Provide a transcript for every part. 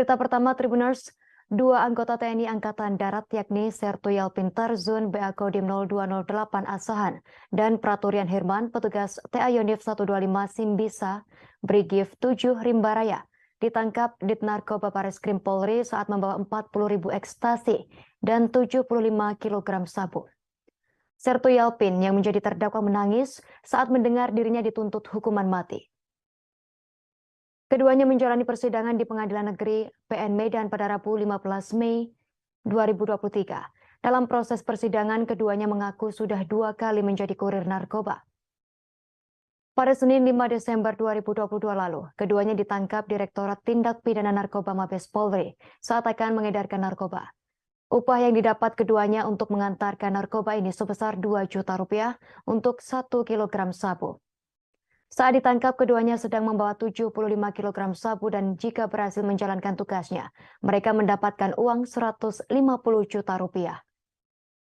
Berita pertama Tribuners, dua anggota TNI Angkatan Darat yakni Sertu Yalpin Tarzun BA Kodim 0208 Asahan dan Praturian Herman petugas TA Yonif 125 Simbisa Brigif 7 Rimbaraya ditangkap di Narkoba Bareskrim Polri saat membawa 40.000 ekstasi dan 75 kg sabu. Sertu Yalpin yang menjadi terdakwa menangis saat mendengar dirinya dituntut hukuman mati. Keduanya menjalani persidangan di Pengadilan Negeri PN Medan pada Rabu 15 Mei 2023. Dalam proses persidangan, keduanya mengaku sudah 2 kali menjadi kurir narkoba. Pada Senin 5 Desember 2022 lalu, keduanya ditangkap Direktorat Tindak Pidana Narkoba Mabes Polri saat akan mengedarkan narkoba. Upah yang didapat keduanya untuk mengantarkan narkoba ini sebesar 2 juta rupiah untuk 1 kilogram sabu. Saat ditangkap, keduanya sedang membawa 75 kg sabu dan jika berhasil menjalankan tugasnya, mereka mendapatkan uang 150 juta rupiah.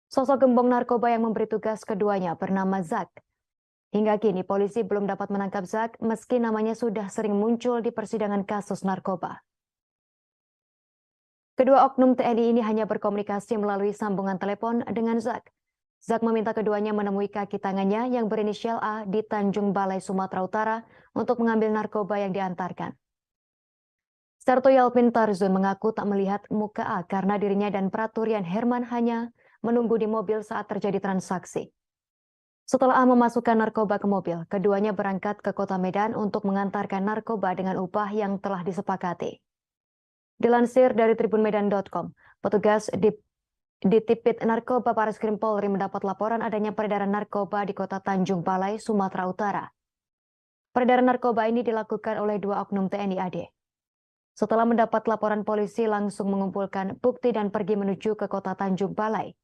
Sosok gembong narkoba yang memberi tugas keduanya bernama Zak. Hingga kini polisi belum dapat menangkap Zak meski namanya sudah sering muncul di persidangan kasus narkoba. Kedua oknum TNI ini hanya berkomunikasi melalui sambungan telepon dengan Zak. Zak meminta keduanya menemui kaki tangannya yang berinisial A di Tanjung Balai, Sumatera Utara untuk mengambil narkoba yang diantarkan. Sertu Yalpin Tarzun mengaku tak melihat muka A karena dirinya dan Praturian Herman hanya menunggu di mobil saat terjadi transaksi. Setelah A memasukkan narkoba ke mobil, keduanya berangkat ke kota Medan untuk mengantarkan narkoba dengan upah yang telah disepakati. Dilansir dari tribunmedan.com, petugas di Tipit Narkoba Bareskrim Polri mendapat laporan adanya peredaran narkoba di kota Tanjung Balai, Sumatera Utara. Peredaran narkoba ini dilakukan oleh 2 oknum TNI AD. Setelah mendapat laporan, polisi langsung mengumpulkan bukti dan pergi menuju ke kota Tanjung Balai.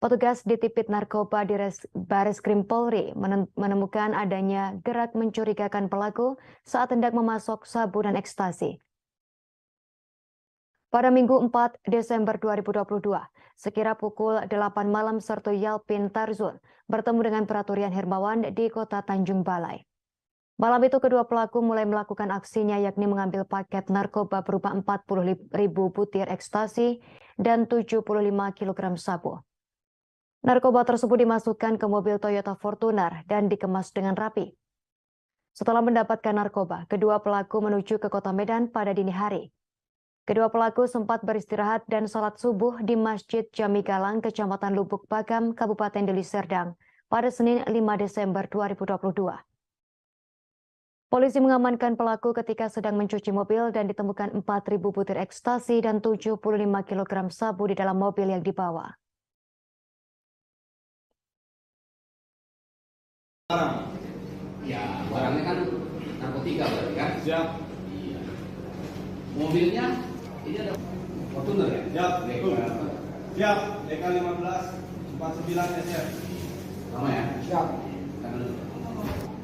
Petugas di Tipit Narkoba di Bareskrim Polri menemukan adanya gerak mencurigakan pelaku saat hendak memasok sabu dan ekstasi. Pada Minggu 4 Desember 2022, sekira pukul 8 malam, Sertu Yalpin Tarzun bertemu dengan Praturian Hermawan di kota Tanjung Balai. Malam itu kedua pelaku mulai melakukan aksinya yakni mengambil paket narkoba berupa 40.000 butir ekstasi dan 75 kg sabu. Narkoba tersebut dimasukkan ke mobil Toyota Fortuner dan dikemas dengan rapi. Setelah mendapatkan narkoba, kedua pelaku menuju ke kota Medan pada dini hari. Kedua pelaku sempat beristirahat dan salat subuh di Masjid Jami Galang, Kecamatan Lubuk Pakam, Kabupaten Deli Serdang pada Senin 5 Desember 2022. Polisi mengamankan pelaku ketika sedang mencuci mobil dan ditemukan 4.000 butir ekstasi dan 75 kg sabu di dalam mobil yang dibawa. Ya, barangnya kan narkotika berarti kan? Siap. Iya. Mobilnya ini ada Fortuner ya? Siap, betul. Siap, DK 1549 SR. Sama ya? Siap. Karena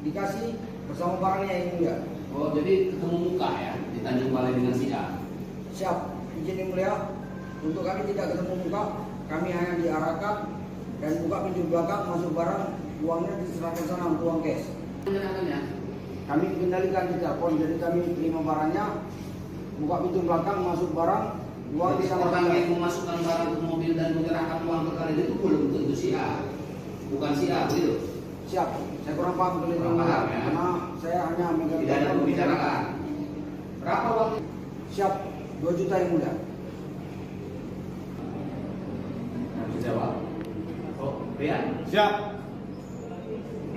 Dikasih bersama barangnya ini enggak? oh, jadi ketemu muka ya di Tanjung Balai dengan si A. Siap. Izin yang mulia, untuk kami tidak ketemu muka, kami hanya diarahkan dan buka pintu belakang, masuk barang, uangnya diserahkan sana untuk uang cash. Pengenangannya? Kami kendalikan di telepon, jadi kami terima barangnya, buka pintu belakang, masuk barang, uang di sana. Orang yang memasukkan barang ke mobil dan menyerahkan uang ke kalian itu belum tentu si A. Bukan si A, begitu? Siap. Saya kurang paham kalau Kurang paham, ya? karena saya hanya memegang Tidak ada pembicaraan. Berapa uang? Siap. 2 juta yang mulia. Bisa jawab. Oh, Rian? Siap.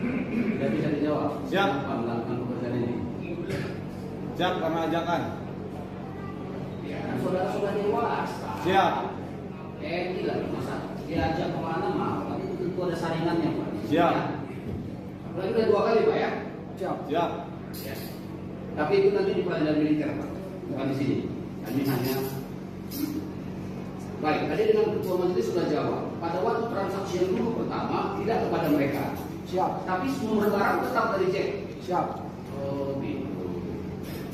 Tidak bisa dijawab. Siap. Apa melakukan pekerjaan ini? Siap karena ajakan. Ya, kan saudara sudah dewasa. Siap. Gila, masa diajak kemana mau? Tapi itu tentu ada saringannya, Pak. Siap. Berarti udah 2 kali, Pak ya? Siap. Siap. Ya. Tapi itu nanti di pengadilan militer, Pak. Bukan di sini. Kami hanya baik. Tadi dengan ketua majelis sudah jawab. Pada waktu transaksi yang dulu pertama tidak kepada mereka. Siap. Tapi semua barang tetap dari Jack. Siap. Oh, gitu.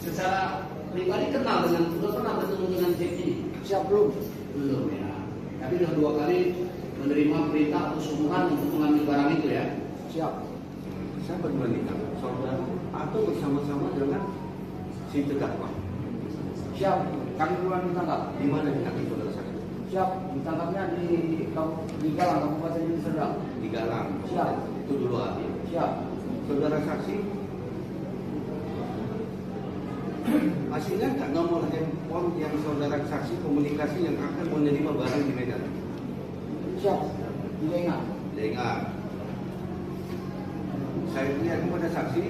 Secara pribadi kenal dengan, sudah pernah bertemu dengan Jack ini? Siap belum? Belum ya. Tapi sudah 2 kali menerima perintah atau suruhan untuk mengambil barang itu ya. Siap. Saya berbandingkan saudara atau bersama-sama dengan si terdakwa. Siap, kami duluan ditangkap. Di mana ditangkap saudara saksi? Siap, ditangkapnya di Galang, Kabupaten Deli Serdang. Di Galang. Siap. Itu duluan. Siap. Saudara saksi, hasilnya nggak nomor handphone yang saudara saksi komunikasi yang akan menerima barang di Medan? Siap, tidak ingat. Tidak ingat. Saya lihat kepada saksi,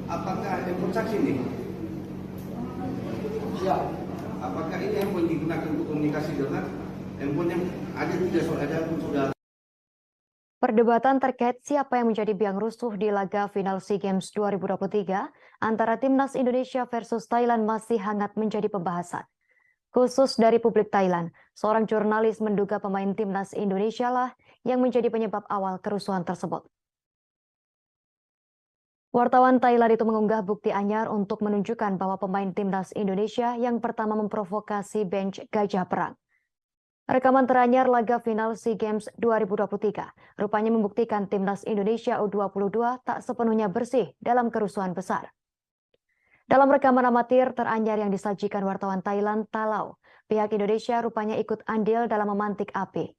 apakah handphone saksi nih? Siap. Apakah ini handphone digunakan untuk komunikasi dengan handphone yang ada tidak ada pun saudara? Perdebatan terkait siapa yang menjadi biang rusuh di laga final SEA Games 2023 antara Timnas Indonesia versus Thailand masih hangat menjadi pembahasan. Khusus dari publik Thailand, seorang jurnalis menduga pemain Timnas Indonesia lah yang menjadi penyebab awal kerusuhan tersebut. Wartawan Thailand itu mengunggah bukti anyar untuk menunjukkan bahwa pemain Timnas Indonesia yang pertama memprovokasi bench Gajah Perang. Rekaman teranyar laga final SEA Games 2023 rupanya membuktikan Timnas Indonesia U22 tak sepenuhnya bersih dalam kerusuhan besar. Dalam rekaman amatir teranyar yang disajikan wartawan Thailand Talau, pihak Indonesia rupanya ikut andil dalam memantik api.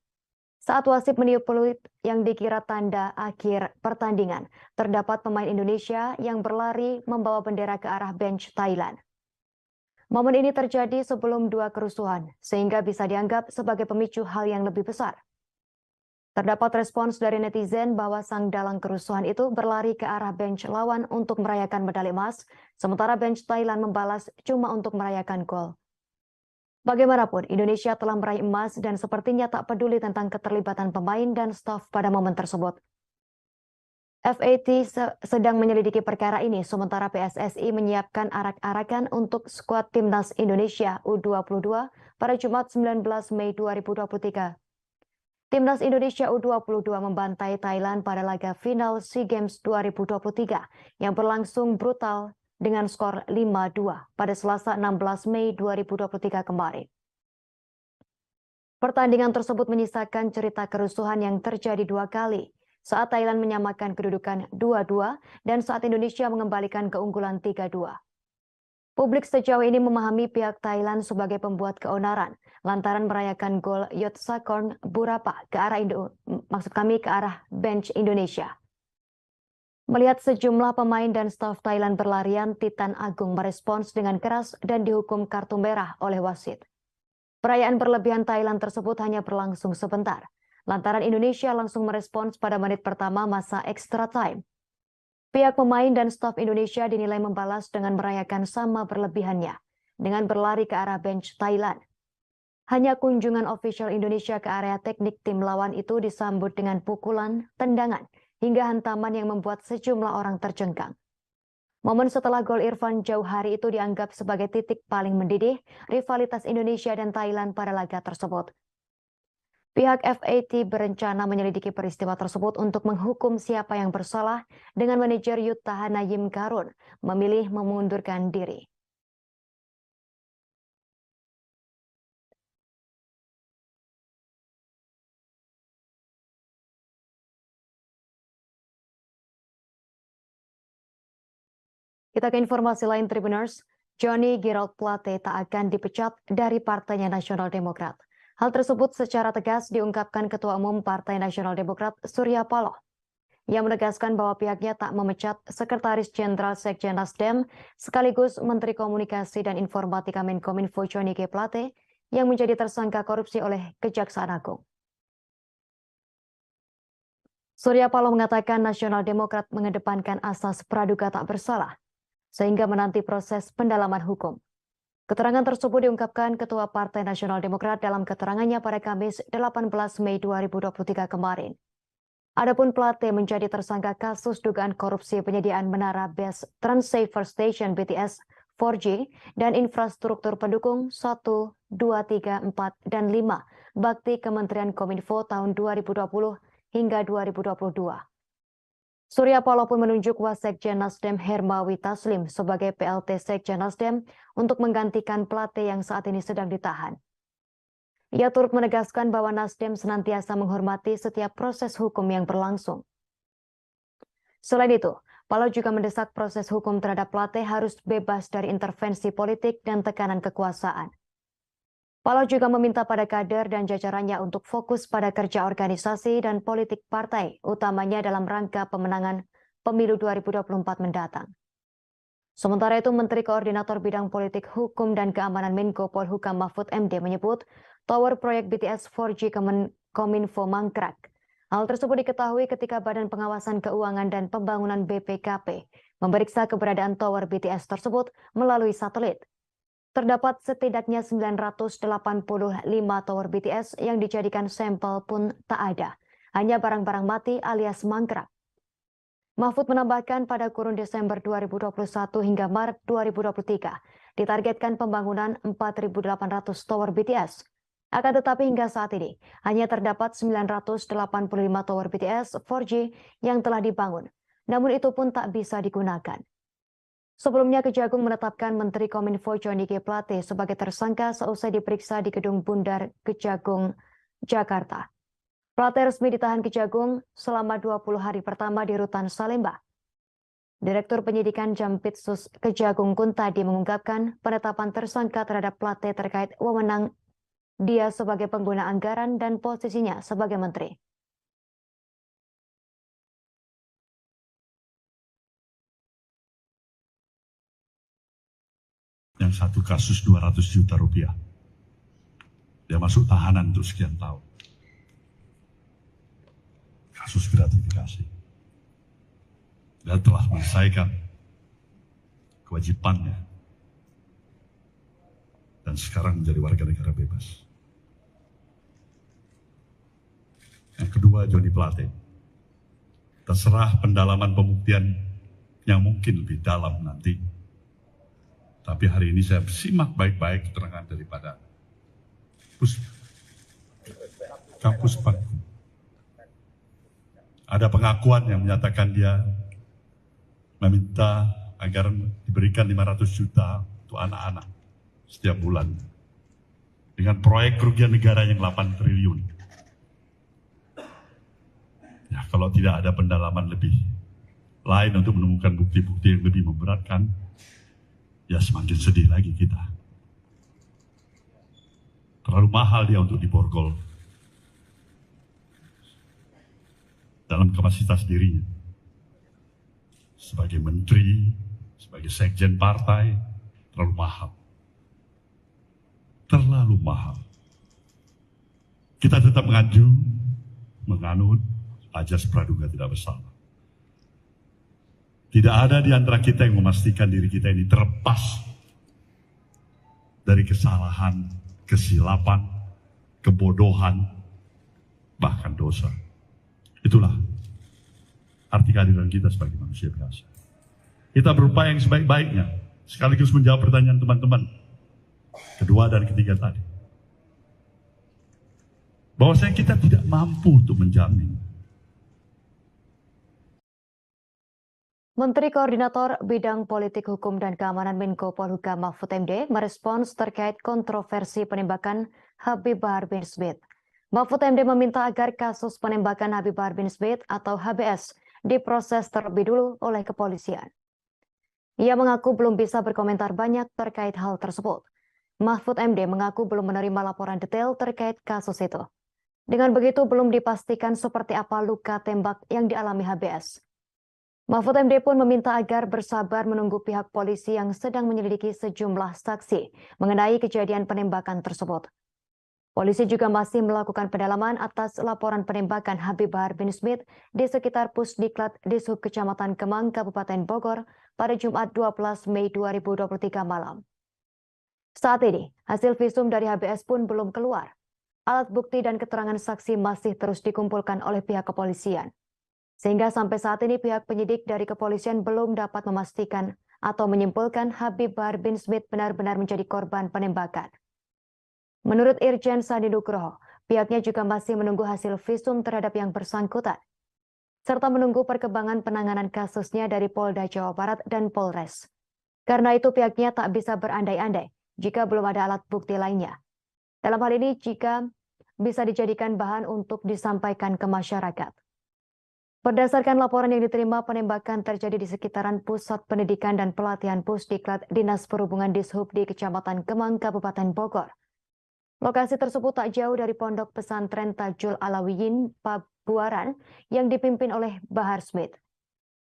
Saat wasit meniup peluit yang dikira tanda akhir pertandingan, terdapat pemain Indonesia yang berlari membawa bendera ke arah bench Thailand. Momen ini terjadi sebelum dua kerusuhan, sehingga bisa dianggap sebagai pemicu hal yang lebih besar. Terdapat respons dari netizen bahwa sang dalang kerusuhan itu berlari ke arah bench lawan untuk merayakan medali emas, sementara bench Thailand membalas cuma untuk merayakan gol. Bagaimanapun, Indonesia telah meraih emas dan sepertinya tak peduli tentang keterlibatan pemain dan staf pada momen tersebut. FAT sedang menyelidiki perkara ini, sementara PSSI menyiapkan arak-arakan untuk skuad Timnas Indonesia U22 pada Jumat 19 Mei 2023. Timnas Indonesia U22 membantai Thailand pada laga final SEA Games 2023 yang berlangsung brutal dengan skor 5-2 pada Selasa 16 Mei 2023 kemarin. Pertandingan tersebut menyisakan cerita kerusuhan yang terjadi dua kali, saat Thailand menyamakan kedudukan 2-2 dan saat Indonesia mengembalikan keunggulan 3-2. Publik sejauh ini memahami pihak Thailand sebagai pembuat keonaran lantaran merayakan gol Yotsakorn Burapa ke arah ke arah bench Indonesia. Melihat sejumlah pemain dan staf Thailand berlarian, Titan Agung merespons dengan keras dan dihukum kartu merah oleh wasit. Perayaan berlebihan Thailand tersebut hanya berlangsung sebentar, lantaran Indonesia langsung merespons pada menit pertama masa extra time. Pihak pemain dan staf Indonesia dinilai membalas dengan merayakan sama berlebihannya, dengan berlari ke arah bench Thailand. Hanya kunjungan official Indonesia ke area teknik tim lawan itu disambut dengan pukulan, tendangan, hingga hantaman yang membuat sejumlah orang tercengkang. Momen setelah gol Irfan Jauhari itu dianggap sebagai titik paling mendidih rivalitas Indonesia dan Thailand pada laga tersebut. Pihak FAT berencana menyelidiki peristiwa tersebut untuk menghukum siapa yang bersalah dengan manajer Yuta Hanayim Karun memilih memundurkan diri. Kita ke informasi lain, Tribuners. Johnny Gerald Plate tak akan dipecat dari Partainya Nasional Demokrat. Hal tersebut secara tegas diungkapkan Ketua Umum Partai Nasional Demokrat Surya Paloh. Ia menegaskan bahwa pihaknya tak memecat Sekretaris Jenderal Sekjen Nasdem sekaligus Menteri Komunikasi dan Informatika Menkominfo Johnny G. Plate yang menjadi tersangka korupsi oleh Kejaksaan Agung. Surya Paloh mengatakan Nasional Demokrat mengedepankan asas praduga tak bersalah, sehingga menanti proses pendalaman hukum. Keterangan tersebut diungkapkan Ketua Partai Nasional Demokrat dalam keterangannya pada Kamis 18 Mei 2023 kemarin. Adapun Plate menjadi tersangka kasus dugaan korupsi penyediaan menara base Transceiver Station BTS 4G dan infrastruktur pendukung 1, 2, 3, 4, dan 5 bakti Kementerian Kominfo tahun 2020 hingga 2022. Surya Paloh pun menunjuk Wasekjen Nasdem Hermawi Taslim sebagai PLT Sekjen Nasdem untuk menggantikan Plate yang saat ini sedang ditahan. Ia turut menegaskan bahwa Nasdem senantiasa menghormati setiap proses hukum yang berlangsung. Selain itu, Paloh juga mendesak proses hukum terhadap Plate harus bebas dari intervensi politik dan tekanan kekuasaan. Paloh juga meminta pada kader dan jajarannya untuk fokus pada kerja organisasi dan politik partai, utamanya dalam rangka pemenangan pemilu 2024 mendatang. Sementara itu, Menteri Koordinator Bidang Politik, Hukum, dan Keamanan Menko Polhukam Mahfud MD menyebut tower proyek BTS 4G Kominfo mangkrak. Hal tersebut diketahui ketika Badan Pengawasan Keuangan dan Pembangunan BPKP memeriksa keberadaan tower BTS tersebut melalui satelit. Terdapat setidaknya 985 tower BTS yang dijadikan sampel pun tak ada. Hanya barang-barang mati alias mangkrak. Mahfud menambahkan pada kurun Desember 2021 hingga Maret 2023 ditargetkan pembangunan 4.800 tower BTS. Akan tetapi hingga saat ini hanya terdapat 985 tower BTS 4G yang telah dibangun. Namun itu pun tak bisa digunakan. Sebelumnya Kejagung menetapkan Menteri Kominfo Johnny G. Plate sebagai tersangka seusai diperiksa di Gedung Bundar Kejagung, Jakarta. Plate resmi ditahan Kejagung selama 20 hari pertama di Rutan Salemba. Direktur Penyidikan Jampitsus Kejagung Kuntadi mengungkapkan penetapan tersangka terhadap Plate terkait wewenang dia sebagai pengguna anggaran dan posisinya sebagai menteri. Yang satu kasus 200 juta rupiah. Dia masuk tahanan untuk sekian tahun. Kasus gratifikasi. Dia telah menyelesaikan kewajibannya. Dan sekarang menjadi warga negara bebas. Yang kedua, Johnny Plate. Terserah pendalaman pembuktian yang mungkin lebih dalam nanti. Tapi hari ini saya simak baik-baik keterangan daripada Kapus Penkum. Ada pengakuan yang menyatakan dia meminta agar diberikan 500 juta untuk anak-anak setiap bulan. Dengan proyek kerugian negara yang 8 triliun. Ya, kalau tidak ada pendalaman lebih lain untuk menemukan bukti-bukti yang lebih memberatkan, ya semakin sedih lagi kita. Terlalu mahal dia untuk diborgol dalam kapasitas dirinya. Sebagai menteri, sebagai sekjen partai, terlalu mahal. Terlalu mahal. Kita tetap menganut ajas praduga tidak bersalah. Tidak ada di antara kita yang memastikan diri kita ini terlepas dari kesalahan, kesilapan, kebodohan, bahkan dosa. Itulah arti kehadiran kita sebagai manusia biasa. Kita berupaya yang sebaik-baiknya, sekaligus menjawab pertanyaan teman-teman kedua dan ketiga tadi. Bahwasanya kita tidak mampu untuk menjamin. Menteri Koordinator Bidang Politik, Hukum, dan Keamanan Menko Polhukam Mahfud MD merespons terkait kontroversi penembakan Habib Bahar bin Smith. Mahfud MD meminta agar kasus penembakan Habib Bahar bin Smith atau HBS diproses terlebih dulu oleh kepolisian. Ia mengaku belum bisa berkomentar banyak terkait hal tersebut. Mahfud MD mengaku belum menerima laporan detail terkait kasus itu. Dengan begitu belum dipastikan seperti apa luka tembak yang dialami HBS. Mahfud MD pun meminta agar bersabar menunggu pihak polisi yang sedang menyelidiki sejumlah saksi mengenai kejadian penembakan tersebut. Polisi juga masih melakukan pendalaman atas laporan penembakan Habib Bahar bin Smith di sekitar Pusdiklat Dishub Kecamatan Kemang, Kabupaten Bogor pada Jumat 12 Mei 2023 malam. Saat ini, hasil visum dari HBS pun belum keluar. Alat bukti dan keterangan saksi masih terus dikumpulkan oleh pihak kepolisian. Sehingga sampai saat ini pihak penyidik dari kepolisian belum dapat memastikan atau menyimpulkan Habib Bahar bin Smith benar-benar menjadi korban penembakan. Menurut Irjen Sandi Nugroho, pihaknya juga masih menunggu hasil visum terhadap yang bersangkutan, serta menunggu perkembangan penanganan kasusnya dari Polda Jawa Barat dan Polres. Karena itu pihaknya tak bisa berandai-andai jika belum ada alat bukti lainnya. Dalam hal ini jika bisa dijadikan bahan untuk disampaikan ke masyarakat. Berdasarkan laporan yang diterima, penembakan terjadi di sekitaran Pusat Pendidikan dan Pelatihan Pusdiklat Dinas Perhubungan Dishub di Kecamatan Kemang, Kabupaten Bogor. Lokasi tersebut tak jauh dari Pondok Pesantren Tajul Alawiyin, Pabuaran, yang dipimpin oleh Bahar Smith.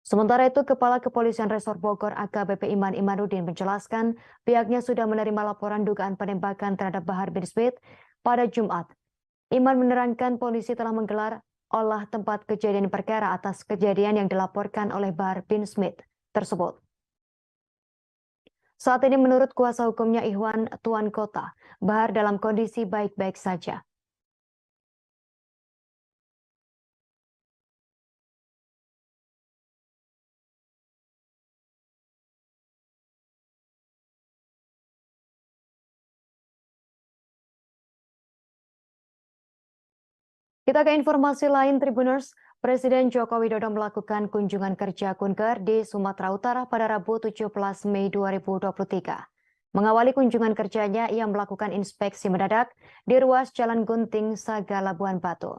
Sementara itu, Kepala Kepolisian Resor Bogor AKBP Iman Imanuddin menjelaskan pihaknya sudah menerima laporan dugaan penembakan terhadap Bahar bin Smith pada Jumat. Iman menerangkan polisi telah menggelar olah tempat kejadian perkara atas kejadian yang dilaporkan oleh Bahar bin Smith tersebut. Saat ini menurut kuasa hukumnya Ikhwan Tuan Kota, Bahar dalam kondisi baik-baik saja. Kita ke informasi lain, Tribuners. Presiden Joko Widodo melakukan kunjungan kerja kunker di Sumatera Utara pada Rabu 17 Mei 2023. Mengawali kunjungan kerjanya, ia melakukan inspeksi mendadak di ruas Jalan Gunting Saga Labuan Batu.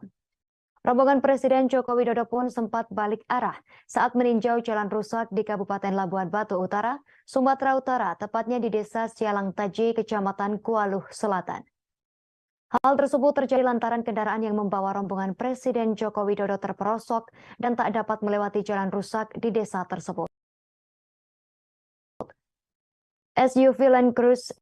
Rombongan Presiden Joko Widodo pun sempat balik arah saat meninjau jalan rusak di Kabupaten Labuan Batu Utara, Sumatera Utara, tepatnya di Desa Sialang Taji, Kecamatan Kualuh Selatan. Hal tersebut terjadi lantaran kendaraan yang membawa rombongan Presiden Joko Widodo terperosok dan tak dapat melewati jalan rusak di desa tersebut. SUV Land Cruiser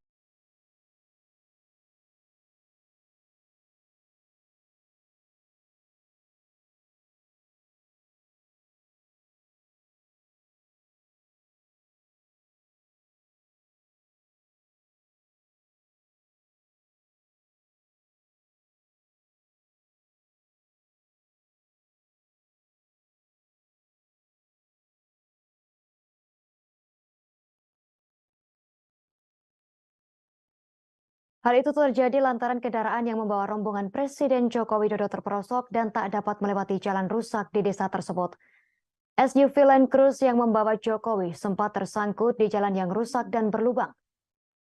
Hal itu terjadi lantaran kendaraan yang membawa rombongan Presiden Joko Widodo terperosok dan tak dapat melewati jalan rusak di desa tersebut. SUV Land Cruiser yang membawa Jokowi sempat tersangkut di jalan yang rusak dan berlubang.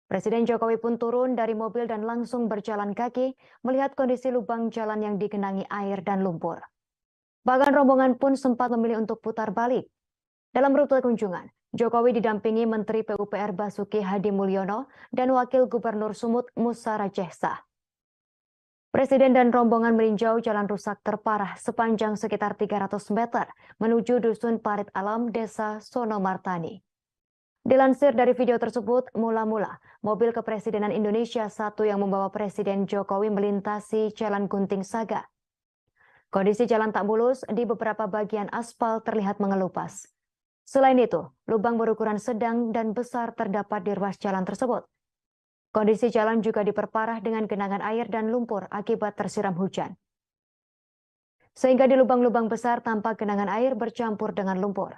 Presiden Jokowi pun turun dari mobil dan langsung berjalan kaki melihat kondisi lubang jalan yang digenangi air dan lumpur. Bahkan rombongan pun sempat memilih untuk putar balik. Dalam rute kunjungan, Jokowi didampingi Menteri PUPR Basuki Hadi Mulyono dan Wakil Gubernur Sumut Musa Rajehsa. Presiden dan rombongan meninjau jalan rusak terparah sepanjang sekitar 300 meter menuju Dusun Parit Alam, Desa Sonomartani. Dilansir dari video tersebut, mula-mula mobil Kepresidenan Indonesia 1 yang membawa Presiden Jokowi melintasi Jalan Gunting Saga. Kondisi jalan tak mulus, di beberapa bagian aspal terlihat mengelupas. Selain itu, lubang berukuran sedang dan besar terdapat di ruas jalan tersebut. Kondisi jalan juga diperparah dengan genangan air dan lumpur akibat tersiram hujan. Sehingga di lubang-lubang besar tampak genangan air bercampur dengan lumpur.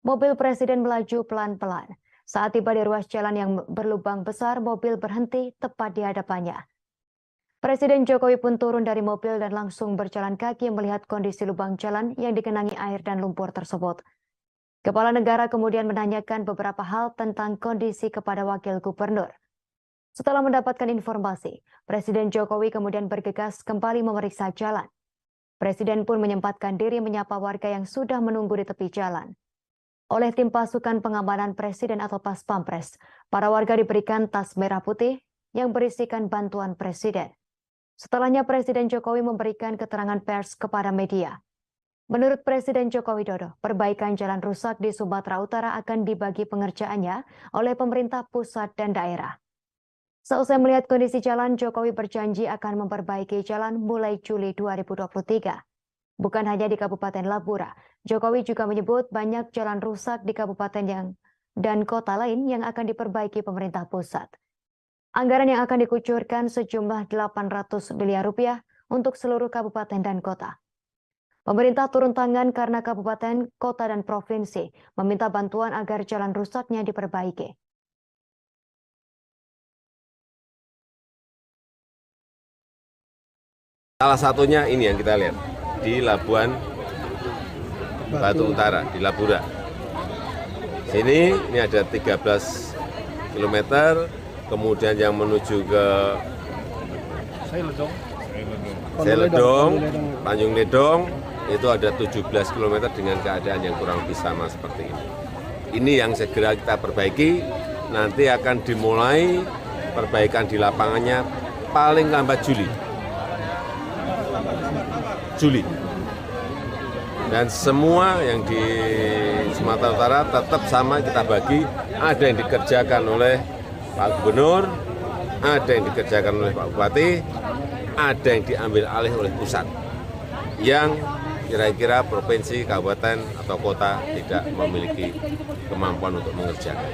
Mobil Presiden melaju pelan-pelan. Saat tiba di ruas jalan yang berlubang besar, mobil berhenti tepat di hadapannya. Presiden Jokowi pun turun dari mobil dan langsung berjalan kaki melihat kondisi lubang jalan yang digenangi air dan lumpur tersebut. Kepala negara kemudian menanyakan beberapa hal tentang kondisi kepada Wakil Gubernur. Setelah mendapatkan informasi, Presiden Jokowi kemudian bergegas kembali memeriksa jalan. Presiden pun menyempatkan diri menyapa warga yang sudah menunggu di tepi jalan. Oleh tim pasukan pengamanan Presiden atau Pas Pampres, para warga diberikan tas merah putih yang berisikan bantuan Presiden. Setelahnya Presiden Jokowi memberikan keterangan pers kepada media. Menurut Presiden Joko Widodo, perbaikan jalan rusak di Sumatera Utara akan dibagi pengerjaannya oleh pemerintah pusat dan daerah. Seusai melihat kondisi jalan, Jokowi berjanji akan memperbaiki jalan mulai Juli 2023. Bukan hanya di Kabupaten Labura, Jokowi juga menyebut banyak jalan rusak di kabupaten dan kota lain yang akan diperbaiki pemerintah pusat. Anggaran yang akan dikucurkan sejumlah 800 miliar rupiah untuk seluruh kabupaten dan kota. Pemerintah turun tangan karena kabupaten, kota, dan provinsi meminta bantuan agar jalan rusaknya diperbaiki. Salah satunya ini yang kita lihat di Labuan Batu Utara, di Labura. Sini ini ada 13 km, kemudian yang menuju ke Seledong, Tanjung Ledong, itu ada 17 km dengan keadaan yang kurang lebih sama seperti ini. Ini yang segera kita perbaiki, nanti akan dimulai perbaikan di lapangannya paling lambat Juli. Dan semua yang di Sumatera Utara tetap sama kita bagi, ada yang dikerjakan oleh Pak Gubernur, ada yang dikerjakan oleh Pak Bupati, ada yang diambil alih oleh pusat, yang kira-kira provinsi, kabupaten, atau kota tidak memiliki kemampuan untuk mengerjakan.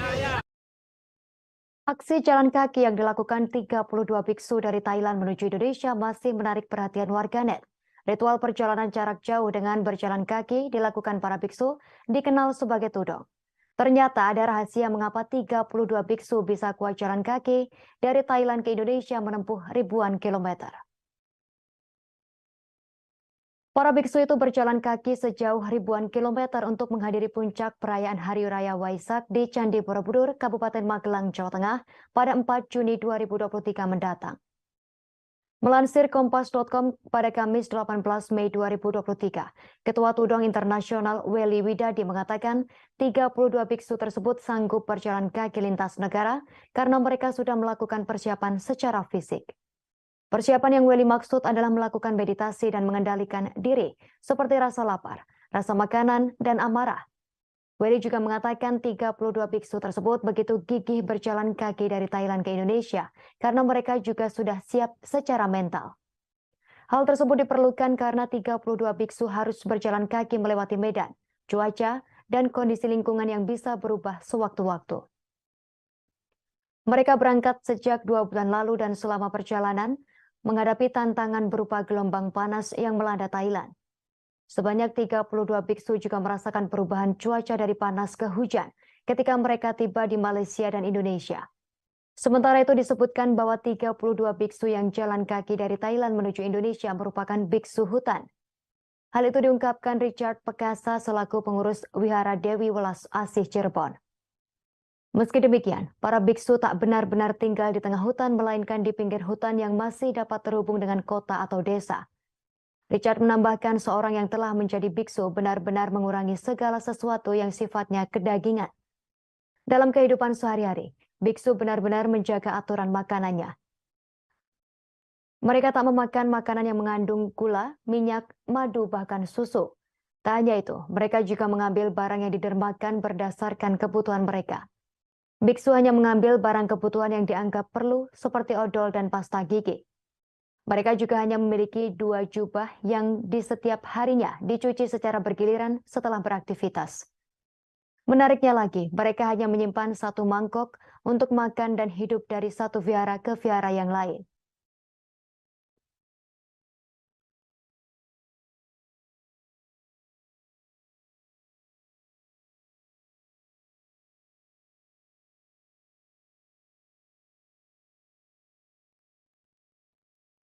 Aksi jalan kaki yang dilakukan 32 biksu dari Thailand menuju Indonesia masih menarik perhatian warganet. Ritual perjalanan jarak jauh dengan berjalan kaki dilakukan para biksu dikenal sebagai tudong. Ternyata ada rahasia mengapa 32 biksu bisa kuat jalan kaki dari Thailand ke Indonesia menempuh ribuan kilometer. Para biksu itu berjalan kaki sejauh ribuan kilometer untuk menghadiri puncak perayaan Hari Raya Waisak di Candi Borobudur, Kabupaten Magelang, Jawa Tengah pada 4 Juni 2023 mendatang. Melansir Kompas.com pada Kamis 18 Mei 2023, Ketua Tudong Internasional Welly Widadi mengatakan 32 biksu tersebut sanggup berjalan kaki lintas negara karena mereka sudah melakukan persiapan secara fisik. Persiapan yang Welly maksud adalah melakukan meditasi dan mengendalikan diri seperti rasa lapar, rasa makanan, dan amarah. Welly juga mengatakan 32 biksu tersebut begitu gigih berjalan kaki dari Thailand ke Indonesia karena mereka juga sudah siap secara mental. Hal tersebut diperlukan karena 32 biksu harus berjalan kaki melewati medan, cuaca, dan kondisi lingkungan yang bisa berubah sewaktu-waktu. Mereka berangkat sejak 2 bulan lalu dan selama perjalanan menghadapi tantangan berupa gelombang panas yang melanda Thailand. Sebanyak 32 biksu juga merasakan perubahan cuaca dari panas ke hujan ketika mereka tiba di Malaysia dan Indonesia. Sementara itu disebutkan bahwa 32 biksu yang jalan kaki dari Thailand menuju Indonesia merupakan biksu hutan. Hal itu diungkapkan Richard Pekasa selaku pengurus Wihara Dewi Welas Asih Cirebon. Meski demikian, para biksu tak benar-benar tinggal di tengah hutan melainkan di pinggir hutan yang masih dapat terhubung dengan kota atau desa. Richard menambahkan seorang yang telah menjadi biksu benar-benar mengurangi segala sesuatu yang sifatnya kedagingan. Dalam kehidupan sehari-hari, biksu benar-benar menjaga aturan makanannya. Mereka tak memakan makanan yang mengandung gula, minyak, madu, bahkan susu. Tak hanya itu, mereka juga mengambil barang yang didermakan berdasarkan kebutuhan mereka. Biksu hanya mengambil barang kebutuhan yang dianggap perlu seperti odol dan pasta gigi. Mereka juga hanya memiliki 2 jubah yang di setiap harinya dicuci secara bergiliran setelah beraktivitas. Menariknya lagi, mereka hanya menyimpan 1 mangkok untuk makan dan hidup dari satu vihara ke vihara yang lain.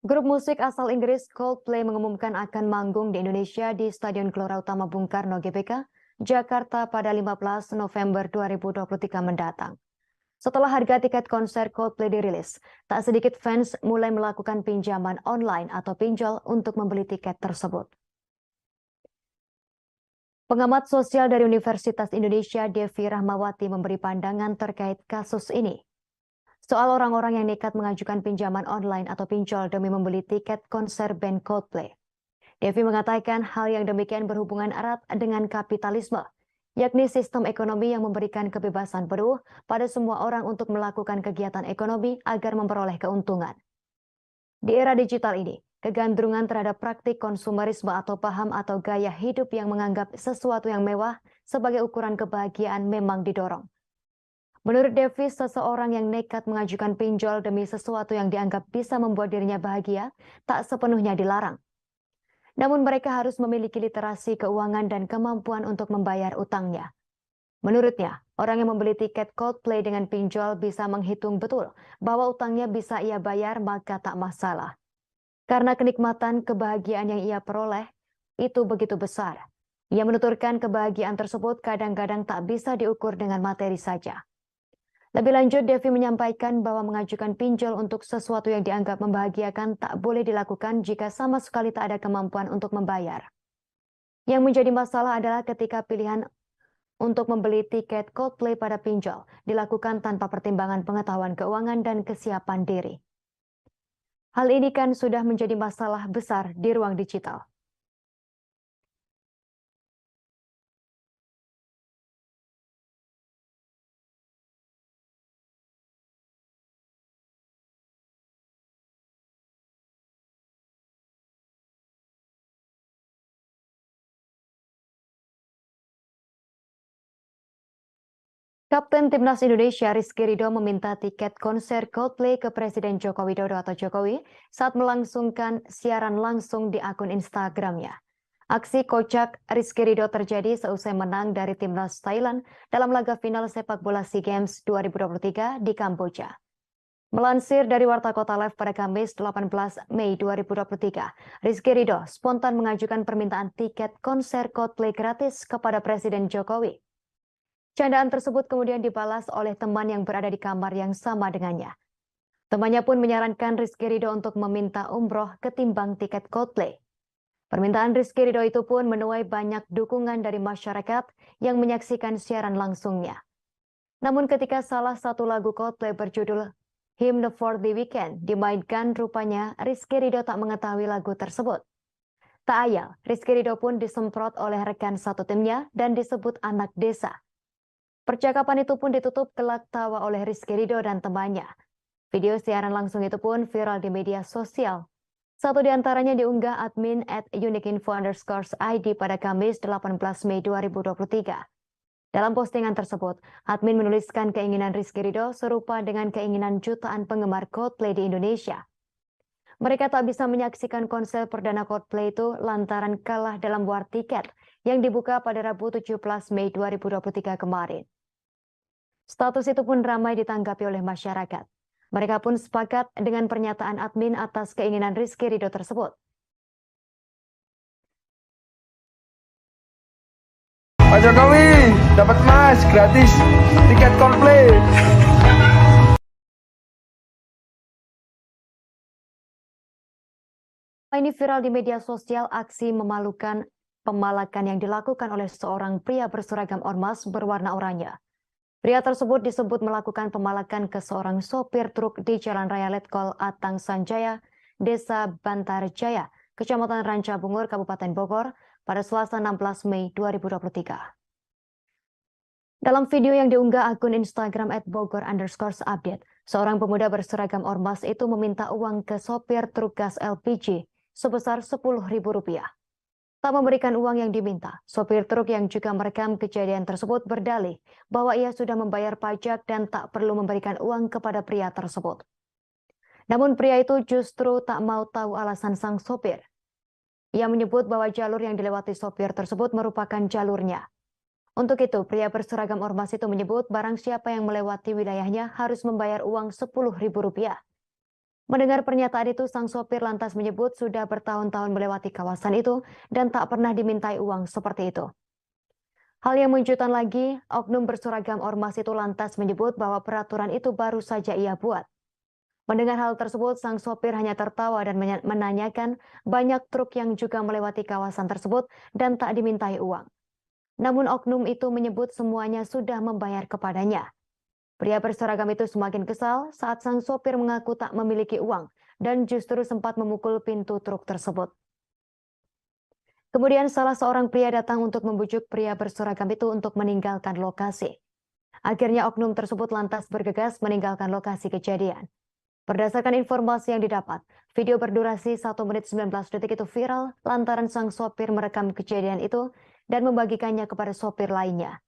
Grup musik asal Inggris Coldplay mengumumkan akan manggung di Indonesia di Stadion Gelora Utama Bung Karno GBK, Jakarta pada 15 November 2023 mendatang. Setelah harga tiket konser Coldplay dirilis, tak sedikit fans mulai melakukan pinjaman online atau pinjol untuk membeli tiket tersebut. Pengamat sosial dari Universitas Indonesia, Devi Rahmawati, memberi pandangan terkait kasus ini. Soal orang-orang yang nekat mengajukan pinjaman online atau pinjol demi membeli tiket konser band Coldplay. Devi mengatakan hal yang demikian berhubungan erat dengan kapitalisme, yakni sistem ekonomi yang memberikan kebebasan penuh pada semua orang untuk melakukan kegiatan ekonomi agar memperoleh keuntungan. Di era digital ini, kegandrungan terhadap praktik konsumerisme atau paham atau gaya hidup yang menganggap sesuatu yang mewah sebagai ukuran kebahagiaan memang didorong. Menurut Devi, seseorang yang nekat mengajukan pinjol demi sesuatu yang dianggap bisa membuat dirinya bahagia tak sepenuhnya dilarang. Namun mereka harus memiliki literasi keuangan dan kemampuan untuk membayar utangnya. Menurutnya, orang yang membeli tiket Coldplay dengan pinjol bisa menghitung betul bahwa utangnya bisa ia bayar, maka tak masalah. Karena kenikmatan kebahagiaan yang ia peroleh itu begitu besar. Ia menuturkan kebahagiaan tersebut kadang-kadang tak bisa diukur dengan materi saja. Lebih lanjut, Devi menyampaikan bahwa mengajukan pinjol untuk sesuatu yang dianggap membahagiakan tak boleh dilakukan jika sama sekali tak ada kemampuan untuk membayar. Yang menjadi masalah adalah ketika pilihan untuk membeli tiket Coldplay pada pinjol dilakukan tanpa pertimbangan pengetahuan keuangan dan kesiapan diri. Hal ini kan sudah menjadi masalah besar di ruang digital. Kapten Timnas Indonesia Rizky Ridho meminta tiket konser Coldplay ke Presiden Joko Widodo atau Jokowi saat melangsungkan siaran langsung di akun Instagramnya. Aksi kocak Rizky Ridho terjadi seusai menang dari Timnas Thailand dalam laga final sepak bola SEA Games 2023 di Kamboja. Melansir dari Warta Kota Live pada Kamis 18 Mei 2023, Rizky Ridho spontan mengajukan permintaan tiket konser Coldplay gratis kepada Presiden Jokowi. Candaan tersebut kemudian dibalas oleh teman yang berada di kamar yang sama dengannya. Temannya pun menyarankan Rizky Ridho untuk meminta umroh ketimbang tiket Coldplay. Permintaan Rizky Ridho itu pun menuai banyak dukungan dari masyarakat yang menyaksikan siaran langsungnya. Namun ketika salah satu lagu Coldplay berjudul Hymn for the Weekend dimainkan, rupanya Rizky Ridho tak mengetahui lagu tersebut. Tak ayal, Rizky Ridho pun disemprot oleh rekan satu timnya dan disebut anak desa. Percakapan itu pun ditutup gelak tawa oleh Rizky Ridho dan temannya. Video siaran langsung itu pun viral di media sosial. Satu di antaranya diunggah admin @uniqueinfo_id pada Kamis 18 Mei 2023. Dalam postingan tersebut, admin menuliskan keinginan Rizky Ridho serupa dengan keinginan jutaan penggemar Coldplay di Indonesia. Mereka tak bisa menyaksikan konser perdana Coldplay itu lantaran kalah dalam war tiket yang dibuka pada Rabu 17 Mei 2023 kemarin. Status itu pun ramai ditanggapi oleh masyarakat. Mereka pun sepakat dengan pernyataan admin atas keinginan Rizky Ridho tersebut. Pak Jokowi dapat emas gratis tiket Coldplay. Ini viral di media sosial aksi memalukan pemalakan yang dilakukan oleh seorang pria berseragam ormas berwarna oranye. Pria tersebut disebut melakukan pemalakan ke seorang sopir truk di Jalan Raya Letkol Atang Sanjaya, Desa Bantarjaya, Kecamatan Ranca Bungur, Kabupaten Bogor, pada Selasa 16 Mei 2023. Dalam video yang diunggah akun Instagram @bogor_update, seorang pemuda berseragam ormas itu meminta uang ke sopir truk gas LPG sebesar Rp10.000. Tak memberikan uang yang diminta, sopir truk yang juga merekam kejadian tersebut berdalih bahwa ia sudah membayar pajak dan tak perlu memberikan uang kepada pria tersebut. Namun pria itu justru tak mau tahu alasan sang sopir. Ia menyebut bahwa jalur yang dilewati sopir tersebut merupakan jalurnya. Untuk itu, pria berseragam ormas itu menyebut barang siapa yang melewati wilayahnya harus membayar uang Rp10.000. Mendengar pernyataan itu, sang sopir lantas menyebut sudah bertahun-tahun melewati kawasan itu dan tak pernah dimintai uang seperti itu. Hal yang menunjukkan lagi, oknum berseragam ormas itu lantas menyebut bahwa peraturan itu baru saja ia buat. Mendengar hal tersebut, sang sopir hanya tertawa dan menanyakan banyak truk yang juga melewati kawasan tersebut dan tak dimintai uang. Namun oknum itu menyebut semuanya sudah membayar kepadanya. Pria berseragam itu semakin kesal saat sang sopir mengaku tak memiliki uang dan justru sempat memukul pintu truk tersebut. Kemudian salah seorang pria datang untuk membujuk pria berseragam itu untuk meninggalkan lokasi. Akhirnya oknum tersebut lantas bergegas meninggalkan lokasi kejadian. Berdasarkan informasi yang didapat, video berdurasi 1 menit 19 detik itu viral lantaran sang sopir merekam kejadian itu dan membagikannya kepada sopir lainnya.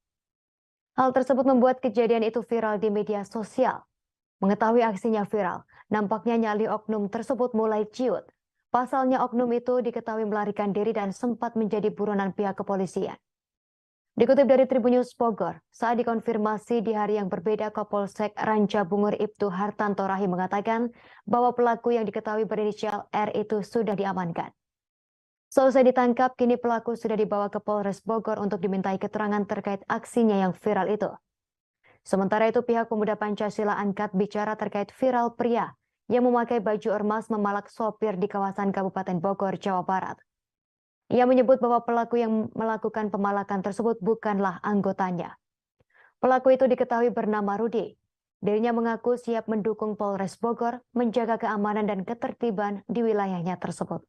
Hal tersebut membuat kejadian itu viral di media sosial. Mengetahui aksinya viral, nampaknya nyali oknum tersebut mulai ciut. Pasalnya oknum itu diketahui melarikan diri dan sempat menjadi buronan pihak kepolisian. Dikutip dari Tribun News Bogor, saat dikonfirmasi di hari yang berbeda, Kapolsek Ranca Bungur Ibtu Hartanto Rahim mengatakan bahwa pelaku yang diketahui berinisial R itu sudah diamankan. Seusai ditangkap, kini pelaku sudah dibawa ke Polres Bogor untuk dimintai keterangan terkait aksinya yang viral itu. Sementara itu, pihak Pemuda Pancasila angkat bicara terkait viral pria yang memakai baju ormas memalak sopir di kawasan Kabupaten Bogor, Jawa Barat. Ia menyebut bahwa pelaku yang melakukan pemalakan tersebut bukanlah anggotanya. Pelaku itu diketahui bernama Rudi. Dirinya mengaku siap mendukung Polres Bogor menjaga keamanan dan ketertiban di wilayahnya tersebut.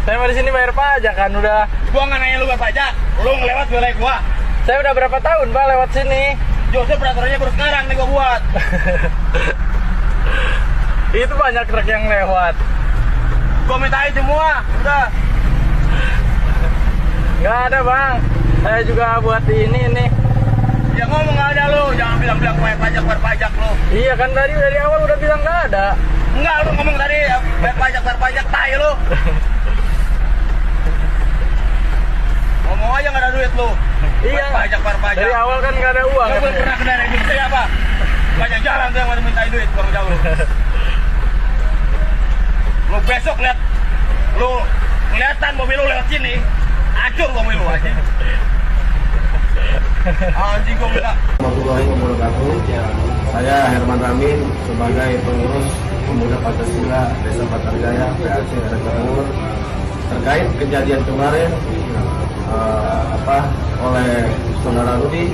Saya mau di sini bayar pajak kan udah. Gua nggak nanya lu bayar pajak, lu ngelewat wilayah gua. Saya udah berapa tahun Pak lewat sini. Joseph peraturannya baru sekarang nih gua buat. Itu banyak truk yang lewat. Gua mintain semua, udah. Nggak ada Bang. Saya juga buat ini nih. Ya ngomong nggak ada lu, jangan bilang-bilang bayar pajak lu. Iya kan dari awal udah bilang nggak ada. Enggak, lu ngomong tadi bayar pajak, tai lu. Ngomong aja nggak ada duit lu. Iya. Bayar pajak. Dari awal kan nggak ada uang. Lu belum pernah ke daerah Indonesia apa? Banyak jalan tuh yang mau mintain duit, bang jauh. Lu besok lihat, lu kelihatan mobil lu lewat sini, hancur mobil lu aja. Anjing gua minta. Warahmatullahi wabarakatuh. Saya Herman Ramin sebagai pengurus Pemuda Pancasila Desa Patarjaya PAC RT Timur terkait kejadian kemarin oleh saudara Rudi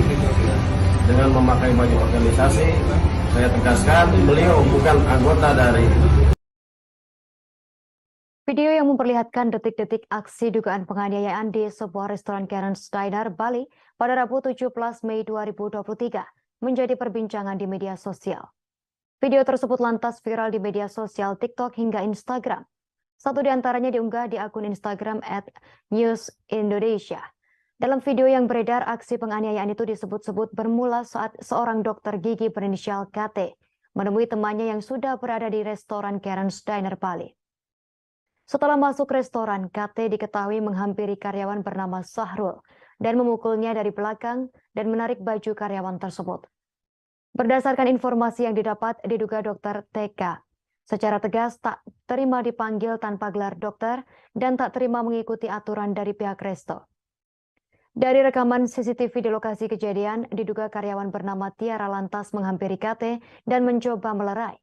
dengan memakai baju organisasi. Saya tegaskan beliau bukan anggota dari. Video yang memperlihatkan detik-detik aksi dugaan penganiayaan di sebuah restoran Karen's Diner, Bali pada Rabu 17 Mei 2023 menjadi perbincangan di media sosial. Video tersebut lantas viral di media sosial TikTok hingga Instagram. Satu di antaranya diunggah di akun Instagram @newsindonesia. Dalam video yang beredar, aksi penganiayaan itu disebut-sebut bermula saat seorang dokter gigi berinisial KT menemui temannya yang sudah berada di restoran Karen's Diner, Bali. Setelah masuk restoran, KT diketahui menghampiri karyawan bernama Sahrul dan memukulnya dari belakang dan menarik baju karyawan tersebut. Berdasarkan informasi yang didapat, diduga dokter TK secara tegas tak terima dipanggil tanpa gelar dokter dan tak terima mengikuti aturan dari pihak resto. Dari rekaman CCTV di lokasi kejadian, diduga karyawan bernama Tiara lantas menghampiri KT dan mencoba melerai.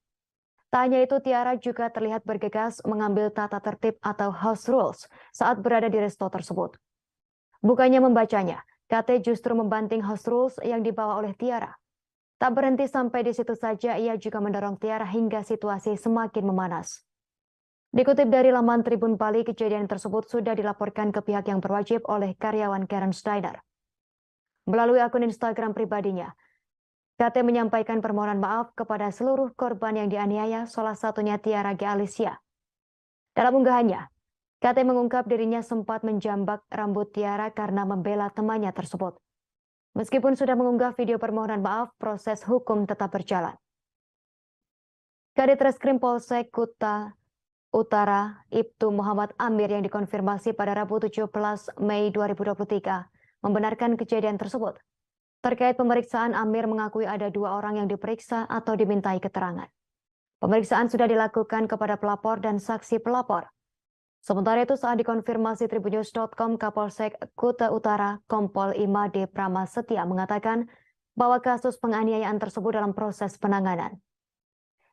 Tak hanya itu, Tiara juga terlihat bergegas mengambil tata tertib atau house rules saat berada di resto tersebut. Bukannya membacanya, KT justru membanting house rules yang dibawa oleh Tiara. Tak berhenti sampai di situ saja, ia juga mendorong Tiara hingga situasi semakin memanas. Dikutip dari laman Tribun Bali, kejadian tersebut sudah dilaporkan ke pihak yang berwajib oleh karyawan Karen's Diner. Melalui akun Instagram pribadinya, KT menyampaikan permohonan maaf kepada seluruh korban yang dianiaya, salah satunya Tiara G. Alicia. Dalam unggahannya, KT mengungkap dirinya sempat menjambak rambut Tiara karena membela temannya tersebut. Meskipun sudah mengunggah video permohonan maaf, proses hukum tetap berjalan. Kadit Reskrim Polsek Kuta Utara, Ibtu Muhammad Amir yang dikonfirmasi pada Rabu 17 Mei 2023 membenarkan kejadian tersebut. Terkait pemeriksaan, Amir mengakui ada 2 orang yang diperiksa atau dimintai keterangan. Pemeriksaan sudah dilakukan kepada pelapor dan saksi pelapor. Sementara itu, saat dikonfirmasi tribunnews.com, Kapolsek Kuta Utara, Kompol Imade Pramastia mengatakan bahwa kasus penganiayaan tersebut dalam proses penanganan.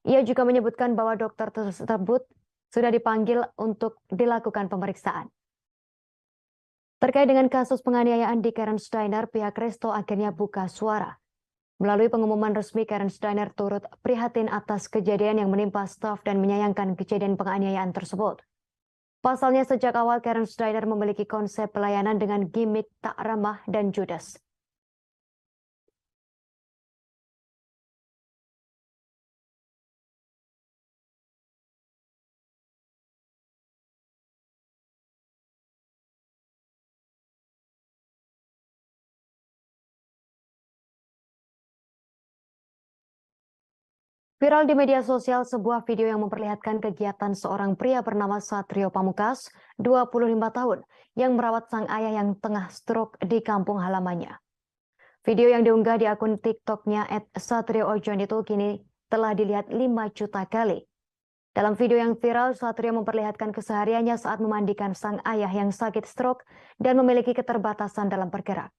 Ia juga menyebutkan bahwa dokter tersebut sudah dipanggil untuk dilakukan pemeriksaan. Terkait dengan kasus penganiayaan di Karen's Diner, pihak resto akhirnya buka suara. Melalui pengumuman resmi, Karen's Diner turut prihatin atas kejadian yang menimpa staf dan menyayangkan kejadian penganiayaan tersebut. Pasalnya, sejak awal Karen's Diner memiliki konsep pelayanan dengan gimmick tak ramah dan judes. Viral di media sosial sebuah video yang memperlihatkan kegiatan seorang pria bernama Satrio Pamukas, 25 tahun, yang merawat sang ayah yang tengah stroke di kampung halamannya. Video yang diunggah di akun TikToknya @satrioojon itu kini telah dilihat 5 juta kali. Dalam video yang viral, Satrio memperlihatkan kesehariannya saat memandikan sang ayah yang sakit stroke dan memiliki keterbatasan dalam bergerak.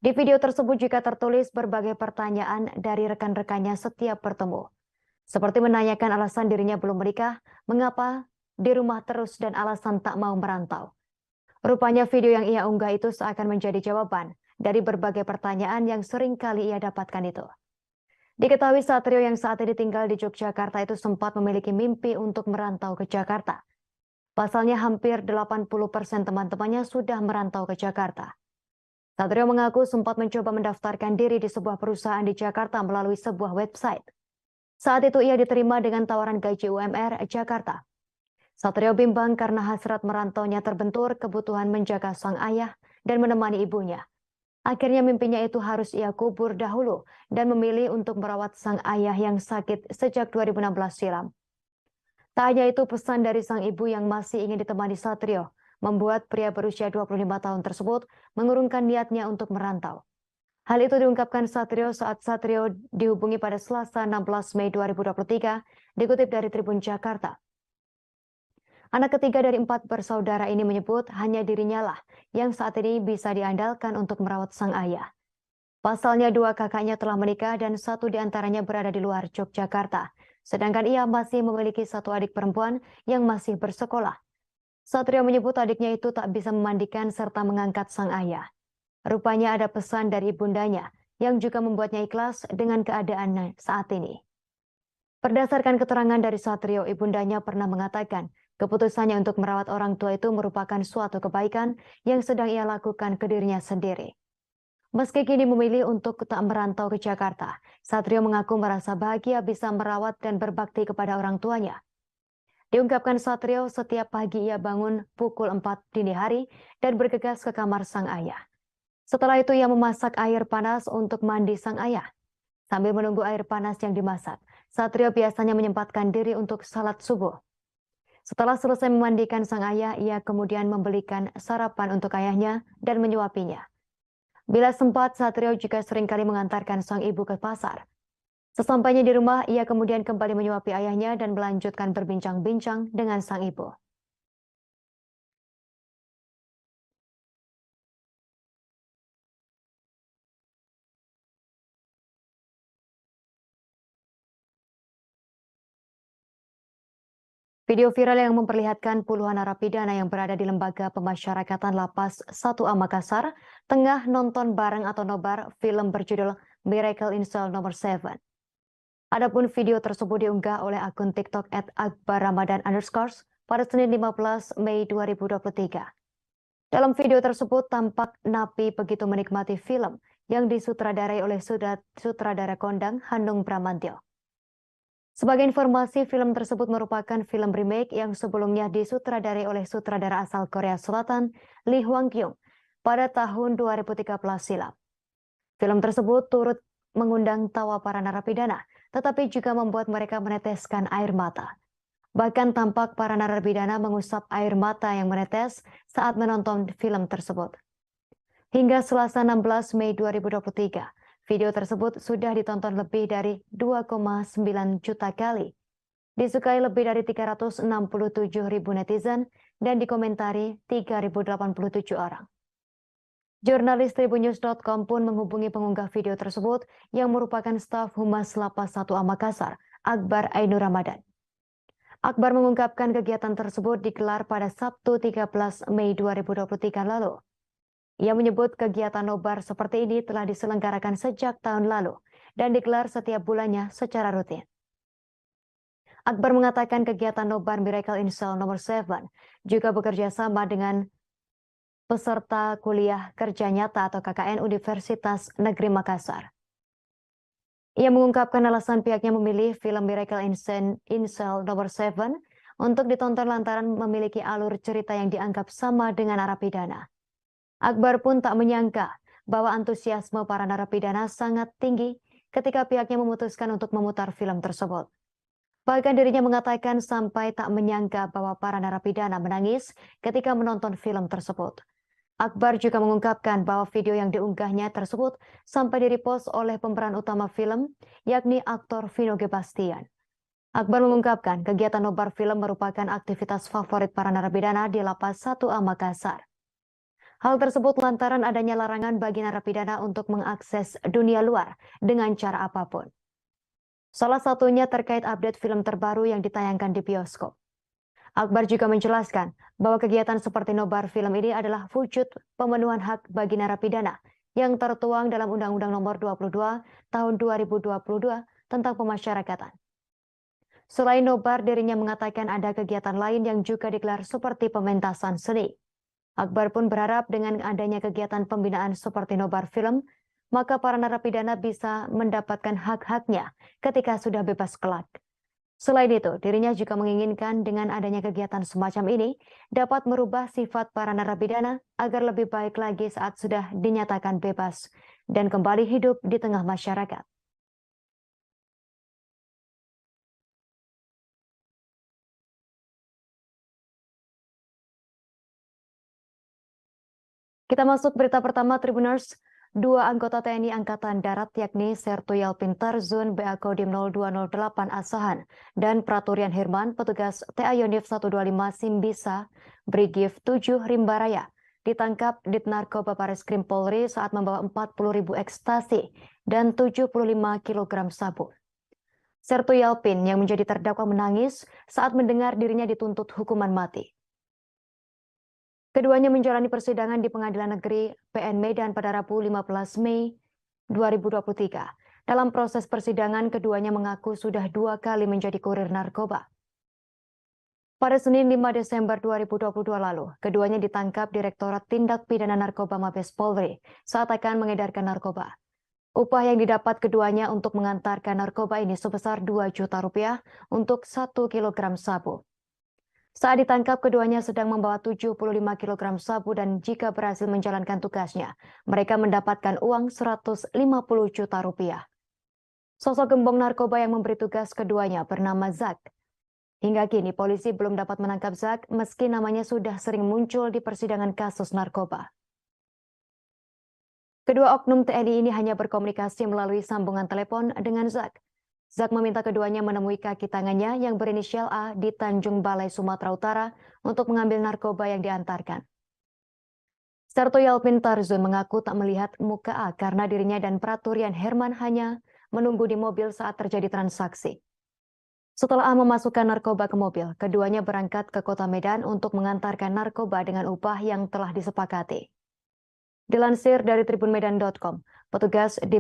Di video tersebut juga tertulis berbagai pertanyaan dari rekan-rekannya setiap bertemu. Seperti menanyakan alasan dirinya belum menikah, mengapa di rumah terus dan alasan tak mau merantau. Rupanya video yang ia unggah itu seakan menjadi jawaban dari berbagai pertanyaan yang sering kali ia dapatkan itu. Diketahui Satrio yang saat ini tinggal di Yogyakarta itu sempat memiliki mimpi untuk merantau ke Jakarta. Pasalnya hampir 80% teman-temannya sudah merantau ke Jakarta. Satrio mengaku sempat mencoba mendaftarkan diri di sebuah perusahaan di Jakarta melalui sebuah website. Saat itu ia diterima dengan tawaran gaji UMR Jakarta. Satrio bimbang karena hasrat merantaunya terbentur kebutuhan menjaga sang ayah dan menemani ibunya. Akhirnya mimpinya itu harus ia kubur dahulu dan memilih untuk merawat sang ayah yang sakit sejak 2016 silam. Tak hanya itu, pesan dari sang ibu yang masih ingin ditemani Satrio membuat pria berusia 25 tahun tersebut mengurungkan niatnya untuk merantau. Hal itu diungkapkan Satrio saat Satrio dihubungi pada Selasa 16 Mei 2023, dikutip dari Tribun Jakarta. Anak ketiga dari 4 bersaudara ini menyebut hanya dirinya lah yang saat ini bisa diandalkan untuk merawat sang ayah. Pasalnya 2 kakaknya telah menikah dan 1 diantaranya berada di luar Yogyakarta, sedangkan ia masih memiliki 1 adik perempuan yang masih bersekolah. Satrio menyebut adiknya itu tak bisa memandikan serta mengangkat sang ayah. Rupanya ada pesan dari ibundanya yang juga membuatnya ikhlas dengan keadaannya saat ini. Berdasarkan keterangan dari Satrio, ibundanya pernah mengatakan keputusannya untuk merawat orang tua itu merupakan suatu kebaikan yang sedang ia lakukan ke dirinya sendiri. Meski kini memilih untuk tak merantau ke Jakarta, Satrio mengaku merasa bahagia bisa merawat dan berbakti kepada orang tuanya. Diungkapkan Satrio, setiap pagi ia bangun pukul 4 dini hari dan bergegas ke kamar sang ayah. Setelah itu ia memasak air panas untuk mandi sang ayah. Sambil menunggu air panas yang dimasak, Satrio biasanya menyempatkan diri untuk salat subuh. Setelah selesai memandikan sang ayah, ia kemudian membelikan sarapan untuk ayahnya dan menyuapinya. Bila sempat, Satrio juga seringkali mengantarkan sang ibu ke pasar. Sesampainya di rumah, ia kemudian kembali menyuapi ayahnya dan melanjutkan berbincang-bincang dengan sang ibu. Video viral yang memperlihatkan puluhan narapidana yang berada di Lembaga Pemasyarakatan Lapas 1A Makassar tengah nonton bareng atau nobar film berjudul Miracle in Cell Nomor 7. Adapun video tersebut diunggah oleh akun TikTok @akbarramadan_ pada Senin 15 Mei 2023. Dalam video tersebut tampak napi begitu menikmati film yang disutradarai oleh sutradara kondang Hanung Bramantyo. Sebagai informasi, film tersebut merupakan film remake yang sebelumnya disutradarai oleh sutradara asal Korea Selatan Lee Hwang Kyung pada tahun 2013 silam. Film tersebut turut mengundang tawa para narapidana, tetapi juga membuat mereka meneteskan air mata. Bahkan tampak para narapidana mengusap air mata yang menetes saat menonton film tersebut. Hingga Selasa 16 Mei 2023, video tersebut sudah ditonton lebih dari 2,9 juta kali. Disukai lebih dari 367 ribu netizen dan dikomentari 3.087 orang. Jurnalis Tribunnews.com pun menghubungi pengunggah video tersebut yang merupakan staf Humas Lapas 1A Makassar, Akbar Ainur Ramadan. Akbar mengungkapkan kegiatan tersebut digelar pada Sabtu 13 Mei 2023 lalu. Ia menyebut kegiatan nobar seperti ini telah diselenggarakan sejak tahun lalu dan digelar setiap bulannya secara rutin. Akbar mengatakan kegiatan nobar Miracle in Cell Nomor 7 juga bekerja sama dengan peserta kuliah kerja nyata atau KKN Universitas Negeri Makassar. Ia mengungkapkan alasan pihaknya memilih film Miracle in Cell Nomor 7 untuk ditonton lantaran memiliki alur cerita yang dianggap sama dengan narapidana. Akbar pun tak menyangka bahwa antusiasme para narapidana sangat tinggi ketika pihaknya memutuskan untuk memutar film tersebut. Bahkan dirinya mengatakan sampai tak menyangka bahwa para narapidana menangis ketika menonton film tersebut. Akbar juga mengungkapkan bahwa video yang diunggahnya tersebut sampai di-repost oleh pemeran utama film, yakni aktor Vino G. Bastian. Akbar mengungkapkan kegiatan nobar film merupakan aktivitas favorit para narapidana di Lapas 1A Makassar. Hal tersebut lantaran adanya larangan bagi narapidana untuk mengakses dunia luar dengan cara apapun. Salah satunya terkait update film terbaru yang ditayangkan di bioskop. Akbar juga menjelaskan bahwa kegiatan seperti nobar film ini adalah wujud pemenuhan hak bagi narapidana yang tertuang dalam Undang-Undang Nomor 22 Tahun 2022 tentang Pemasyarakatan. Selain nobar, dirinya mengatakan ada kegiatan lain yang juga digelar seperti pementasan seni. Akbar pun berharap dengan adanya kegiatan pembinaan seperti nobar film, maka para narapidana bisa mendapatkan hak-haknya ketika sudah bebas kelak. Selain itu, dirinya juga menginginkan dengan adanya kegiatan semacam ini dapat merubah sifat para narapidana agar lebih baik lagi saat sudah dinyatakan bebas dan kembali hidup di tengah masyarakat. Kita masuk berita pertama, Tribuners. Dua anggota TNI Angkatan Darat yakni Sertu Yalpin Tarzun BA Kodim 0208 Asahan dan Praturian Herman petugas TA Yonif 125 Simbisa Brigif 7 Rimbaraya ditangkap di Narkoba Bareskrim Polri saat membawa 40.000 ekstasi dan 75 kg sabu. Sertu Yalpin yang menjadi terdakwa menangis saat mendengar dirinya dituntut hukuman mati. Keduanya menjalani persidangan di Pengadilan Negeri PN Medan pada Rabu 15 Mei 2023. Dalam proses persidangan, keduanya mengaku sudah 2 kali menjadi kurir narkoba. Pada Senin 5 Desember 2022 lalu, keduanya ditangkap Direktorat Tindak Pidana Narkoba Mabes Polri saat akan mengedarkan narkoba. Upah yang didapat keduanya untuk mengantarkan narkoba ini sebesar 2 juta rupiah untuk 1 kilogram sabu. Saat ditangkap, keduanya sedang membawa 75 kg sabu dan jika berhasil menjalankan tugasnya, mereka mendapatkan uang 150 juta rupiah. Sosok gembong narkoba yang memberi tugas keduanya bernama Zak. Hingga kini, polisi belum dapat menangkap Zak meski namanya sudah sering muncul di persidangan kasus narkoba. Kedua oknum TNI ini hanya berkomunikasi melalui sambungan telepon dengan Zak. Zak meminta keduanya menemui kaki tangannya yang berinisial A di Tanjung Balai, Sumatera Utara untuk mengambil narkoba yang diantarkan. Sertu Yalpin Tarzun mengaku tak melihat muka A karena dirinya dan Praturian Herman hanya menunggu di mobil saat terjadi transaksi. Setelah A memasukkan narkoba ke mobil, keduanya berangkat ke kota Medan untuk mengantarkan narkoba dengan upah yang telah disepakati. Dilansir dari tribunmedan.com, petugas di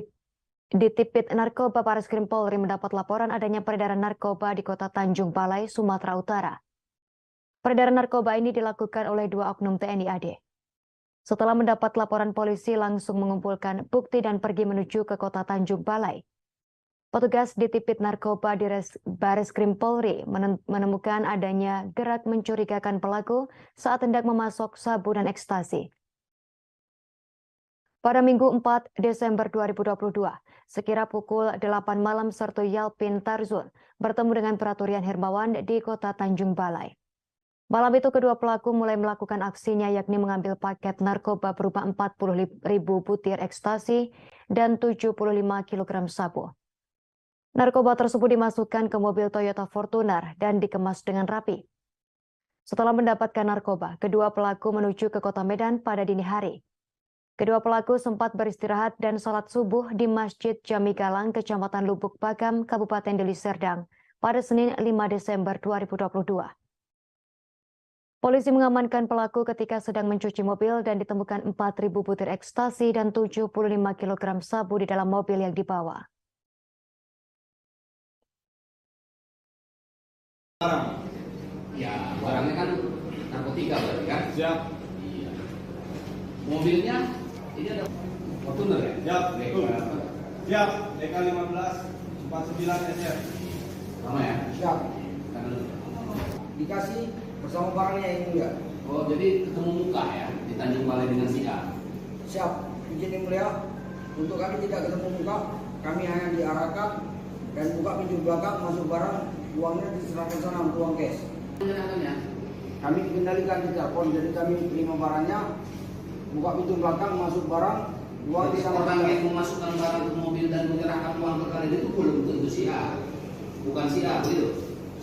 Tipit Narkoba Bareskrim Polri mendapat laporan adanya peredaran narkoba di kota Tanjung Balai, Sumatera Utara. Peredaran narkoba ini dilakukan oleh 2 oknum TNI AD. Setelah mendapat laporan, polisi langsung mengumpulkan bukti dan pergi menuju ke kota Tanjung Balai. Petugas di Tipit Narkoba di Bareskrim Polri menemukan adanya gerak mencurigakan pelaku saat hendak memasok sabu dan ekstasi. Pada Minggu 4 Desember 2022, sekira pukul 8 malam, Sertu Yalpin Tarzun bertemu dengan Praturian Hermawan di kota Tanjung Balai. Malam itu kedua pelaku mulai melakukan aksinya yakni mengambil paket narkoba berupa 40.000 butir ekstasi dan 75 kg sabu. Narkoba tersebut dimasukkan ke mobil Toyota Fortuner dan dikemas dengan rapi. Setelah mendapatkan narkoba, kedua pelaku menuju ke kota Medan pada dini hari. Kedua pelaku sempat beristirahat dan salat subuh di Masjid Jami Galang, Kecamatan Lubuk Pakam, Kabupaten Deli Serdang pada Senin 5 Desember 2022. Polisi mengamankan pelaku ketika sedang mencuci mobil dan ditemukan 4.000 butir ekstasi dan 75 kg sabu di dalam mobil yang dibawa. Ya, barangnya kan narkotika berarti kan? Siap. Iya. Mobilnya ini ada Fortuner ya? Siap, betul. Siap, DK 1549 SR. Sama ya? Siap. Dikasih bersama barangnya ini enggak? Oh, jadi ketemu muka ya di Tanjung Balai dengan si A. Siap. Izin yang mulia, untuk kami tidak ketemu muka, kami hanya diarahkan dan buka pintu belakang, masuk barang, uangnya diserahkan sana untuk uang cash. Menyenangkannya? Kami kendalikan di telepon, jadi kami terima barangnya, buka pintu belakang, masuk barang, uang di sana. Orang yang memasukkan barang ke mobil dan menyerahkan uang ke kalian itu belum tentu si A, bukan si A, begitu?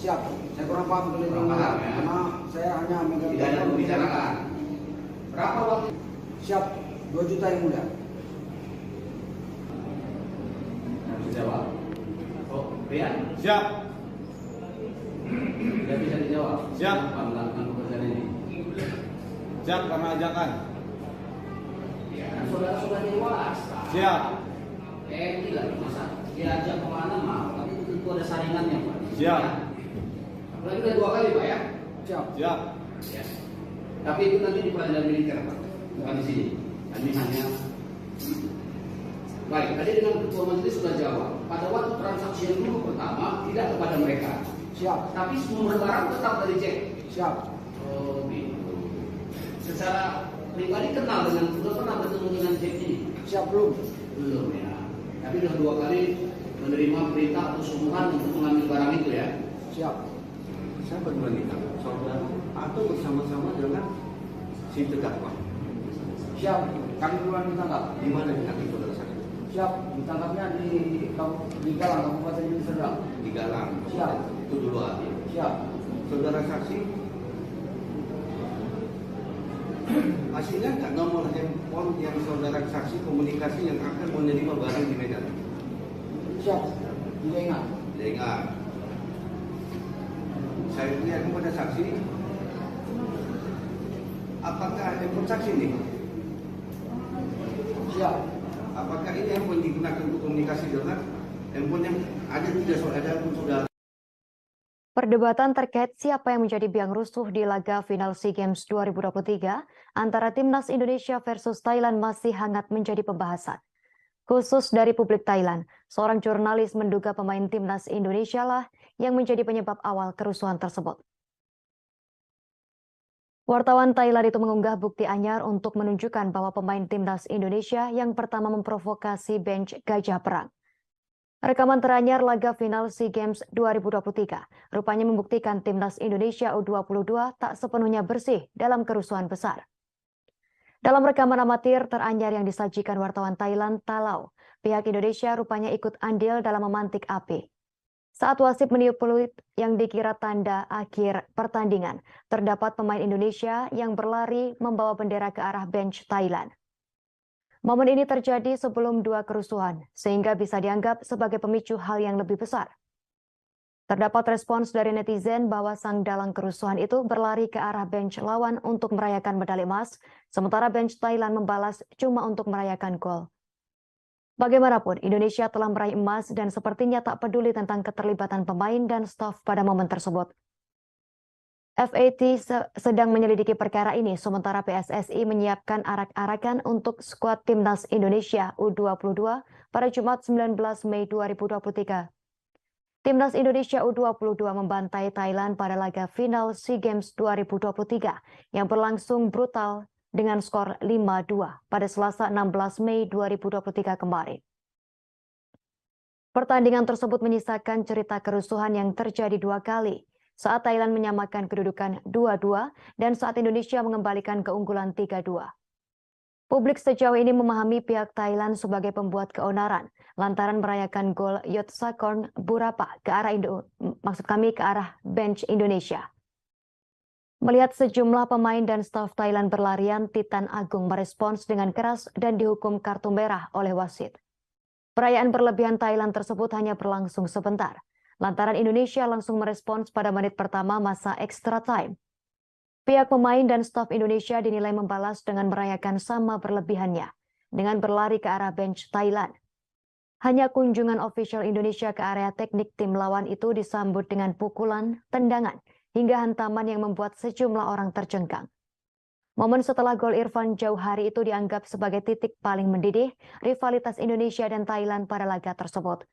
Siap, saya kurang paham Kurang paham, ya? karena saya hanya megang Tidak ada pembicaraan. Berapa waktu? Siap, 2 juta yang mulia. Bisa jawab. Oh, Rian, Siap. tidak bisa dijawab. Siap. Apa melakukan pekerjaan ini? Siap karena ajakan. Ya, kan saudara sudah dewasa. Siap. Tidak, masa diajak kemana mau, tapi itu tentu ada saringannya, Pak. Siap. Ya. Apalagi udah 2 kali, Pak ya. Siap. Siap. Ya. Tapi itu nanti di pengadilan militer, Pak. Bukan di sini. Kami hanya baik. Tadi dengan ketua majelis sudah jawab. Pada waktu transaksi yang dulu pertama tidak kepada mereka. Siap. Tapi semua barang tetap dari Jack. Siap. Oh, gitu. Secara pribadi kenal dengan, sudah pernah bertemu dengan Jack ini? Siap belum? Belum ya. Tapi sudah 2 kali menerima perintah atau suruhan untuk mengambil barang itu ya. Siap. Saya berdua nikah, saudara atau bersama-sama dengan si terdakwa. Siap. Kami duluan ditangkap. Di mana ditangkap saudara saksi? Siap. Ditangkapnya di Galang, Kabupaten Deli Serdang. Di Galang. Siap. Itu dulu hati. Siap. Saudara saksi, hasilnya nggak nomor handphone yang saudara saksi komunikasi yang akan menerima barang di Medan? Siap. Tidak ingat. Tidak ingat. Saya lihat kepada saksi, apakah handphone saksi ini? Siap. Apakah ini handphone digunakan untuk komunikasi dengan handphone yang ada tidak saudara pun saudara? Perdebatan terkait siapa yang menjadi biang rusuh di laga final SEA Games 2023 antara Timnas Indonesia versus Thailand masih hangat menjadi pembahasan. Khusus dari publik Thailand, seorang jurnalis menduga pemain Timnas Indonesia lah yang menjadi penyebab awal kerusuhan tersebut. Wartawan Thailand itu mengunggah bukti anyar untuk menunjukkan bahwa pemain Timnas Indonesia yang pertama memprovokasi bench Gajah Perang. Rekaman teranyar laga final SEA Games 2023 rupanya membuktikan Timnas Indonesia U22 tak sepenuhnya bersih dalam kerusuhan besar. Dalam rekaman amatir teranyar yang disajikan wartawan Thailand Talau, pihak Indonesia rupanya ikut andil dalam memantik api. Saat wasit meniup peluit yang dikira tanda akhir pertandingan, terdapat pemain Indonesia yang berlari membawa bendera ke arah bench Thailand. Momen ini terjadi sebelum 2 kerusuhan, sehingga bisa dianggap sebagai pemicu hal yang lebih besar. Terdapat respons dari netizen bahwa sang dalang kerusuhan itu berlari ke arah bench lawan untuk merayakan medali emas, sementara bench Thailand membalas cuma untuk merayakan gol. Bagaimanapun, Indonesia telah meraih emas dan sepertinya tak peduli tentang keterlibatan pemain dan staf pada momen tersebut. FAT sedang menyelidiki perkara ini, sementara PSSI menyiapkan arak-arakan untuk skuad Timnas Indonesia U22 pada Jumat 19 Mei 2023. Timnas Indonesia U22 membantai Thailand pada laga final SEA Games 2023 yang berlangsung brutal dengan skor 5-2 pada Selasa 16 Mei 2023 kemarin. Pertandingan tersebut menyisakan cerita kerusuhan yang terjadi 2 kali, saat Thailand menyamakan kedudukan 2-2 dan saat Indonesia mengembalikan keunggulan 3-2. Publik sejauh ini memahami pihak Thailand sebagai pembuat keonaran lantaran merayakan gol Yotsakorn Burapa ke arah ke arah bench Indonesia. Melihat sejumlah pemain dan staf Thailand berlarian, Titan Agung merespons dengan keras dan dihukum kartu merah oleh wasit. Perayaan berlebihan Thailand tersebut hanya berlangsung sebentar, lantaran Indonesia langsung merespons pada menit pertama masa extra time. Pihak pemain dan staf Indonesia dinilai membalas dengan merayakan sama berlebihannya, dengan berlari ke arah bench Thailand. Hanya kunjungan official Indonesia ke area teknik tim lawan itu disambut dengan pukulan, tendangan, hingga hantaman yang membuat sejumlah orang tercengkang. Momen setelah gol Irfan Jauhari itu dianggap sebagai titik paling mendidih rivalitas Indonesia dan Thailand pada laga tersebut.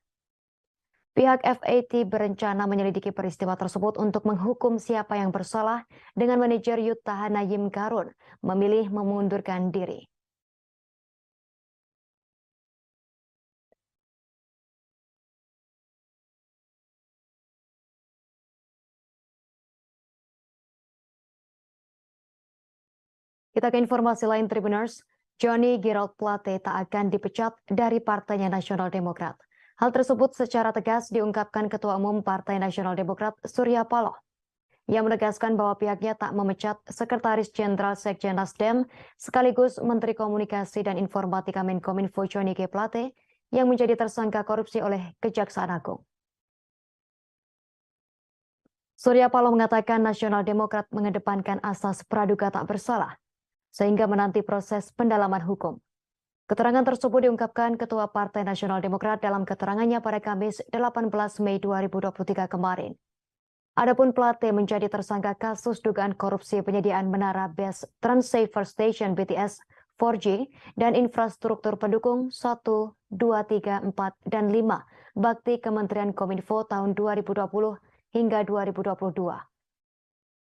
Pihak FAT berencana menyelidiki peristiwa tersebut untuk menghukum siapa yang bersalah dengan manajer Yuta Hanayim Karun memilih memundurkan diri. Kita ke informasi lain, Tribuners. Johnny Gerald Plate tak akan dipecat dari Partainya Nasional Demokrat. Hal tersebut secara tegas diungkapkan Ketua Umum Partai Nasional Demokrat Surya Paloh. Ia menegaskan bahwa pihaknya tak memecat Sekretaris Jenderal Sekjen Nasdem sekaligus Menteri Komunikasi dan Informatika Menkominfo Johnny G. Plate yang menjadi tersangka korupsi oleh Kejaksaan Agung. Surya Paloh mengatakan Nasional Demokrat mengedepankan asas praduga tak bersalah, sehingga menanti proses pendalaman hukum. Keterangan tersebut diungkapkan Ketua Partai Nasional Demokrat dalam keterangannya pada Kamis 18 Mei 2023 kemarin. Adapun Plate menjadi tersangka kasus dugaan korupsi penyediaan menara Base Transceiver Station BTS 4G dan infrastruktur pendukung 1, 2, 3, 4, dan 5 bakti Kementerian Kominfo tahun 2020 hingga 2022.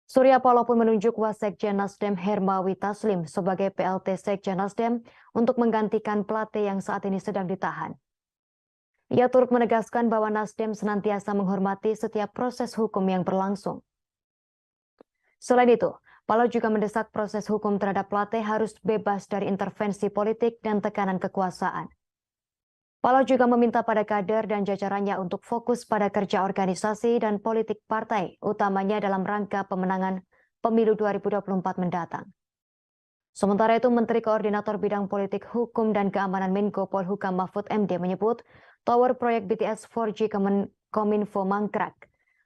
Surya Paloh pun menunjuk Wasekjen Nasdem Hermawi Taslim sebagai PLT Sekjen Nasdem untuk menggantikan Plate yang saat ini sedang ditahan. Ia turut menegaskan bahwa Nasdem senantiasa menghormati setiap proses hukum yang berlangsung. Selain itu, Paloh juga mendesak proses hukum terhadap Plate harus bebas dari intervensi politik dan tekanan kekuasaan. Paloh juga meminta pada kader dan jajarannya untuk fokus pada kerja organisasi dan politik partai, utamanya dalam rangka pemenangan pemilu 2024 mendatang. Sementara itu, Menteri Koordinator Bidang Politik, Hukum, dan Keamanan Menko Polhukam Mahfud MD menyebut tower proyek BTS 4G Kominfo mangkrak.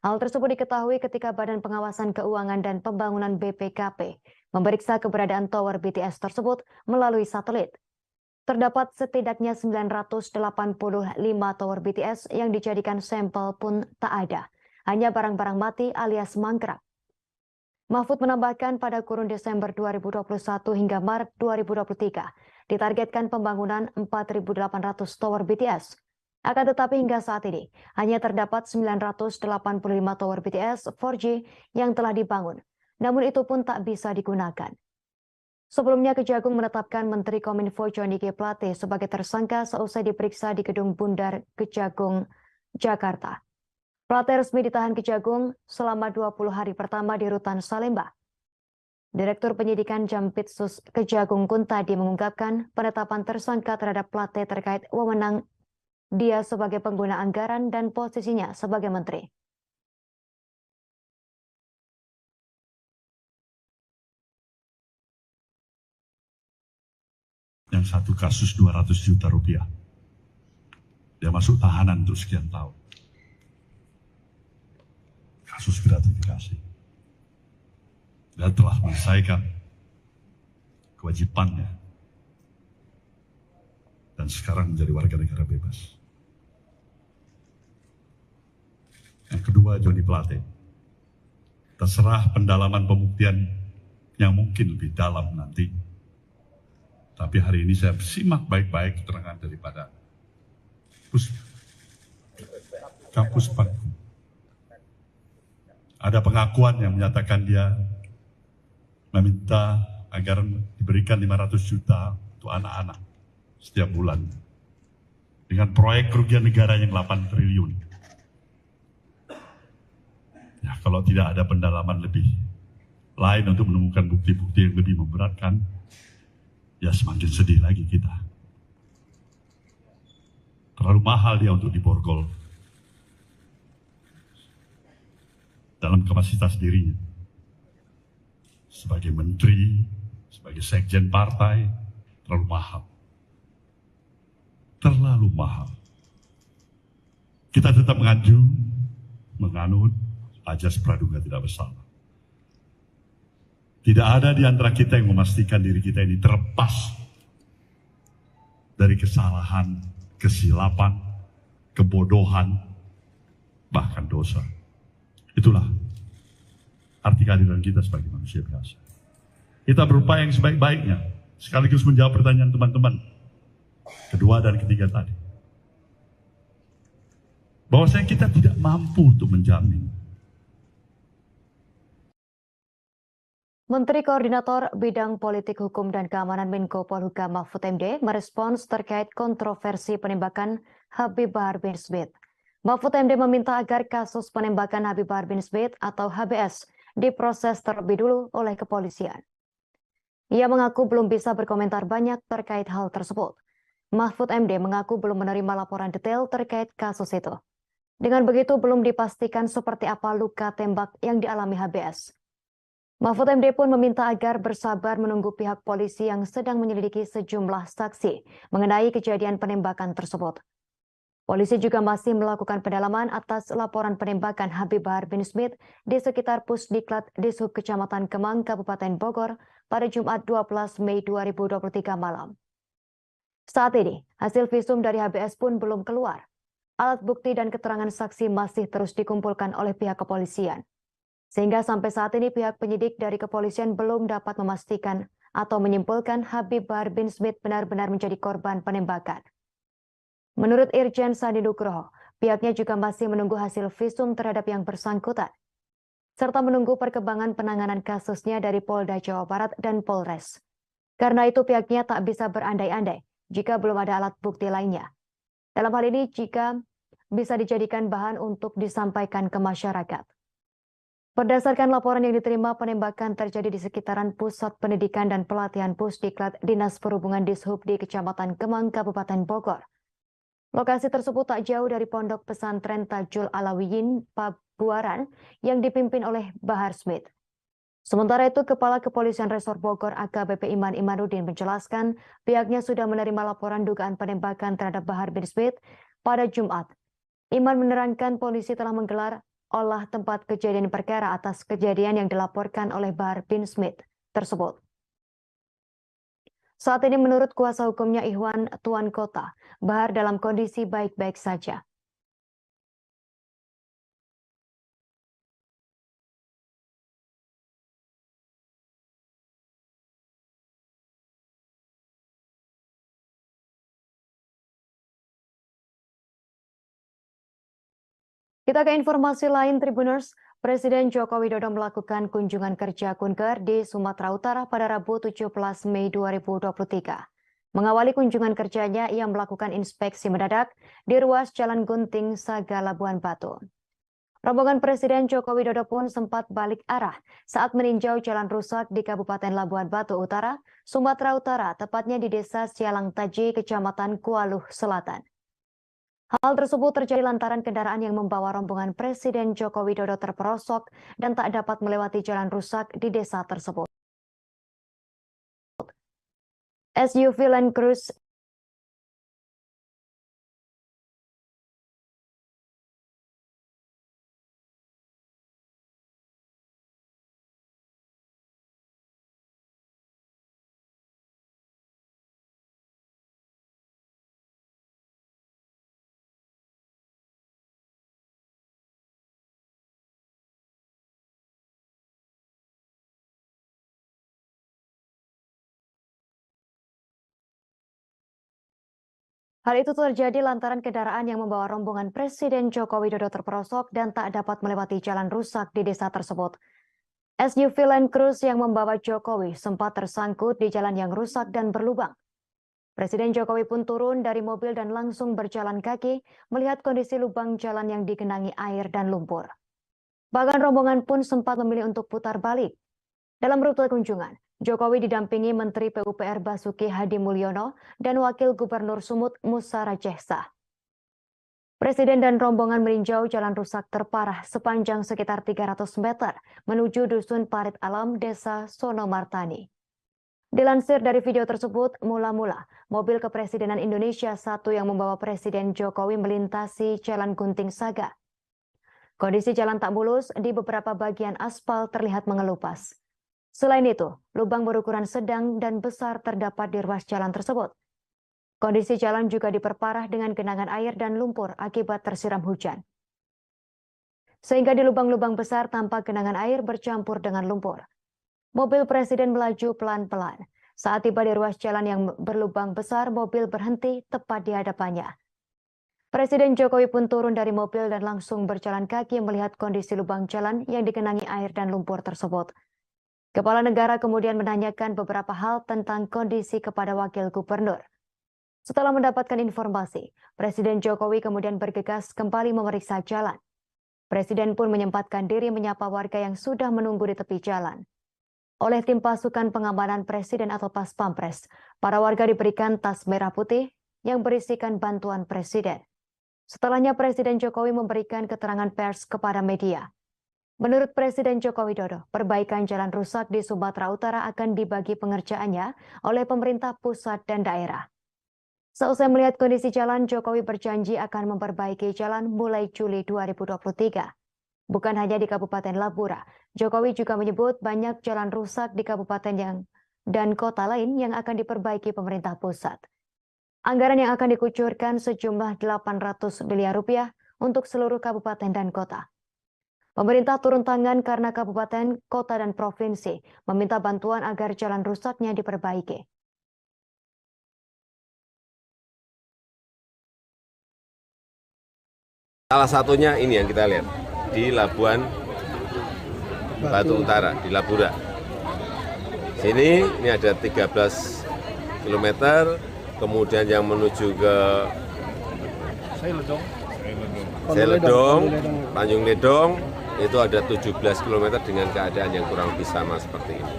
Hal tersebut diketahui ketika Badan Pengawasan Keuangan dan Pembangunan BPKP memeriksa keberadaan tower BTS tersebut melalui satelit. Terdapat setidaknya 985 tower BTS yang dijadikan sampel pun tak ada, hanya barang-barang mati alias mangkrak. Mahfud menambahkan pada kurun Desember 2021 hingga Maret 2023 ditargetkan pembangunan 4.800 tower BTS. Akan tetapi hingga saat ini hanya terdapat 985 tower BTS 4G yang telah dibangun, namun itu pun tak bisa digunakan. Sebelumnya Kejagung menetapkan Menteri Kominfo Johnny G. Plate sebagai tersangka seusai diperiksa di Gedung Bundar Kejagung, Jakarta. Plate resmi ditahan Kejagung selama 20 hari pertama di Rutan Salemba. Direktur Penyidikan Jampitsus Kejagung Kuntadi mengungkapkan penetapan tersangka terhadap Plate terkait wewenang dia sebagai pengguna anggaran dan posisinya sebagai menteri. Yang satu kasus 200 juta rupiah. Dia masuk tahanan untuk sekian tahun. Kasus gratifikasi. Dia telah menyelesaikan kewajibannya. Dan sekarang menjadi warga negara bebas. Yang kedua, Johnny Plate. Terserah pendalaman pembuktian yang mungkin lebih dalam nanti. Tapi hari ini saya simak baik-baik keterangan daripada Kampus Pangku. Ada pengakuan yang menyatakan dia meminta agar diberikan 500 juta untuk anak-anak setiap bulan. Dengan proyek kerugian negara yang 8 triliun. Ya, kalau tidak ada pendalaman lebih lain untuk menemukan bukti-bukti yang lebih memberatkan, ya semakin sedih lagi kita. Terlalu mahal dia untuk diborgol dalam kapasitas dirinya. Sebagai menteri, sebagai sekjen partai, terlalu mahal. Terlalu mahal. Kita tetap menganut ajas praduga tidak bersalah. Tidak ada di antara kita yang memastikan diri kita ini terlepas dari kesalahan, kesilapan, kebodohan, bahkan dosa. Itulah arti kehadiran kita sebagai manusia biasa. Kita berupaya yang sebaik-baiknya, sekaligus menjawab pertanyaan teman-teman kedua dan ketiga tadi. Bahwasanya kita tidak mampu untuk menjamin. Menteri Koordinator Bidang Politik, Hukum, dan Keamanan Menko Polhukam Mahfud MD merespons terkait kontroversi penembakan Habib Bahar bin Smith. Mahfud MD meminta agar kasus penembakan Habib Bahar bin Smith atau HBS diproses terlebih dulu oleh kepolisian. Ia mengaku belum bisa berkomentar banyak terkait hal tersebut. Mahfud MD mengaku belum menerima laporan detail terkait kasus itu. Dengan begitu belum dipastikan seperti apa luka tembak yang dialami HBS. Mahfud MD pun meminta agar bersabar menunggu pihak polisi yang sedang menyelidiki sejumlah saksi mengenai kejadian penembakan tersebut. Polisi juga masih melakukan pendalaman atas laporan penembakan Habib Bahar bin Smith di sekitar Pusdiklat Dishub Kecamatan Kemang, Kabupaten Bogor pada Jumat 12 Mei 2023 malam. Saat ini, hasil visum dari HBS pun belum keluar. Alat bukti dan keterangan saksi masih terus dikumpulkan oleh pihak kepolisian. Sehingga sampai saat ini pihak penyidik dari kepolisian belum dapat memastikan atau menyimpulkan Habib Bahar bin Smith benar-benar menjadi korban penembakan. Menurut Irjen Sandi Nugroho, pihaknya juga masih menunggu hasil visum terhadap yang bersangkutan, serta menunggu perkembangan penanganan kasusnya dari Polda Jawa Barat dan Polres. Karena itu pihaknya tak bisa berandai-andai jika belum ada alat bukti lainnya. Dalam hal ini jika bisa dijadikan bahan untuk disampaikan ke masyarakat. Berdasarkan laporan yang diterima, penembakan terjadi di sekitaran Pusat Pendidikan dan Pelatihan Pusdiklat Dinas Perhubungan Dishub di Kecamatan Kemang, Kabupaten Bogor. Lokasi tersebut tak jauh dari Pondok Pesantren Tajul Alawiyin Pabuaran yang dipimpin oleh Bahar Smith. Sementara itu, Kepala Kepolisian Resor Bogor AKBP Iman Imanuddin menjelaskan pihaknya sudah menerima laporan dugaan penembakan terhadap Bahar bin Smith pada Jumat. Iman menerangkan polisi telah menggelar olah tempat kejadian perkara atas kejadian yang dilaporkan oleh Bahar bin Smith tersebut. Saat ini menurut kuasa hukumnya Ikhwan Tuan Kota, Bahar dalam kondisi baik-baik saja. Kita ke informasi lain, Tribuners. Presiden Joko Widodo melakukan kunjungan kerja kunker di Sumatera Utara pada Rabu 17 Mei 2023. Mengawali kunjungan kerjanya, ia melakukan inspeksi mendadak di ruas Jalan Gunting Saga Labuan Batu. Rombongan Presiden Joko Widodo pun sempat balik arah saat meninjau jalan rusak di Kabupaten Labuan Batu Utara, Sumatera Utara, tepatnya di Desa Sialang Taji, Kecamatan Kualuh Selatan. Hal tersebut terjadi lantaran kendaraan yang membawa rombongan Presiden Joko Widodo terperosok dan tak dapat melewati jalan rusak di desa tersebut. SUV Land Cruiser Hal itu terjadi lantaran kendaraan yang membawa rombongan Presiden Joko Widodo terperosok dan tak dapat melewati jalan rusak di desa tersebut. SUV Land Cruiser yang membawa Jokowi sempat tersangkut di jalan yang rusak dan berlubang. Presiden Jokowi pun turun dari mobil dan langsung berjalan kaki melihat kondisi lubang jalan yang digenangi air dan lumpur. Bahkan rombongan pun sempat memilih untuk putar balik. Dalam rute kunjungan, Jokowi didampingi Menteri PUPR Basuki Hadi Mulyono dan Wakil Gubernur Sumut Musa Rajehsa. Presiden dan rombongan meninjau jalan rusak terparah sepanjang sekitar 300 meter menuju Dusun Parit Alam, Desa Sonomartani. Dilansir dari video tersebut, mula-mula mobil Kepresidenan Indonesia 1 yang membawa Presiden Jokowi melintasi Jalan Gunting Saga. Kondisi jalan tak mulus, di beberapa bagian aspal terlihat mengelupas. Selain itu, lubang berukuran sedang dan besar terdapat di ruas jalan tersebut. Kondisi jalan juga diperparah dengan genangan air dan lumpur akibat tersiram hujan. Sehingga di lubang-lubang besar tampak genangan air bercampur dengan lumpur. Mobil Presiden melaju pelan-pelan. Saat tiba di ruas jalan yang berlubang besar, mobil berhenti tepat di hadapannya. Presiden Jokowi pun turun dari mobil dan langsung berjalan kaki melihat kondisi lubang jalan yang digenangi air dan lumpur tersebut. Kepala negara kemudian menanyakan beberapa hal tentang kondisi kepada Wakil Gubernur. Setelah mendapatkan informasi, Presiden Jokowi kemudian bergegas kembali memeriksa jalan. Presiden pun menyempatkan diri menyapa warga yang sudah menunggu di tepi jalan. Oleh tim pasukan pengamanan Presiden atau Pas Pampres, para warga diberikan tas merah putih yang berisikan bantuan Presiden. Setelahnya Presiden Jokowi memberikan keterangan pers kepada media. Menurut Presiden Joko Widodo, perbaikan jalan rusak di Sumatera Utara akan dibagi pengerjaannya oleh pemerintah pusat dan daerah. Seusai melihat kondisi jalan, Jokowi berjanji akan memperbaiki jalan mulai Juli 2023. Bukan hanya di Kabupaten Labura, Jokowi juga menyebut banyak jalan rusak di kabupaten dan kota lain yang akan diperbaiki pemerintah pusat. Anggaran yang akan dikucurkan sejumlah 800 miliar rupiah untuk seluruh kabupaten dan kota. Pemerintah turun tangan karena kabupaten, kota, dan provinsi meminta bantuan agar jalan rusaknya diperbaiki. Salah satunya ini yang kita lihat di Labuan Batu Utara, di Labura. Sini ini ada 13 km, kemudian yang menuju ke Seledong, Tanjung Ledong, itu ada 17 km dengan keadaan yang kurang lebih sama seperti ini.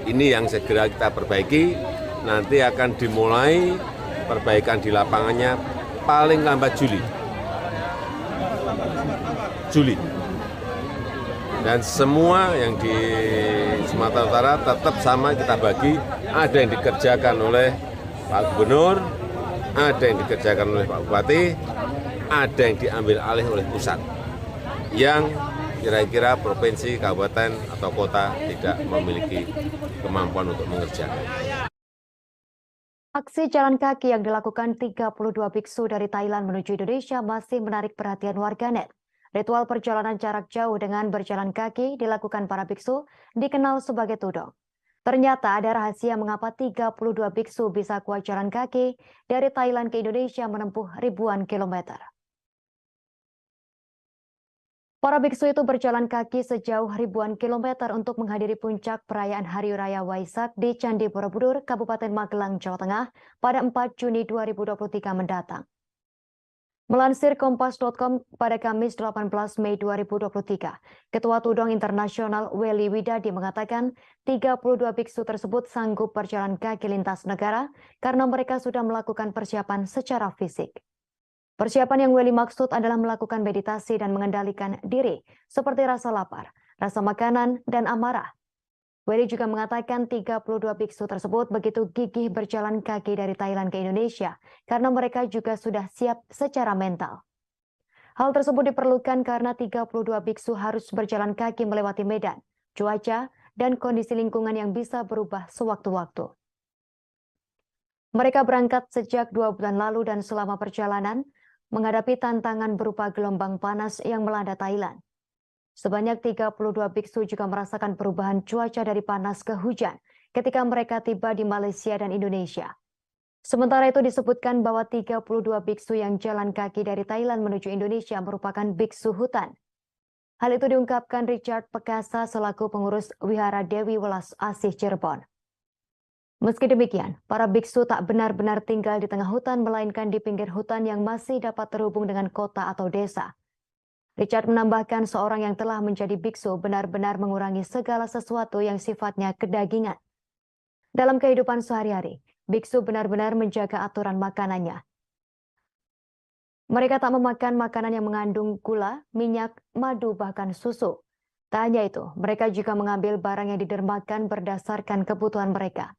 Ini yang segera kita perbaiki, nanti akan dimulai perbaikan di lapangannya paling lambat Juli. Dan semua yang di Sumatera Utara tetap sama kita bagi, ada yang dikerjakan oleh Pak Gubernur, ada yang dikerjakan oleh Pak Bupati, ada yang diambil alih oleh pusat. Yang kira-kira provinsi, kabupaten, atau kota tidak memiliki kemampuan untuk mengerjakan. Aksi jalan kaki yang dilakukan 32 biksu dari Thailand menuju Indonesia masih menarik perhatian warganet. Ritual perjalanan jarak jauh dengan berjalan kaki dilakukan para biksu dikenal sebagai tudong. Ternyata ada rahasia mengapa 32 biksu bisa kuat jalan kaki dari Thailand ke Indonesia menempuh ribuan kilometer. Para biksu itu berjalan kaki sejauh ribuan kilometer untuk menghadiri puncak perayaan Hari Raya Waisak di Candi Borobudur, Kabupaten Magelang, Jawa Tengah pada 4 Juni 2023 mendatang. Melansir Kompas.com pada Kamis 18 Mei 2023, Ketua Tudong Internasional Welly Widadi mengatakan 32 biksu tersebut sanggup berjalan kaki lintas negara karena mereka sudah melakukan persiapan secara fisik. Persiapan yang Welly maksud adalah melakukan meditasi dan mengendalikan diri seperti rasa lapar, rasa makanan, dan amarah. Welly juga mengatakan 32 biksu tersebut begitu gigih berjalan kaki dari Thailand ke Indonesia karena mereka juga sudah siap secara mental. Hal tersebut diperlukan karena 32 biksu harus berjalan kaki melewati medan, cuaca, dan kondisi lingkungan yang bisa berubah sewaktu-waktu. Mereka berangkat sejak 2 bulan lalu dan selama perjalanan menghadapi tantangan berupa gelombang panas yang melanda Thailand. Sebanyak 32 biksu juga merasakan perubahan cuaca dari panas ke hujan ketika mereka tiba di Malaysia dan Indonesia. Sementara itu disebutkan bahwa 32 biksu yang jalan kaki dari Thailand menuju Indonesia merupakan biksu hutan. Hal itu diungkapkan Richard Pekasa selaku pengurus Wihara Dewi Welas Asih Cirebon. Meski demikian, para biksu tak benar-benar tinggal di tengah hutan, melainkan di pinggir hutan yang masih dapat terhubung dengan kota atau desa. Richard menambahkan seorang yang telah menjadi biksu benar-benar mengurangi segala sesuatu yang sifatnya kedagingan. Dalam kehidupan sehari-hari, biksu benar-benar menjaga aturan makanannya. Mereka tak memakan makanan yang mengandung gula, minyak, madu, bahkan susu. Tak hanya itu, mereka juga mengambil barang yang didermakan berdasarkan kebutuhan mereka.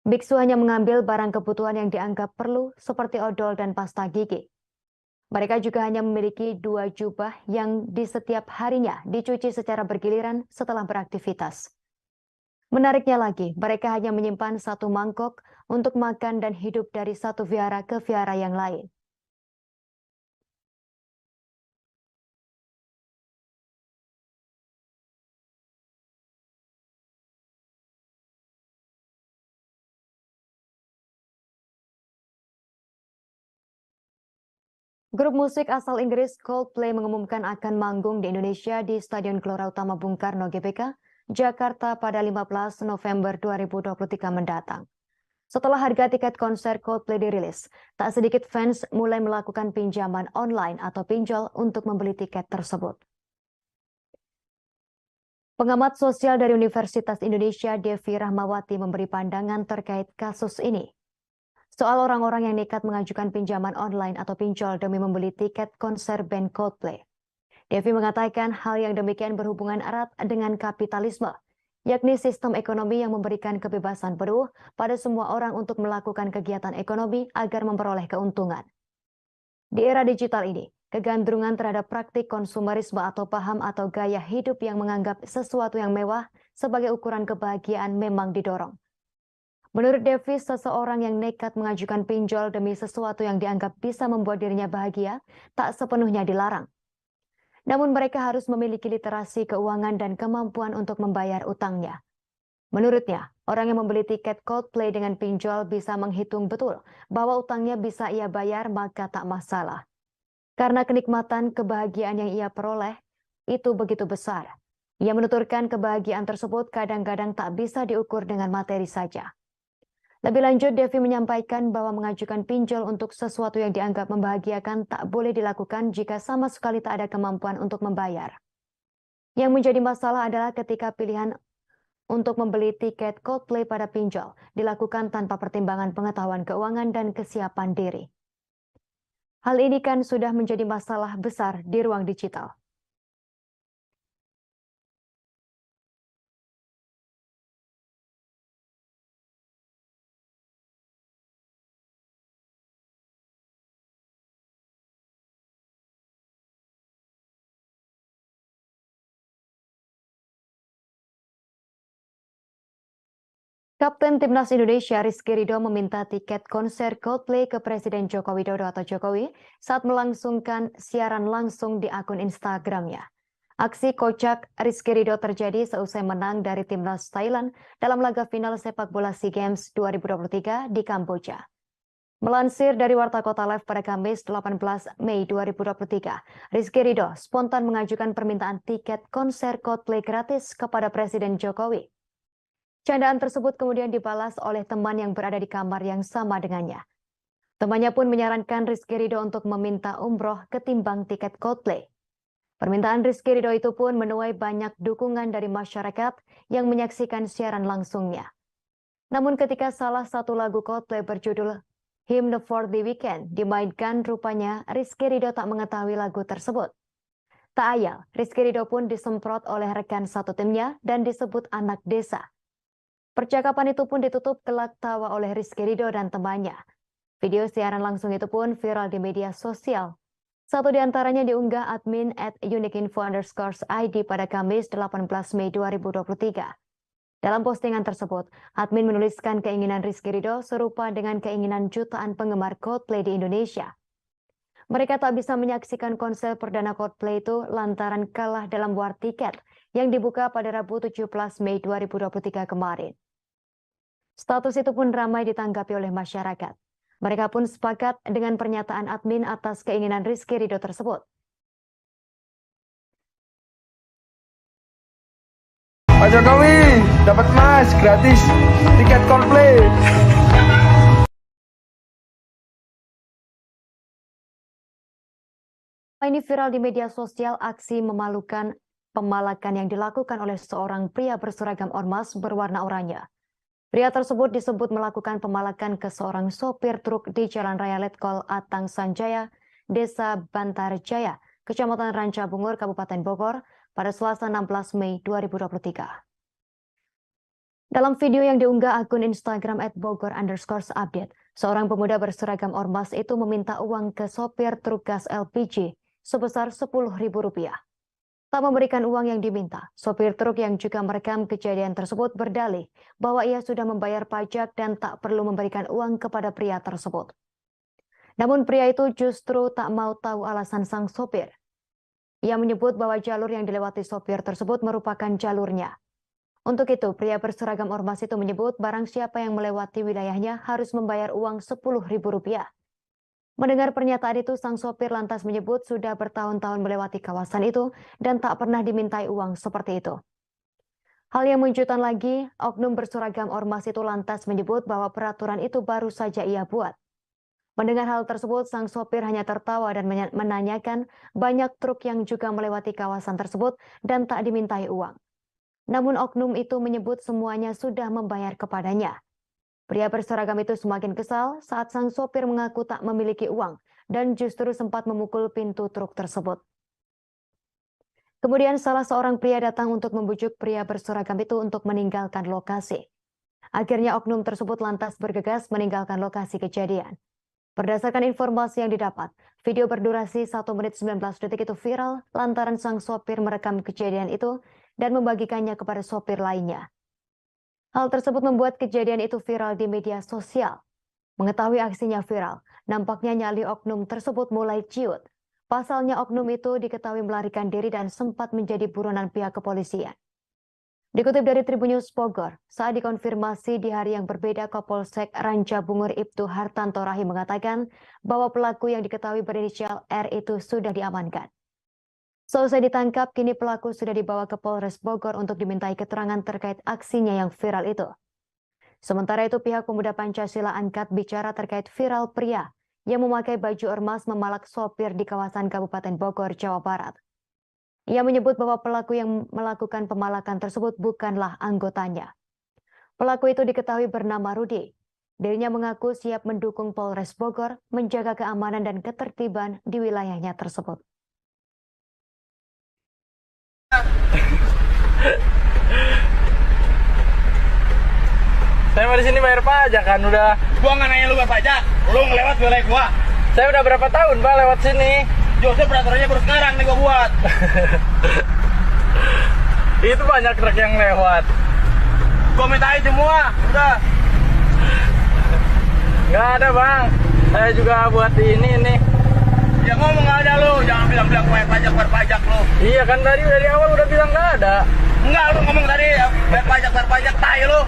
Biksu hanya mengambil barang kebutuhan yang dianggap perlu seperti odol dan pasta gigi. Mereka juga hanya memiliki 2 jubah yang di setiap harinya dicuci secara bergiliran setelah beraktivitas. Menariknya lagi, mereka hanya menyimpan 1 mangkok untuk makan dan hidup dari satu vihara ke vihara yang lain. Grup musik asal Inggris Coldplay mengumumkan akan manggung di Indonesia di Stadion Gelora Utama Bung Karno GBK, Jakarta pada 15 November 2023 mendatang. Setelah harga tiket konser Coldplay dirilis, tak sedikit fans mulai melakukan pinjaman online atau pinjol untuk membeli tiket tersebut. Pengamat sosial dari Universitas Indonesia, Devi Rahmawati, memberi pandangan terkait kasus ini. soal orang-orang yang nekat mengajukan pinjaman online atau pinjol demi membeli tiket konser band Coldplay. Devi mengatakan hal yang demikian berhubungan erat dengan kapitalisme, yakni sistem ekonomi yang memberikan kebebasan penuh pada semua orang untuk melakukan kegiatan ekonomi agar memperoleh keuntungan. Di era digital ini, kegandrungan terhadap praktik konsumerisme atau paham atau gaya hidup yang menganggap sesuatu yang mewah sebagai ukuran kebahagiaan memang didorong. Menurut Devi, seseorang yang nekat mengajukan pinjol demi sesuatu yang dianggap bisa membuat dirinya bahagia tak sepenuhnya dilarang. Namun mereka harus memiliki literasi keuangan dan kemampuan untuk membayar utangnya. Menurutnya, orang yang membeli tiket Coldplay dengan pinjol bisa menghitung betul bahwa utangnya bisa ia bayar, maka tak masalah. Karena kenikmatan kebahagiaan yang ia peroleh itu begitu besar. Ia menuturkan kebahagiaan tersebut kadang-kadang tak bisa diukur dengan materi saja. Lebih lanjut, Devi menyampaikan bahwa mengajukan pinjol untuk sesuatu yang dianggap membahagiakan tak boleh dilakukan jika sama sekali tak ada kemampuan untuk membayar. Yang menjadi masalah adalah ketika pilihan untuk membeli tiket Coldplay pada pinjol dilakukan tanpa pertimbangan pengetahuan keuangan dan kesiapan diri. Hal ini kan sudah menjadi masalah besar di ruang digital. Kapten Timnas Indonesia Rizky Ridho meminta tiket konser Coldplay ke Presiden Joko Widodo atau Jokowi saat melangsungkan siaran langsung di akun Instagramnya. Aksi kocak Rizky Ridho terjadi seusai menang dari Timnas Thailand dalam laga final sepak bola SEA Games 2023 di Kamboja. Melansir dari Warta Kota Live pada Kamis 18 Mei 2023, Rizky Ridho spontan mengajukan permintaan tiket konser Coldplay gratis kepada Presiden Jokowi. Candaan tersebut kemudian dibalas oleh teman yang berada di kamar yang sama dengannya. Temannya pun menyarankan Rizky Ridho untuk meminta umroh ketimbang tiket Coldplay. Permintaan Rizky Ridho itu pun menuai banyak dukungan dari masyarakat yang menyaksikan siaran langsungnya. Namun ketika salah satu lagu Coldplay berjudul Hymn for the Weekend dimainkan, rupanya Rizky Ridho tak mengetahui lagu tersebut. Tak ayal, Rizky Ridho pun disemprot oleh rekan satu timnya dan disebut anak desa. Percakapan itu pun ditutup gelak tawa oleh Rizky Ridho dan temannya. Video siaran langsung itu pun viral di media sosial. Satu di antaranya diunggah admin @uniqueinfo_id pada Kamis 18 Mei 2023. Dalam postingan tersebut, admin menuliskan keinginan Rizky Ridho serupa dengan keinginan jutaan penggemar Coldplay di Indonesia. Mereka tak bisa menyaksikan konser perdana Coldplay itu lantaran kalah dalam war tiket yang dibuka pada Rabu 17 Mei 2023 kemarin. Status itu pun ramai ditanggapi oleh masyarakat. Mereka pun sepakat dengan pernyataan admin atas keinginan Rizky Ridho tersebut. Pak Jokowi dapat emas gratis tiket Coldplay. Ini viral di media sosial aksi memalukan pemalakan yang dilakukan oleh seorang pria berseragam ormas berwarna oranye. Pria tersebut disebut melakukan pemalakan ke seorang sopir truk di Jalan Raya Letkol Atang Sanjaya, Desa Bantarjaya, Kecamatan Ranca Bungur, Kabupaten Bogor, pada Selasa 16 Mei 2023. Dalam video yang diunggah akun Instagram @bogor_update, seorang pemuda berseragam ormas itu meminta uang ke sopir truk gas LPG sebesar Rp10.000. Tak memberikan uang yang diminta, sopir truk yang juga merekam kejadian tersebut berdalih bahwa ia sudah membayar pajak dan tak perlu memberikan uang kepada pria tersebut. Namun pria itu justru tak mau tahu alasan sang sopir. Ia menyebut bahwa jalur yang dilewati sopir tersebut merupakan jalurnya. Untuk itu, pria berseragam ormas itu menyebut barang siapa yang melewati wilayahnya harus membayar uang Rp10.000. Mendengar pernyataan itu, sang sopir lantas menyebut sudah bertahun-tahun melewati kawasan itu dan tak pernah dimintai uang seperti itu. Hal yang menunjukkan lagi, oknum berseragam ormas itu lantas menyebut bahwa peraturan itu baru saja ia buat. Mendengar hal tersebut, sang sopir hanya tertawa dan menanyakan banyak truk yang juga melewati kawasan tersebut dan tak dimintai uang. Namun oknum itu menyebut semuanya sudah membayar kepadanya. Pria berseragam itu semakin kesal saat sang sopir mengaku tak memiliki uang dan justru sempat memukul pintu truk tersebut. Kemudian salah seorang pria datang untuk membujuk pria berseragam itu untuk meninggalkan lokasi. Akhirnya oknum tersebut lantas bergegas meninggalkan lokasi kejadian. Berdasarkan informasi yang didapat, video berdurasi 1 menit 19 detik itu viral lantaran sang sopir merekam kejadian itu dan membagikannya kepada sopir lainnya. Hal tersebut membuat kejadian itu viral di media sosial. Mengetahui aksinya viral, nampaknya nyali oknum tersebut mulai ciut. Pasalnya oknum itu diketahui melarikan diri dan sempat menjadi buronan pihak kepolisian. Dikutip dari Tribun News Bogor, saat dikonfirmasi di hari yang berbeda, Kapolsek Ranca Bungur Ibtu Hartanto Rahim mengatakan bahwa pelaku yang diketahui berinisial R itu sudah diamankan. Seusai ditangkap, kini pelaku sudah dibawa ke Polres Bogor untuk dimintai keterangan terkait aksinya yang viral itu. Sementara itu, pihak Pemuda Pancasila angkat bicara terkait viral pria yang memakai baju ormas memalak sopir di kawasan Kabupaten Bogor, Jawa Barat. Ia menyebut bahwa pelaku yang melakukan pemalakan tersebut bukanlah anggotanya. Pelaku itu diketahui bernama Rudi. Dirinya mengaku siap mendukung Polres Bogor menjaga keamanan dan ketertiban di wilayahnya tersebut. Saya mau di sini bayar pajak kan udah. Gua nggak nanya lu bayar pajak, lu ngelewat wilayah gua. Saya udah berapa tahun Pak lewat sini. Justru peraturannya baru sekarang nih gua buat. Itu banyak truk yang lewat. Gua mintain semua, udah. Nggak ada Bang. Saya juga buat ini nih. Ya ngomong nggak ada lu, jangan bilang-bilang bayar pajak lu. Iya kan tadi dari awal udah bilang nggak ada. Enggak, lu ngomong tadi bayar pajak, tai lu.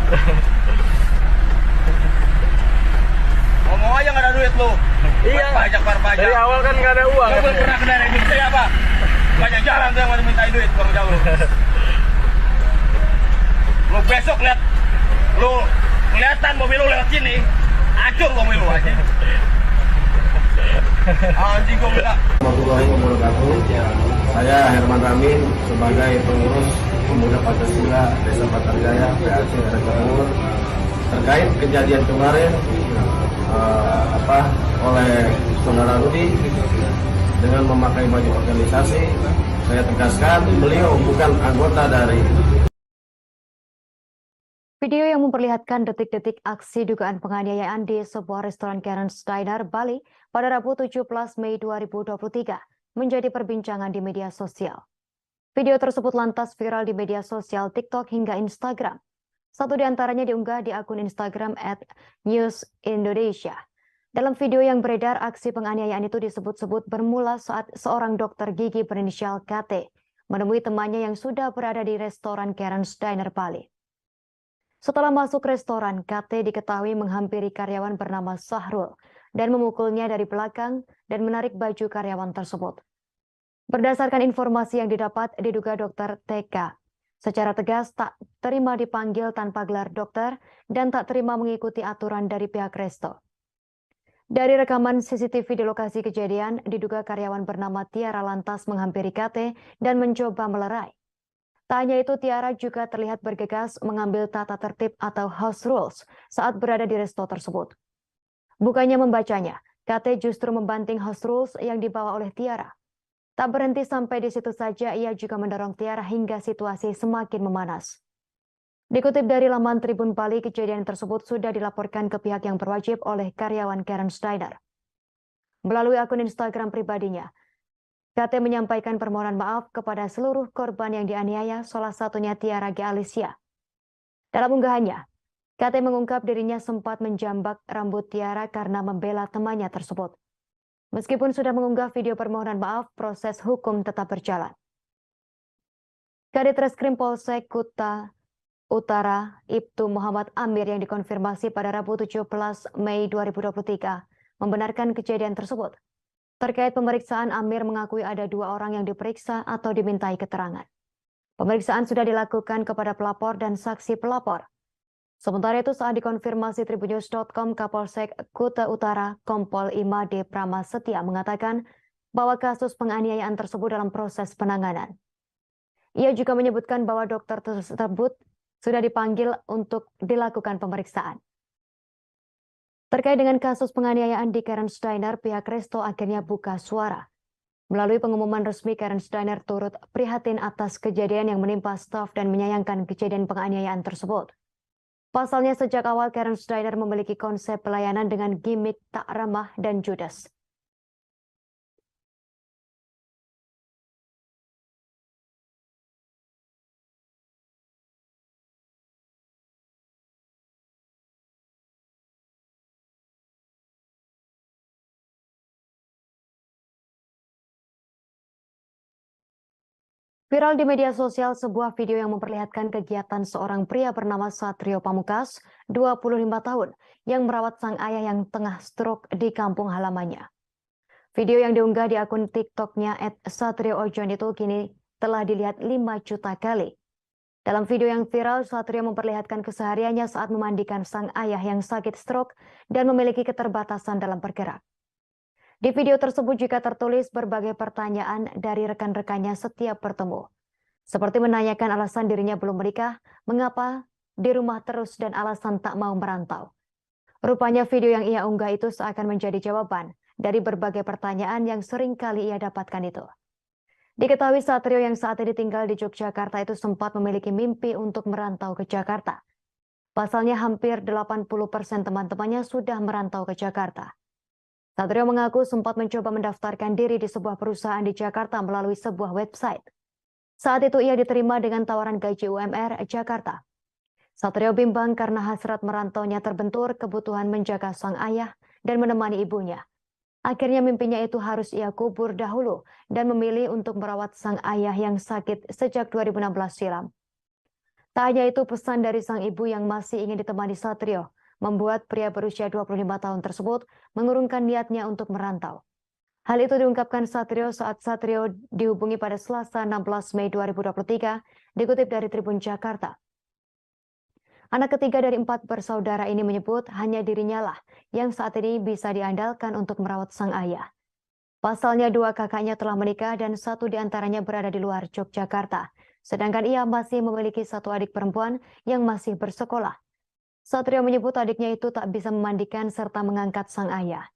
Ngomong aja nggak ada duit lu. Iya. Bayar pajak. Dari awal kan nggak ada uang. Lu belum pernah ke daerah Indonesia apa? Banyak jalan tuh yang mau mintain duit, bang jauh. Lu besok lihat, lu kelihatan mobil lu lewat sini, hancur mobil lu aja. Anjing gua bilang. Warahmatullahi wabarakatuh. Saya Herman Ramin sebagai pengurus Pemuda Pancasila Desa Patarjaya PAC Ranca Bungur terkait kejadian kemarin oleh saudara Rudi dengan memakai baju organisasi. Saya tegaskan beliau bukan anggota dari. Video yang memperlihatkan detik-detik aksi dugaan penganiayaan di sebuah restoran Karen's Diner, Bali pada Rabu 17 Mei 2023 menjadi perbincangan di media sosial. Video tersebut lantas viral di media sosial TikTok hingga Instagram. Satu di antaranya diunggah di akun Instagram @newsindonesia. Dalam video yang beredar, aksi penganiayaan itu disebut-sebut bermula saat seorang dokter gigi berinisial KT menemui temannya yang sudah berada di restoran Karen's Diner, Bali. Setelah masuk restoran, KT diketahui menghampiri karyawan bernama Sahrul dan memukulnya dari belakang dan menarik baju karyawan tersebut. Berdasarkan informasi yang didapat, diduga dokter TK secara tegas tak terima dipanggil tanpa gelar dokter dan tak terima mengikuti aturan dari pihak resto. Dari rekaman CCTV di lokasi kejadian, diduga karyawan bernama Tiara lantas menghampiri KT dan mencoba melerai. Tak hanya itu, Tiara juga terlihat bergegas mengambil tata tertib atau house rules saat berada di resto tersebut. Bukannya membacanya, KT justru membanting house rules yang dibawa oleh Tiara. Tak berhenti sampai di situ saja, ia juga mendorong Tiara hingga situasi semakin memanas. Dikutip dari laman Tribun Bali, kejadian tersebut sudah dilaporkan ke pihak yang berwajib oleh karyawan Karen's Diner. Melalui akun Instagram pribadinya, KT menyampaikan permohonan maaf kepada seluruh korban yang dianiaya, salah satunya Tiara G. Alicia. Dalam unggahannya, KT mengungkap dirinya sempat menjambak rambut Tiara karena membela temannya tersebut. Meskipun sudah mengunggah video permohonan maaf, proses hukum tetap berjalan. Kadit Reskrim Polsek Kuta Utara, Ibtu Muhammad Amir yang dikonfirmasi pada Rabu 17 Mei 2023 membenarkan kejadian tersebut. Terkait pemeriksaan, Amir mengakui ada 2 orang yang diperiksa atau dimintai keterangan. Pemeriksaan sudah dilakukan kepada pelapor dan saksi pelapor. Sementara itu, saat dikonfirmasi tribunnews.com, Kapolsek Kuta Utara, Kompol Imade Pramastia mengatakan bahwa kasus penganiayaan tersebut dalam proses penanganan. Ia juga menyebutkan bahwa dokter tersebut sudah dipanggil untuk dilakukan pemeriksaan. Terkait dengan kasus penganiayaan di Karen Steiner, pihak Resto akhirnya buka suara. Melalui pengumuman resmi, Karen Steiner turut prihatin atas kejadian yang menimpa staf dan menyayangkan kejadian penganiayaan tersebut. Pasalnya sejak awal Karen Steiner memiliki konsep pelayanan dengan gimmick tak ramah dan judes. Viral di media sosial sebuah video yang memperlihatkan kegiatan seorang pria bernama Satrio Pamungkas, 25 tahun, yang merawat sang ayah yang tengah stroke di kampung halamannya. Video yang diunggah di akun TikTok-nya @satrioojon itu kini telah dilihat 5 juta kali. Dalam video yang viral, Satrio memperlihatkan kesehariannya saat memandikan sang ayah yang sakit stroke dan memiliki keterbatasan dalam bergerak. Di video tersebut juga tertulis berbagai pertanyaan dari rekan-rekannya setiap bertemu. Seperti menanyakan alasan dirinya belum menikah, mengapa di rumah terus dan alasan tak mau merantau. Rupanya video yang ia unggah itu seakan menjadi jawaban dari berbagai pertanyaan yang sering kali ia dapatkan itu. Diketahui Satrio yang saat ini tinggal di Yogyakarta itu sempat memiliki mimpi untuk merantau ke Jakarta. Pasalnya hampir 80% teman-temannya sudah merantau ke Jakarta. Satrio mengaku sempat mencoba mendaftarkan diri di sebuah perusahaan di Jakarta melalui sebuah website. Saat itu ia diterima dengan tawaran gaji UMR Jakarta. Satrio bimbang karena hasrat merantaunya terbentur kebutuhan menjaga sang ayah dan menemani ibunya. Akhirnya mimpinya itu harus ia kubur dahulu dan memilih untuk merawat sang ayah yang sakit sejak 2016 silam. Tak hanya itu, pesan dari sang ibu yang masih ingin ditemani Satrio membuat pria berusia 25 tahun tersebut mengurungkan niatnya untuk merantau. Hal itu diungkapkan Satrio saat Satrio dihubungi pada Selasa 16 Mei 2023, dikutip dari Tribun Jakarta. Anak ketiga dari 4 bersaudara ini menyebut hanya dirinya lah yang saat ini bisa diandalkan untuk merawat sang ayah. Pasalnya 2 kakaknya telah menikah dan 1 diantaranya berada di luar Yogyakarta, sedangkan ia masih memiliki 1 adik perempuan yang masih bersekolah. Satrio menyebut adiknya itu tak bisa memandikan serta mengangkat sang ayah.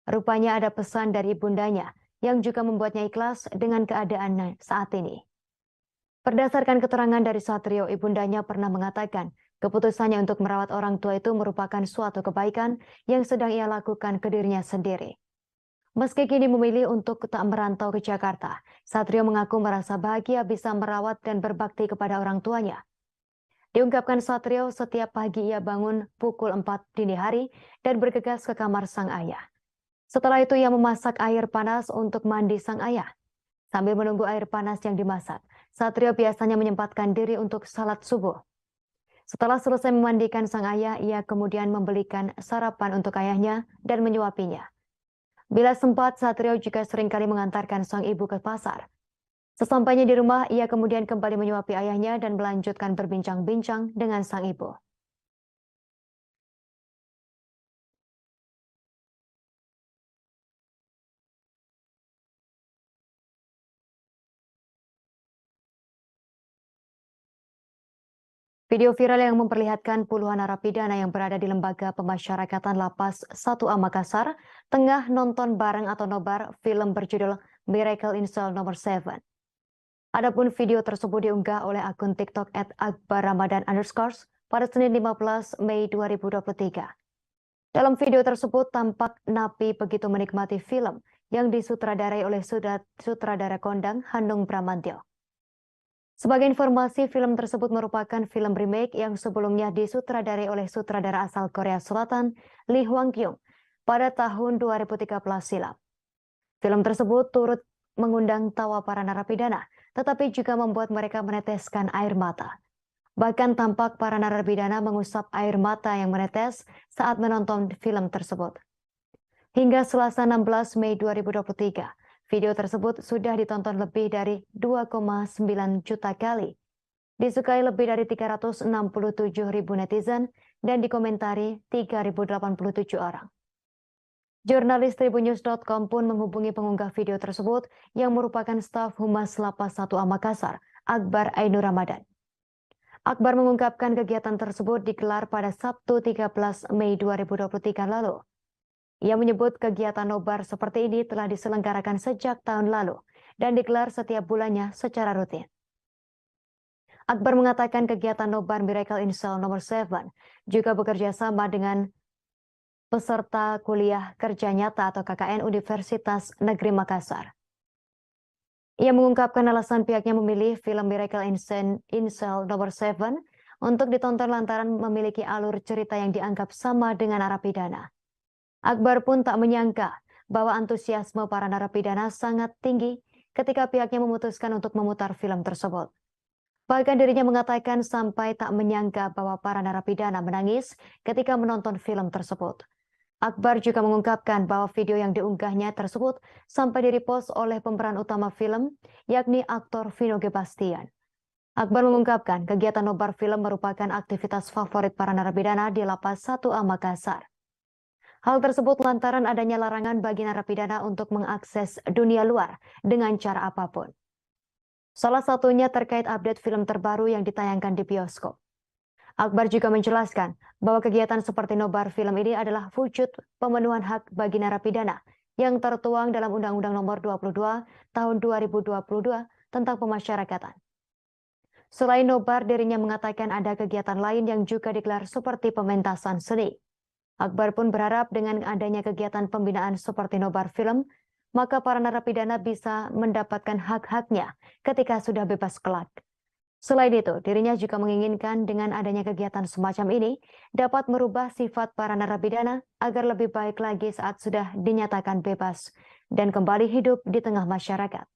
Rupanya ada pesan dari ibundanya yang juga membuatnya ikhlas dengan keadaannya saat ini. Berdasarkan keterangan dari Satrio, ibundanya pernah mengatakan keputusannya untuk merawat orang tua itu merupakan suatu kebaikan yang sedang ia lakukan ke dirinya sendiri. Meski kini memilih untuk tak merantau ke Jakarta, Satrio mengaku merasa bahagia bisa merawat dan berbakti kepada orang tuanya. Diungkapkan Satrio, setiap pagi ia bangun pukul 4 dini hari dan bergegas ke kamar sang ayah. Setelah itu ia memasak air panas untuk mandi sang ayah. Sambil menunggu air panas yang dimasak, Satrio biasanya menyempatkan diri untuk salat subuh. Setelah selesai memandikan sang ayah, ia kemudian membelikan sarapan untuk ayahnya dan menyuapinya. Bila sempat, Satrio juga seringkali mengantarkan sang ibu ke pasar. Sesampainya di rumah, ia kemudian kembali menyuapi ayahnya dan melanjutkan berbincang-bincang dengan sang ibu. Video viral yang memperlihatkan puluhan narapidana yang berada di Lembaga Pemasyarakatan Lapas 1A Makassar tengah nonton bareng atau nobar film berjudul Miracle in Cell Nomor 7. Adapun video tersebut diunggah oleh akun TikTok @akbarramadan_ pada Senin 15 Mei 2023. Dalam video tersebut tampak napi begitu menikmati film yang disutradarai oleh sutradara kondang Hanung Bramantyo. Sebagai informasi, film tersebut merupakan film remake yang sebelumnya disutradarai oleh sutradara asal Korea Selatan Lee Hwang Kyung pada tahun 2013 silam. Film tersebut turut mengundang tawa para narapidana, tetapi juga membuat mereka meneteskan air mata. Bahkan tampak para narapidana mengusap air mata yang menetes saat menonton film tersebut. Hingga Selasa 16 Mei 2023, video tersebut sudah ditonton lebih dari 2,9 juta kali. Disukai lebih dari 367 ribu netizen dan dikomentari 3.087 orang. Jurnalis Tribunnews.com pun menghubungi pengunggah video tersebut yang merupakan staf Humas Lapas 1A Makassar, Akbar Ainur Ramadan. Akbar mengungkapkan kegiatan tersebut digelar pada Sabtu 13 Mei 2023 lalu. Ia menyebut kegiatan nobar seperti ini telah diselenggarakan sejak tahun lalu dan digelar setiap bulannya secara rutin. Akbar mengatakan kegiatan nobar Miracle in Cell nomor 7 juga bekerja sama dengan peserta kuliah kerja nyata atau KKN Universitas Negeri Makassar. Ia mengungkapkan alasan pihaknya memilih film Miracle in Cell nomor 7 untuk ditonton lantaran memiliki alur cerita yang dianggap sama dengan narapidana. Akbar pun tak menyangka bahwa antusiasme para narapidana sangat tinggi ketika pihaknya memutuskan untuk memutar film tersebut. Bahkan dirinya mengatakan sampai tak menyangka bahwa para narapidana menangis ketika menonton film tersebut. Akbar juga mengungkapkan bahwa video yang diunggahnya tersebut sampai direpost oleh pemeran utama film, yakni aktor Vino G. Bastian. Akbar mengungkapkan kegiatan nobar film merupakan aktivitas favorit para narapidana di Lapas 1A Makassar. Hal tersebut lantaran adanya larangan bagi narapidana untuk mengakses dunia luar dengan cara apapun. Salah satunya terkait update film terbaru yang ditayangkan di bioskop. Akbar juga menjelaskan bahwa kegiatan seperti nobar film ini adalah wujud pemenuhan hak bagi narapidana yang tertuang dalam Undang-Undang Nomor 22 Tahun 2022 tentang Pemasyarakatan. Selain nobar, dirinya mengatakan ada kegiatan lain yang juga digelar seperti pementasan seni. Akbar pun berharap dengan adanya kegiatan pembinaan seperti nobar film, maka para narapidana bisa mendapatkan hak-haknya ketika sudah bebas kelak. Selain itu, dirinya juga menginginkan dengan adanya kegiatan semacam ini dapat merubah sifat para narapidana agar lebih baik lagi saat sudah dinyatakan bebas dan kembali hidup di tengah masyarakat.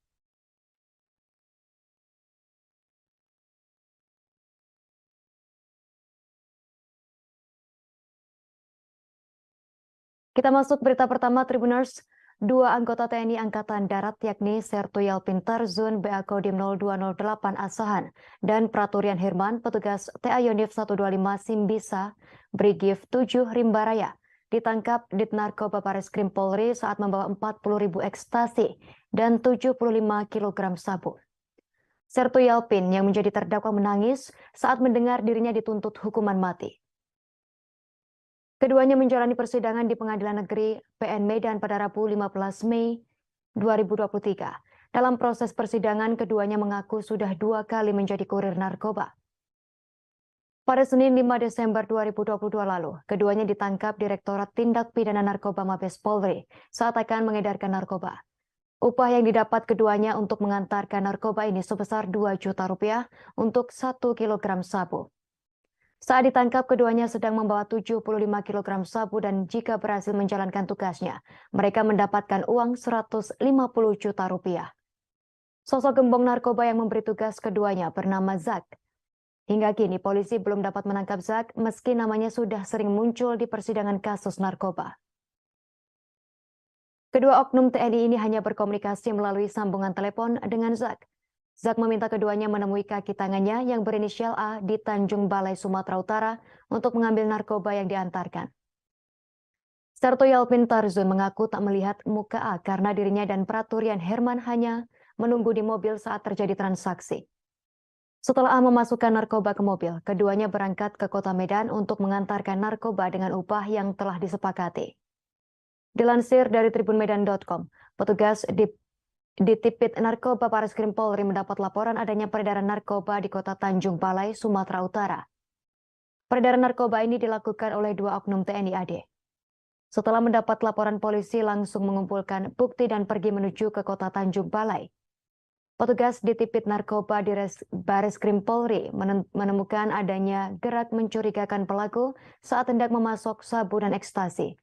Kita masuk berita pertama, Tribuners. 2 anggota TNI Angkatan Darat yakni Sertu Yalpin Tarzun BA Kodim 0208 Asahan dan Praturian Herman petugas TA Yonif 125 Simbisa Brigif 7 Rimbaraya ditangkap di Narkoba Bareskrim Polri saat membawa 40.000 ekstasi dan 75 kg sabu. Sertu Yalpin yang menjadi terdakwa menangis saat mendengar dirinya dituntut hukuman mati. Keduanya menjalani persidangan di Pengadilan Negeri PN Medan pada Rabu 15 Mei 2023. Dalam proses persidangan, keduanya mengaku sudah 2 kali menjadi kurir narkoba. Pada Senin 5 Desember 2022 lalu, keduanya ditangkap Direktorat Tindak Pidana Narkoba Mabes Polri saat akan mengedarkan narkoba. Upah yang didapat keduanya untuk mengantarkan narkoba ini sebesar 2 juta rupiah untuk 1 kilogram sabu. Saat ditangkap, keduanya sedang membawa 75 kg sabu dan jika berhasil menjalankan tugasnya, mereka mendapatkan uang 150 juta rupiah. Sosok gembong narkoba yang memberi tugas keduanya bernama Zak. Hingga kini, polisi belum dapat menangkap Zak meski namanya sudah sering muncul di persidangan kasus narkoba. Kedua oknum TNI ini hanya berkomunikasi melalui sambungan telepon dengan Zak. Zak meminta keduanya menemui kaki tangannya yang berinisial A di Tanjung Balai, Sumatera Utara untuk mengambil narkoba yang diantarkan. Sertu Yalpin Tarzun mengaku tak melihat muka A karena dirinya dan Praturian Herman hanya menunggu di mobil saat terjadi transaksi. Setelah A memasukkan narkoba ke mobil, keduanya berangkat ke kota Medan untuk mengantarkan narkoba dengan upah yang telah disepakati. Dilansir dari tribunmedan.com, petugas di Tipit Narkoba Bareskrim Polri mendapat laporan adanya peredaran narkoba di kota Tanjung Balai, Sumatera Utara. Peredaran narkoba ini dilakukan oleh 2 oknum TNI AD. Setelah mendapat laporan, polisi langsung mengumpulkan bukti dan pergi menuju ke kota Tanjung Balai. Petugas di Tipit Narkoba di Bareskrim Polri menemukan adanya gerak mencurigakan pelaku saat hendak memasok sabu dan ekstasi.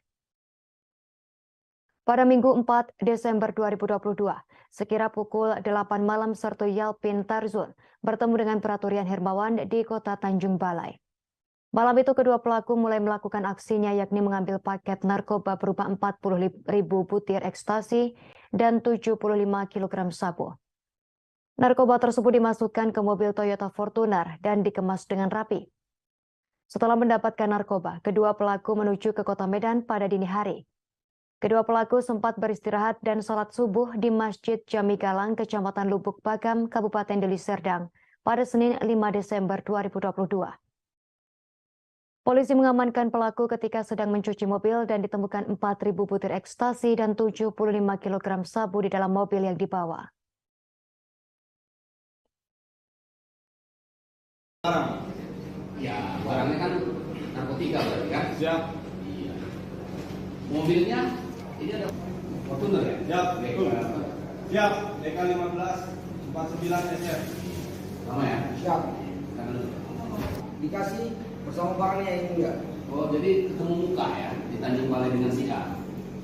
Pada Minggu 4 Desember 2022, sekira pukul 8 malam, Sertu Yalpin Tarzun bertemu dengan Praturian Hermawan di kota Tanjung Balai. Malam itu kedua pelaku mulai melakukan aksinya yakni mengambil paket narkoba berupa 40.000 butir ekstasi dan 75 kg sabu. Narkoba tersebut dimasukkan ke mobil Toyota Fortuner dan dikemas dengan rapi. Setelah mendapatkan narkoba, kedua pelaku menuju ke kota Medan pada dini hari. Kedua pelaku sempat beristirahat dan sholat subuh di Masjid Jami Galang, Kecamatan Lubuk Pakam, Kabupaten Deli Serdang pada Senin 5 Desember 2022. Polisi mengamankan pelaku ketika sedang mencuci mobil dan ditemukan 4.000 butir ekstasi dan 75 kg sabu di dalam mobil yang dibawa. Ya, barangnya kan narkotika berarti kan? Siap. Iya. Mobilnya ini ada Fortuner ya? Siap. Betul. Siap. DK 15 49 SF. Sama ya? Siap. Tangan dulu. Dikasih bersama barangnya yang mulia. Oh, jadi ketemu muka ya di Tanjung Balai dengan si A.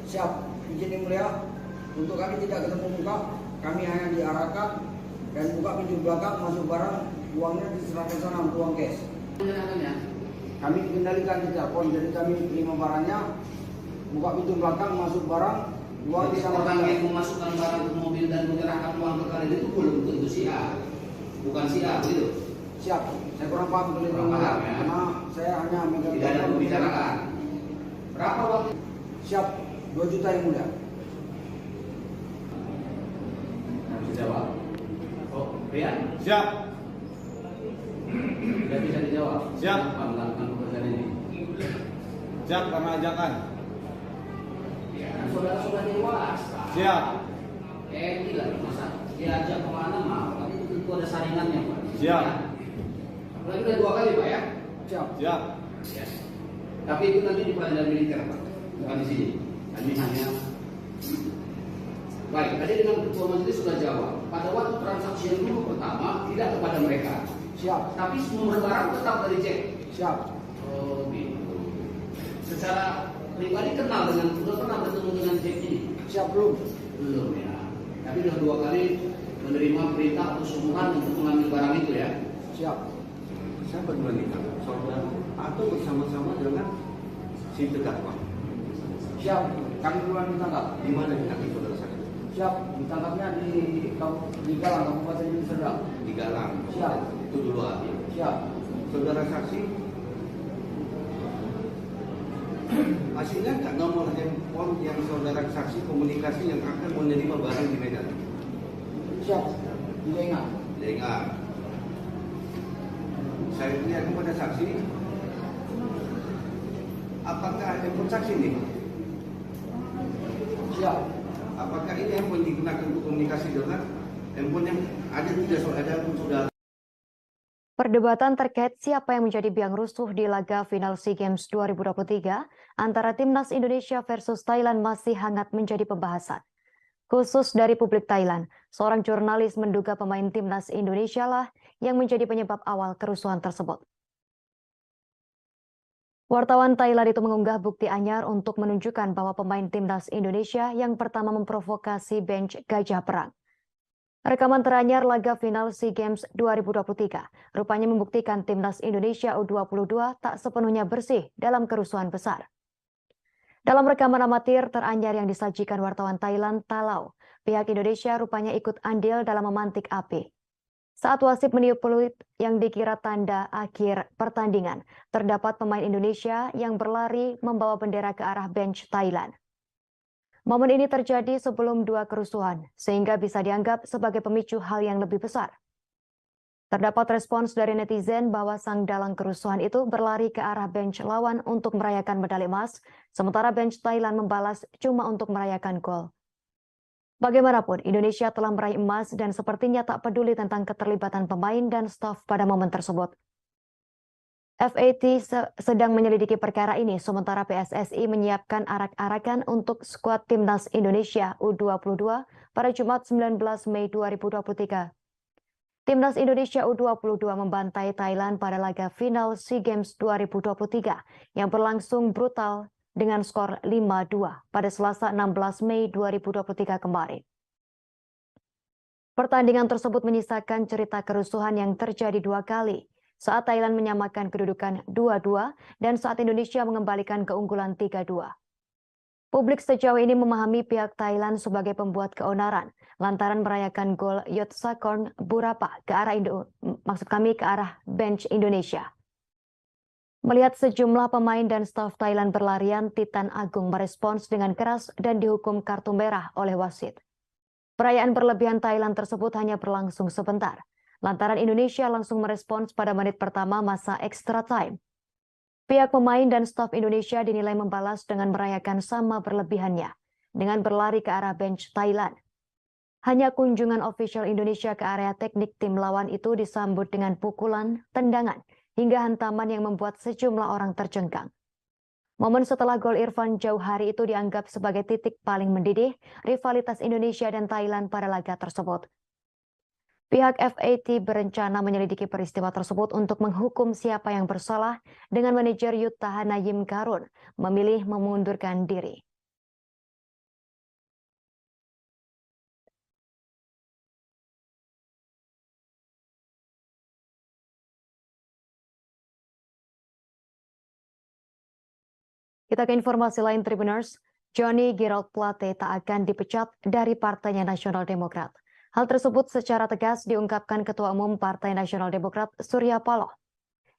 Siap. Izin yang mulia, untuk kami tidak ketemu muka, kami hanya diarahkan dan buka pintu belakang, masuk barang, uangnya diserahkan sana untuk uang cash. Menyenangkannya. Kami dikendalikan di telepon, jadi kami terima barangnya, buka pintu belakang, masuk barang, uang Jadi di sana. orang yang memasukkan barang ke mobil dan menyerahkan uang ke kalian itu belum tentu si A. Bukan si A, gitu. Siap. Saya kurang paham kalau Kurang paham, ya. karena saya hanya megang Tidak ada telepon. pembicaraan. Berapa uang? Siap. 2 juta yang mulia. Bisa jawab. Oh, Rian? Siap. Tidak bisa dijawab. Siap. Kenapa melakukan pekerjaan ini? Siap karena ajakan. Ya, kan saudara sudah dewasa. Siap. Gila, masa diajak kemana mau? Tapi itu tentu ada saringannya, Pak. Siap. Apalagi udah 2 kali, Pak ya? Siap. Siap. Ya. Tapi itu nanti di pengadilan militer, Pak. Bukan di sini. Kami hanya baik. Tadi dengan ketua majelis sudah jawab. Pada waktu transaksi yang dulu pertama tidak kepada mereka. Siap. Tapi semua barang tetap dari cek. Siap. Oh, gitu. Secara pribadi kenal dengan sudah pernah bertemu dengan cek ini? Siap belum? Belum ya. Tapi sudah 2 kali menerima perintah atau suruhan untuk mengambil barang itu ya. Siap. Saya bagaimana nih, saudara atau bersama-sama dengan si terdakwa? Siap. Kami duluan ditangkap. Di mana ditangkap saudara saya? Siap. Ditangkapnya di Galang, Kabupaten Deli Serdang. Di Galang. Siap. Itu dulu hati. Siap. Saudara saksi, hasilnya nggak nomor handphone yang saudara saksi komunikasi yang akan menerima barang di Medan? Siap. Tidak ingat. Dengar. Saya lihat kepada saksi, apakah handphone saksi ini? Siap. Apakah ini handphone digunakan untuk komunikasi dengan handphone yang ada tidak ada pun saudara? Perdebatan terkait siapa yang menjadi biang rusuh di laga final SEA Games 2023 antara Timnas Indonesia versus Thailand masih hangat menjadi pembahasan. Khusus dari publik Thailand, seorang jurnalis menduga pemain Timnas Indonesia lah yang menjadi penyebab awal kerusuhan tersebut. Wartawan Thailand itu mengunggah bukti anyar untuk menunjukkan bahwa pemain Timnas Indonesia yang pertama memprovokasi bench Gajah Perang. Rekaman teranyar laga final SEA Games 2023 rupanya membuktikan Timnas Indonesia U22 tak sepenuhnya bersih dalam kerusuhan besar. Dalam rekaman amatir teranyar yang disajikan wartawan Thailand Talau, pihak Indonesia rupanya ikut andil dalam memantik api. Saat wasit meniup peluit yang dikira tanda akhir pertandingan, terdapat pemain Indonesia yang berlari membawa bendera ke arah bench Thailand. Momen ini terjadi sebelum 2 kerusuhan, sehingga bisa dianggap sebagai pemicu hal yang lebih besar. Terdapat respons dari netizen bahwa sang dalang kerusuhan itu berlari ke arah bench lawan untuk merayakan medali emas, sementara bench Thailand membalas cuma untuk merayakan gol. Bagaimanapun, Indonesia telah meraih emas dan sepertinya tak peduli tentang keterlibatan pemain dan staf pada momen tersebut. FAT sedang menyelidiki perkara ini, sementara PSSI menyiapkan arak-arakan untuk skuad Timnas Indonesia U22 pada Jumat 19 Mei 2023. Timnas Indonesia U22 membantai Thailand pada laga final SEA Games 2023 yang berlangsung brutal dengan skor 5-2 pada Selasa 16 Mei 2023 kemarin. Pertandingan tersebut menyisakan cerita kerusuhan yang terjadi 2 kali, saat Thailand menyamakan kedudukan 2-2 dan saat Indonesia mengembalikan keunggulan 3-2. Publik sejauh ini memahami pihak Thailand sebagai pembuat keonaran lantaran merayakan gol Yotsakorn Burapa ke arah bench Indonesia. Melihat sejumlah pemain dan staf Thailand berlarian, Titan Agung merespons dengan keras dan dihukum kartu merah oleh wasit. Perayaan berlebihan Thailand tersebut hanya berlangsung sebentar. lantaran Indonesia langsung merespons pada menit pertama masa extra time. Pihak pemain dan staf Indonesia dinilai membalas dengan merayakan sama berlebihannya, dengan berlari ke arah bench Thailand. Hanya kunjungan official Indonesia ke area teknik tim lawan itu disambut dengan pukulan, tendangan, hingga hantaman yang membuat sejumlah orang tercengkang. Momen setelah gol Irfan Jauhari itu dianggap sebagai titik paling mendidih rivalitas Indonesia dan Thailand pada laga tersebut. Pihak FAT berencana menyelidiki peristiwa tersebut untuk menghukum siapa yang bersalah dengan manajer Yuta Hanayim Karun memilih memundurkan diri. Kita ke informasi lain, Tribuners. Johnny Gerald Plate tak akan dipecat dari Partainya Nasional Demokrat. Hal tersebut secara tegas diungkapkan Ketua Umum Partai Nasional Demokrat Surya Paloh.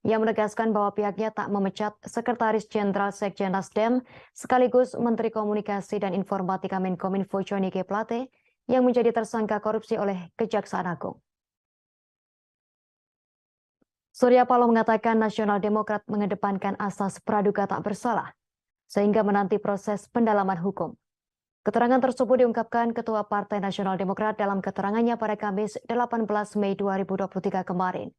Ia menegaskan bahwa pihaknya tak memecat Sekretaris Jenderal Sekjen Nasdem sekaligus Menteri Komunikasi dan Informatika Menkominfo Johnny G. Plate yang menjadi tersangka korupsi oleh Kejaksaan Agung. Surya Paloh mengatakan Nasional Demokrat mengedepankan asas praduga tak bersalah, sehingga menanti proses pendalaman hukum. Keterangan tersebut diungkapkan Ketua Partai Nasional Demokrat dalam keterangannya pada Kamis 18 Mei 2023 kemarin.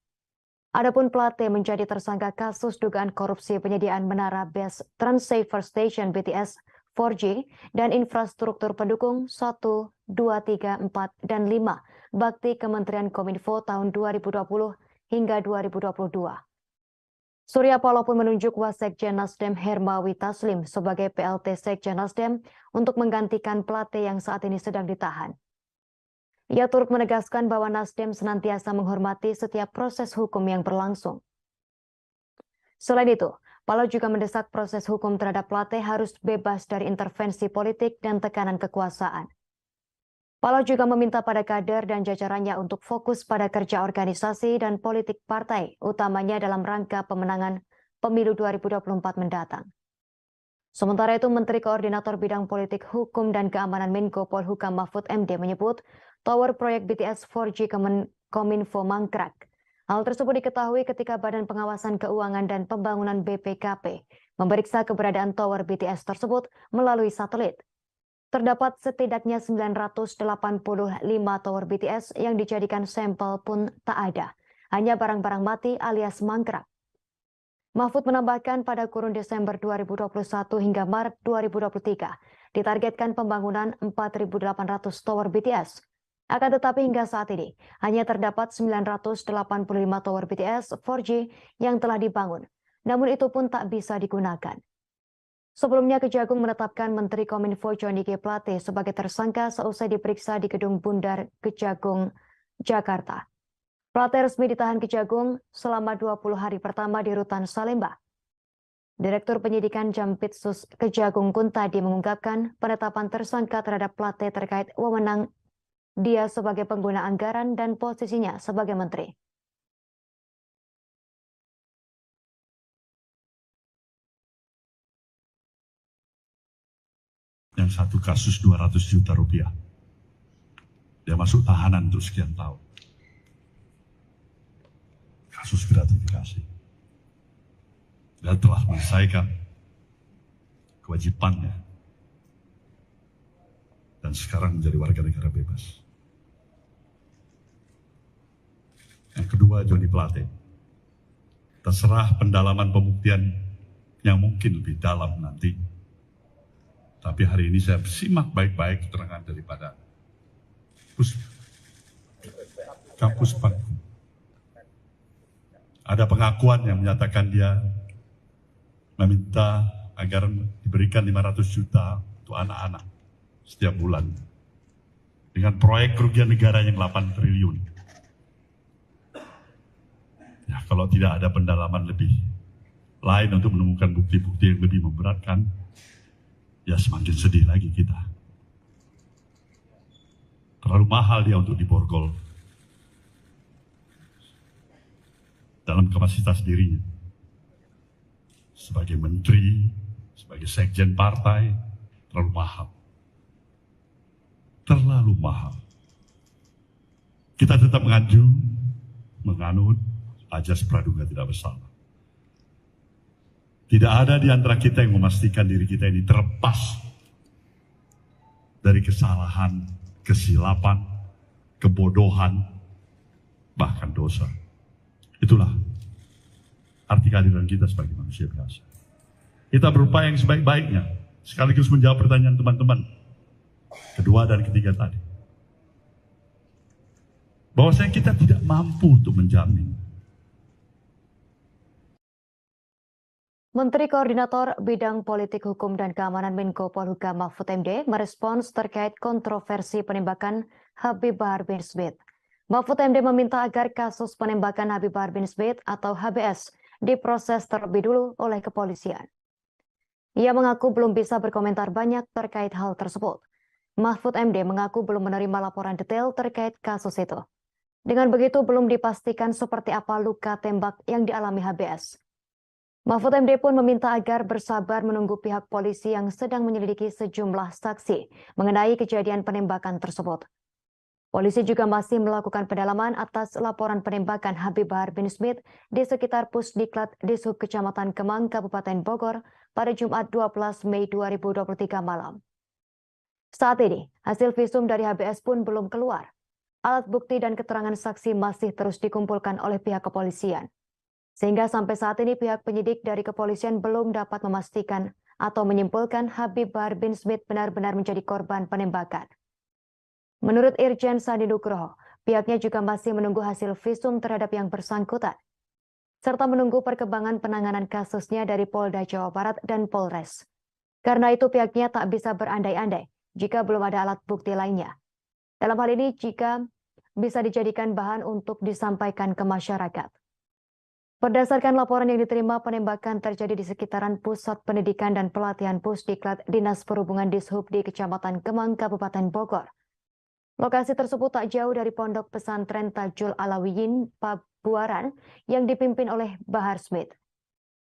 Adapun Plate menjadi tersangka kasus dugaan korupsi penyediaan menara base Transceiver Station BTS 4G dan infrastruktur pendukung 1, 2, 3, 4, dan 5 bakti Kementerian Kominfo tahun 2020 hingga 2022. Surya Paloh pun menunjuk Wasekjen Nasdem Hermawi Taslim sebagai PLT Sekjen Nasdem untuk menggantikan Plate yang saat ini sedang ditahan. Ia turut menegaskan bahwa Nasdem senantiasa menghormati setiap proses hukum yang berlangsung. Selain itu, Paloh juga mendesak proses hukum terhadap Plate harus bebas dari intervensi politik dan tekanan kekuasaan. Paloh juga meminta pada kader dan jajarannya untuk fokus pada kerja organisasi dan politik partai, utamanya dalam rangka pemenangan pemilu 2024 mendatang. Sementara itu, Menteri Koordinator Bidang Politik, Hukum, dan Keamanan Menko Polhukam Mahfud MD menyebut tower proyek BTS 4G Kominfo mangkrak. Hal tersebut diketahui ketika Badan Pengawasan Keuangan dan Pembangunan BPKP memeriksa keberadaan tower BTS tersebut melalui satelit. Terdapat setidaknya 985 tower BTS yang dijadikan sampel pun tak ada. Hanya barang-barang mati alias mangkrak. Mahfud menambahkan pada kurun Desember 2021 hingga Maret 2023 ditargetkan pembangunan 4.800 tower BTS. Akan tetapi hingga saat ini hanya terdapat 985 tower BTS 4G yang telah dibangun. Namun itu pun tak bisa digunakan. Sebelumnya, Kejagung menetapkan Menteri Kominfo Johnny G. Plate sebagai tersangka seusai diperiksa di Gedung Bundar Kejagung, Jakarta. Plate resmi ditahan Kejagung selama 20 hari pertama di Rutan Salemba. Direktur Penyidikan Jampitsus Kejagung Kuntadi mengungkapkan penetapan tersangka terhadap Plate terkait wewenang dia sebagai pengguna anggaran dan posisinya sebagai menteri. Yang satu kasus 200 juta rupiah. Dia masuk tahanan untuk sekian tahun. Kasus gratifikasi. Dia telah menyelesaikan kewajibannya. Dan sekarang menjadi warga negara bebas. Yang kedua, Johnny Plate. Terserah pendalaman pembuktian yang mungkin lebih dalam nanti. Tapi hari ini saya simak baik-baik keterangan daripada Kampus Bangku. Ada pengakuan yang menyatakan dia meminta agar diberikan 500 juta untuk anak-anak setiap bulan. Dengan proyek kerugian negara yang 8 triliun. Ya, kalau tidak ada pendalaman lebih lain untuk menemukan bukti-bukti yang lebih memberatkan, ya semakin sedih lagi kita. Terlalu mahal dia untuk diborgol dalam kapasitas dirinya. Sebagai menteri, sebagai sekjen partai, terlalu mahal. Terlalu mahal. Kita tetap mengacu menganut ajas praduga tidak bersalah. Tidak ada di antara kita yang memastikan diri kita ini terlepas dari kesalahan, kesilapan, kebodohan, bahkan dosa. Itulah arti kehadiran kita sebagai manusia biasa. Kita berupaya yang sebaik-baiknya, sekaligus menjawab pertanyaan teman-teman kedua dan ketiga tadi. Bahwasanya kita tidak mampu untuk menjamin. Menteri Koordinator Bidang Politik Hukum dan Keamanan Menko Polhukam Mahfud MD merespons terkait kontroversi penembakan Habib Bahar bin Smith. Mahfud MD meminta agar kasus penembakan Habib Bahar bin Smith atau HBS diproses terlebih dulu oleh kepolisian. Ia mengaku belum bisa berkomentar banyak terkait hal tersebut. Mahfud MD mengaku belum menerima laporan detail terkait kasus itu. Dengan begitu belum dipastikan seperti apa luka tembak yang dialami HBS. Mahfud MD pun meminta agar bersabar menunggu pihak polisi yang sedang menyelidiki sejumlah saksi mengenai kejadian penembakan tersebut. Polisi juga masih melakukan pendalaman atas laporan penembakan Habib Bahar bin Smith di sekitar Pusdiklat Dishub Kecamatan Kemang, Kabupaten Bogor pada Jumat 12 Mei 2023 malam. Saat ini, hasil visum dari HBS pun belum keluar. Alat bukti dan keterangan saksi masih terus dikumpulkan oleh pihak kepolisian. Sehingga sampai saat ini pihak penyidik dari kepolisian belum dapat memastikan atau menyimpulkan Habib Bahar bin Smith benar-benar menjadi korban penembakan. Menurut Irjen Sandi Nugroho, pihaknya juga masih menunggu hasil visum terhadap yang bersangkutan, serta menunggu perkembangan penanganan kasusnya dari Polda Jawa Barat dan Polres. Karena itu pihaknya tak bisa berandai-andai jika belum ada alat bukti lainnya. Dalam hal ini jika bisa dijadikan bahan untuk disampaikan ke masyarakat. Berdasarkan laporan yang diterima, penembakan terjadi di sekitaran Pusat Pendidikan dan Pelatihan Pusdiklat Dinas Perhubungan Dishub di Kecamatan Kemang, Kabupaten Bogor. Lokasi tersebut tak jauh dari Pondok Pesantren Tajul Alawiyin Pabuaran yang dipimpin oleh Bahar Smith.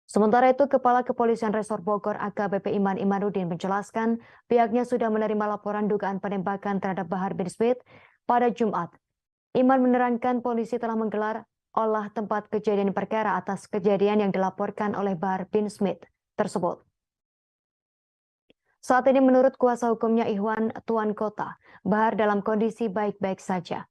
Sementara itu, Kepala Kepolisian Resor Bogor AKBP Iman Imanuddin menjelaskan pihaknya sudah menerima laporan dugaan penembakan terhadap Bahar bin Smith pada Jumat. Iman menerangkan polisi telah menggelar olah tempat kejadian perkara atas kejadian yang dilaporkan oleh Bahar bin Smith tersebut. Saat ini menurut kuasa hukumnya Ikhwan Tuan Kota, Bahar dalam kondisi baik-baik saja.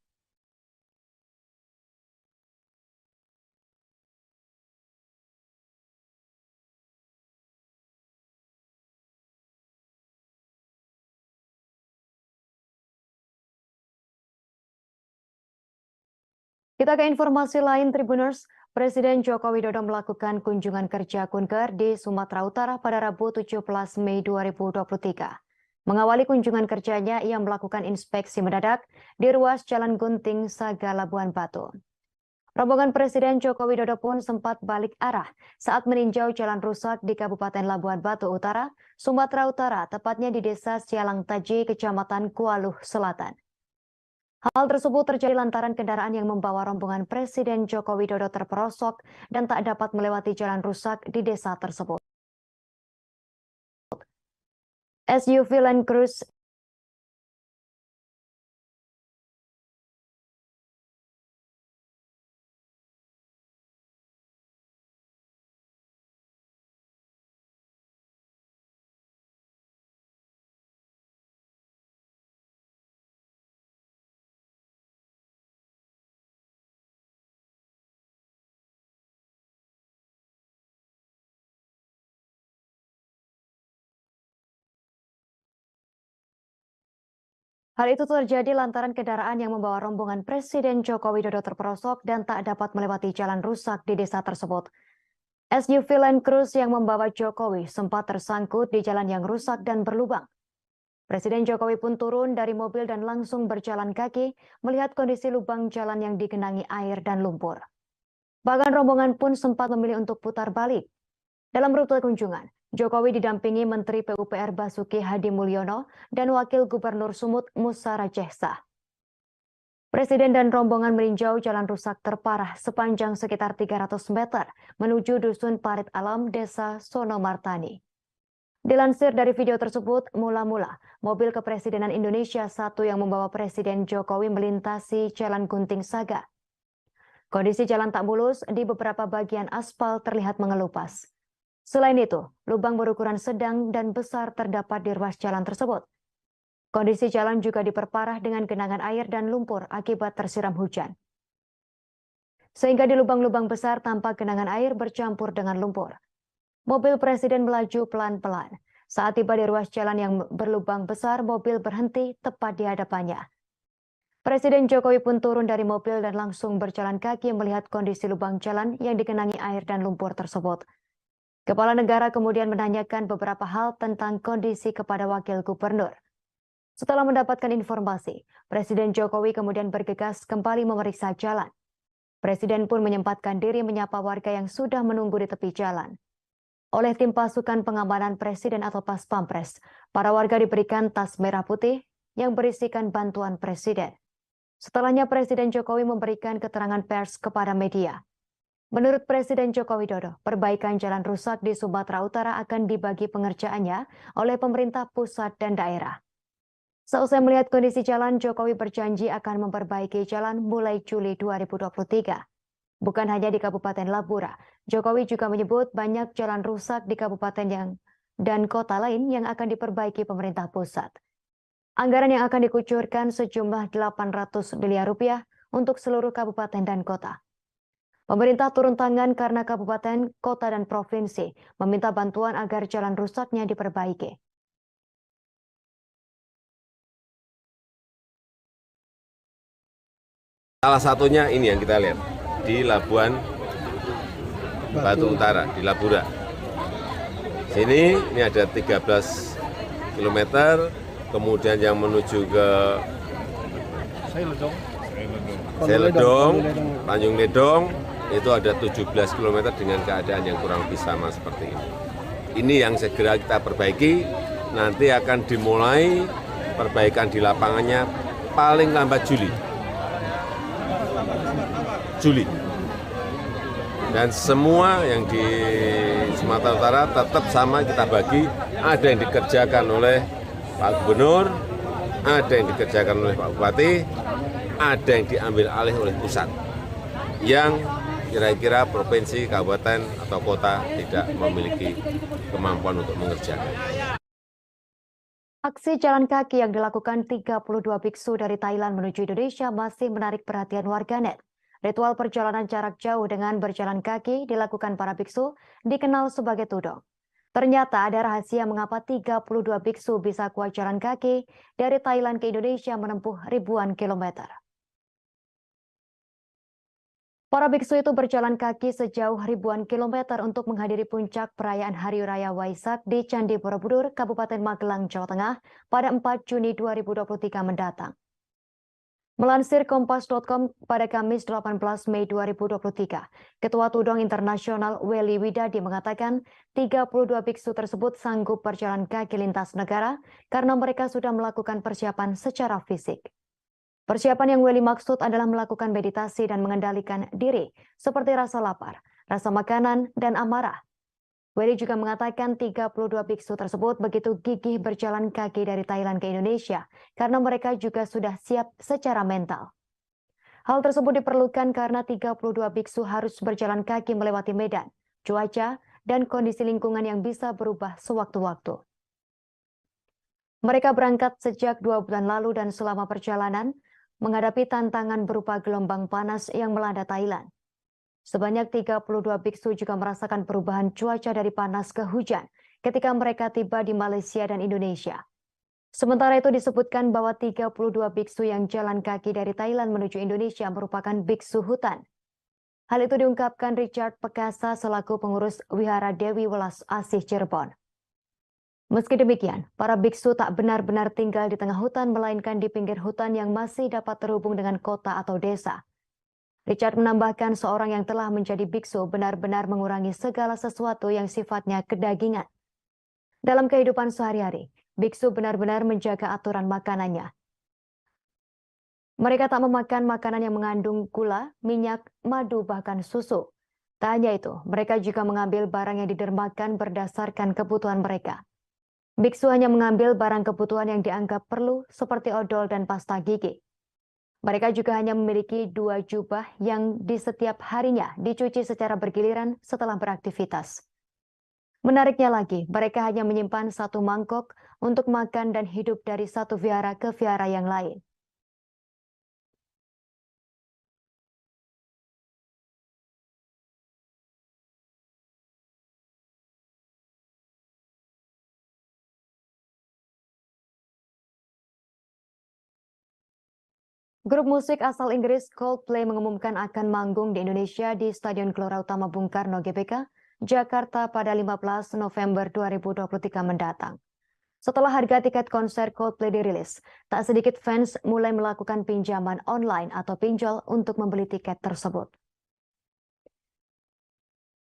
Kita ke informasi lain, Tribuners. Presiden Joko Widodo melakukan kunjungan kerja Kunker di Sumatera Utara pada Rabu 17 Mei 2023. Mengawali kunjungan kerjanya, ia melakukan inspeksi mendadak di ruas Jalan Gunting Saga Labuan Batu. Rombongan Presiden Joko Widodo pun sempat balik arah saat meninjau jalan rusak di Kabupaten Labuan Batu Utara, Sumatera Utara, tepatnya di Desa Sialang Taji, Kecamatan Kualuh Selatan. Hal tersebut terjadi lantaran kendaraan yang membawa rombongan Presiden Joko Widodo terperosok dan tak dapat melewati jalan rusak di desa tersebut. SUV Land Cruiser Hal itu terjadi lantaran kendaraan yang membawa rombongan Presiden Joko Widodo terperosok dan tak dapat melewati jalan rusak di desa tersebut. SUV Land Cruiser yang membawa Jokowi sempat tersangkut di jalan yang rusak dan berlubang. Presiden Jokowi pun turun dari mobil dan langsung berjalan kaki melihat kondisi lubang jalan yang digenangi air dan lumpur. Bahkan rombongan pun sempat memilih untuk putar balik. Dalam rute kunjungan, Jokowi didampingi Menteri PUPR Basuki Hadi Mulyono dan Wakil Gubernur Sumut Musa Rajehsah. Presiden dan rombongan meninjau jalan rusak terparah sepanjang sekitar 300 meter menuju Dusun Parit Alam, Desa Sonomartani. Dilansir dari video tersebut, mula-mula mobil Kepresidenan Indonesia 1 yang membawa Presiden Jokowi melintasi Jalan Gunting Saga. Kondisi jalan tak mulus, di beberapa bagian aspal terlihat mengelupas. Selain itu, lubang berukuran sedang dan besar terdapat di ruas jalan tersebut. Kondisi jalan juga diperparah dengan genangan air dan lumpur akibat tersiram hujan. Sehingga di lubang-lubang besar tampak genangan air bercampur dengan lumpur. Mobil Presiden melaju pelan-pelan. Saat tiba di ruas jalan yang berlubang besar, mobil berhenti tepat di hadapannya. Presiden Jokowi pun turun dari mobil dan langsung berjalan kaki melihat kondisi lubang jalan yang digenangi air dan lumpur tersebut. Kepala negara kemudian menanyakan beberapa hal tentang kondisi kepada Wakil Gubernur. Setelah mendapatkan informasi, Presiden Jokowi kemudian bergegas kembali memeriksa jalan. Presiden pun menyempatkan diri menyapa warga yang sudah menunggu di tepi jalan. Oleh tim pasukan pengamanan Presiden atau Pas Pampres, para warga diberikan tas merah putih yang berisikan bantuan Presiden. Setelahnya Presiden Jokowi memberikan keterangan pers kepada media. Menurut Presiden Joko Widodo, perbaikan jalan rusak di Sumatera Utara akan dibagi pengerjaannya oleh pemerintah pusat dan daerah. Seusai melihat kondisi jalan, Jokowi berjanji akan memperbaiki jalan mulai Juli 2023. Bukan hanya di Kabupaten Labura, Jokowi juga menyebut banyak jalan rusak di kabupaten dan kota lain yang akan diperbaiki pemerintah pusat. Anggaran yang akan dikucurkan sejumlah 800 miliar rupiah untuk seluruh kabupaten dan kota. Pemerintah turun tangan karena kabupaten, kota, dan provinsi meminta bantuan agar jalan rusaknya diperbaiki. Salah satunya ini yang kita lihat di Labuan Batu Utara, di Labura. Sini ini ada 13 km, kemudian yang menuju ke Seledong, Tanjung Ledong, itu ada 17 km dengan keadaan yang kurang lebih sama seperti ini. Ini yang segera kita perbaiki, nanti akan dimulai perbaikan di lapangannya paling lambat Juli. Dan semua yang di Sumatera Utara tetap sama kita bagi, ada yang dikerjakan oleh Pak Gubernur, ada yang dikerjakan oleh Pak Bupati, ada yang diambil alih oleh pusat. Yang kira-kira provinsi, kabupaten, atau kota tidak memiliki kemampuan untuk mengerjakan. Aksi jalan kaki yang dilakukan 32 biksu dari Thailand menuju Indonesia masih menarik perhatian warganet. Ritual perjalanan jarak jauh dengan berjalan kaki dilakukan para biksu dikenal sebagai tudong. Ternyata ada rahasia mengapa 32 biksu bisa kuat jalan kaki dari Thailand ke Indonesia menempuh ribuan kilometer. Para biksu itu berjalan kaki sejauh ribuan kilometer untuk menghadiri puncak perayaan Hari Raya Waisak di Candi Borobudur, Kabupaten Magelang, Jawa Tengah pada 4 Juni 2023 mendatang. Melansir Kompas.com pada Kamis 18 Mei 2023, Ketua Tudong Internasional Welly Widadi mengatakan 32 biksu tersebut sanggup berjalan kaki lintas negara karena mereka sudah melakukan persiapan secara fisik. Persiapan yang Welly maksud adalah melakukan meditasi dan mengendalikan diri seperti rasa lapar, rasa makanan, dan amarah. Welly juga mengatakan 32 biksu tersebut begitu gigih berjalan kaki dari Thailand ke Indonesia karena mereka juga sudah siap secara mental. Hal tersebut diperlukan karena 32 biksu harus berjalan kaki melewati medan, cuaca, dan kondisi lingkungan yang bisa berubah sewaktu-waktu. Mereka berangkat sejak 2 bulan lalu dan selama perjalanan menghadapi tantangan berupa gelombang panas yang melanda Thailand. Sebanyak 32 biksu juga merasakan perubahan cuaca dari panas ke hujan ketika mereka tiba di Malaysia dan Indonesia. Sementara itu disebutkan bahwa 32 biksu yang jalan kaki dari Thailand menuju Indonesia merupakan biksu hutan. Hal itu diungkapkan Richard Pekasa selaku pengurus Wihara Dewi Welas Asih Cirebon. Meski demikian, para biksu tak benar-benar tinggal di tengah hutan melainkan di pinggir hutan yang masih dapat terhubung dengan kota atau desa. Richard menambahkan seorang yang telah menjadi biksu benar-benar mengurangi segala sesuatu yang sifatnya kedagingan. Dalam kehidupan sehari-hari, biksu benar-benar menjaga aturan makanannya. Mereka tak memakan makanan yang mengandung gula, minyak, madu, bahkan susu. Tak hanya itu, mereka juga mengambil barang yang didermakan berdasarkan kebutuhan mereka. Biksu hanya mengambil barang kebutuhan yang dianggap perlu seperti odol dan pasta gigi. Mereka juga hanya memiliki 2 jubah yang di setiap harinya dicuci secara bergiliran setelah beraktivitas. Menariknya lagi, mereka hanya menyimpan 1 mangkok untuk makan dan hidup dari satu vihara ke vihara yang lain. Grup musik asal Inggris Coldplay mengumumkan akan manggung di Indonesia di Stadion Gelora Utama Bung Karno GBK, Jakarta pada 15 November 2023 mendatang. Setelah harga tiket konser Coldplay dirilis, tak sedikit fans mulai melakukan pinjaman online atau pinjol untuk membeli tiket tersebut.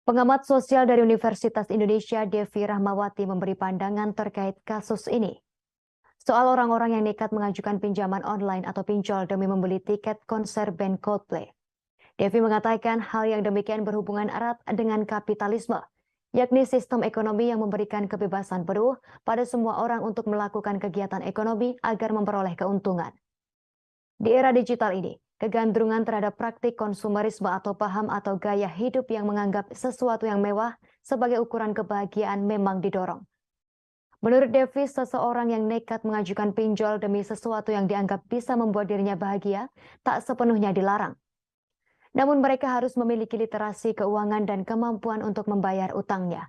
Pengamat sosial dari Universitas Indonesia, Devi Rahmawati, memberi pandangan terkait kasus ini. Soal orang-orang yang nekat mengajukan pinjaman online atau pinjol demi membeli tiket konser band Coldplay. Devi mengatakan hal yang demikian berhubungan erat dengan kapitalisme, yakni sistem ekonomi yang memberikan kebebasan penuh pada semua orang untuk melakukan kegiatan ekonomi agar memperoleh keuntungan. Di era digital ini, kegandrungan terhadap praktik konsumerisme atau paham atau gaya hidup yang menganggap sesuatu yang mewah sebagai ukuran kebahagiaan memang didorong. Menurut Devi, seseorang yang nekat mengajukan pinjol demi sesuatu yang dianggap bisa membuat dirinya bahagia tak sepenuhnya dilarang. Namun mereka harus memiliki literasi keuangan dan kemampuan untuk membayar utangnya.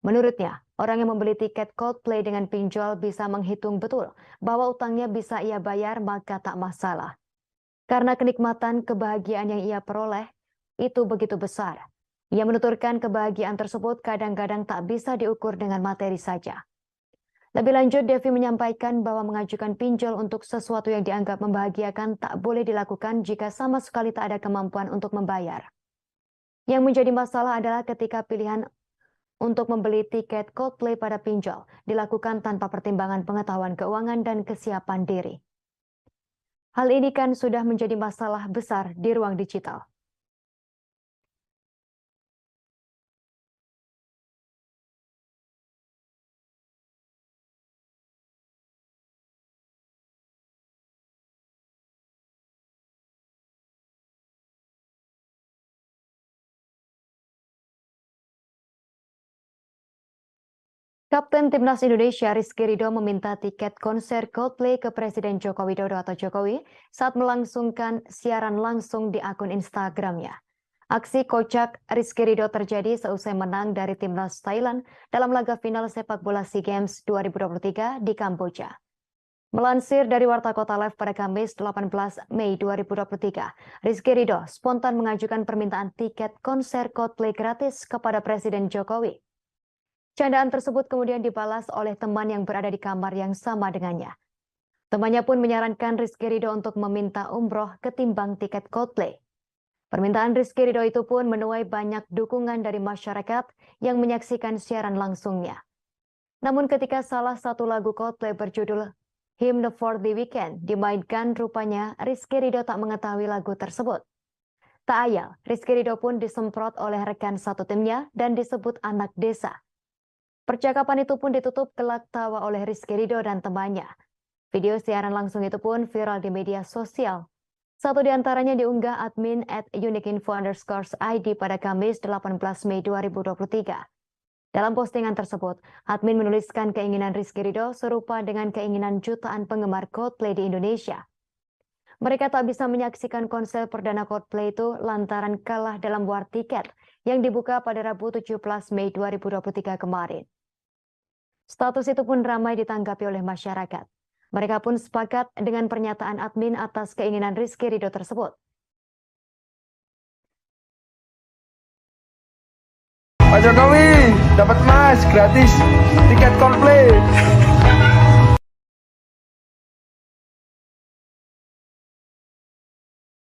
Menurutnya, orang yang membeli tiket Coldplay dengan pinjol bisa menghitung betul bahwa utangnya bisa ia bayar, maka tak masalah. Karena kenikmatan kebahagiaan yang ia peroleh itu begitu besar. Ia menuturkan kebahagiaan tersebut kadang-kadang tak bisa diukur dengan materi saja. Lebih lanjut, Devi menyampaikan bahwa mengajukan pinjol untuk sesuatu yang dianggap membahagiakan tak boleh dilakukan jika sama sekali tak ada kemampuan untuk membayar. Yang menjadi masalah adalah ketika pilihan untuk membeli tiket Coldplay pada pinjol dilakukan tanpa pertimbangan pengetahuan keuangan dan kesiapan diri. Hal ini kan sudah menjadi masalah besar di ruang digital. Kapten Timnas Indonesia Rizky Ridho meminta tiket konser Coldplay ke Presiden Joko Widodo atau Jokowi saat melangsungkan siaran langsung di akun Instagramnya. Aksi kocak Rizky Ridho terjadi seusai menang dari Timnas Thailand dalam laga final sepak bola SEA Games 2023 di Kamboja. Melansir dari Warta Kota Live pada Kamis 18 Mei 2023, Rizky Ridho spontan mengajukan permintaan tiket konser Coldplay gratis kepada Presiden Jokowi. Candaan tersebut kemudian dibalas oleh teman yang berada di kamar yang sama dengannya. Temannya pun menyarankan Rizky Ridho untuk meminta umroh ketimbang tiket Coldplay. Permintaan Rizky Ridho itu pun menuai banyak dukungan dari masyarakat yang menyaksikan siaran langsungnya. Namun ketika salah satu lagu Coldplay berjudul Hymn for the Weekend dimainkan, rupanya Rizky Ridho tak mengetahui lagu tersebut. Tak ayal, Rizky Ridho pun disemprot oleh rekan satu timnya dan disebut anak desa. Percakapan itu pun ditutup gelak tawa oleh Rizky Ridho dan temannya. Video siaran langsung itu pun viral di media sosial. Satu di antaranya diunggah admin @uniqueinfo_id pada Kamis 18 Mei 2023. Dalam postingan tersebut, admin menuliskan keinginan Rizky Ridho serupa dengan keinginan jutaan penggemar Coldplay di Indonesia. Mereka tak bisa menyaksikan konser perdana Coldplay itu lantaran kalah dalam war tiket yang dibuka pada Rabu 17 Mei 2023 kemarin. Status itu pun ramai ditanggapi oleh masyarakat. Mereka pun sepakat dengan pernyataan admin atas keinginan Rizky Ridho tersebut. Pak Jokowi, dapat Mas gratis tiket Coldplay.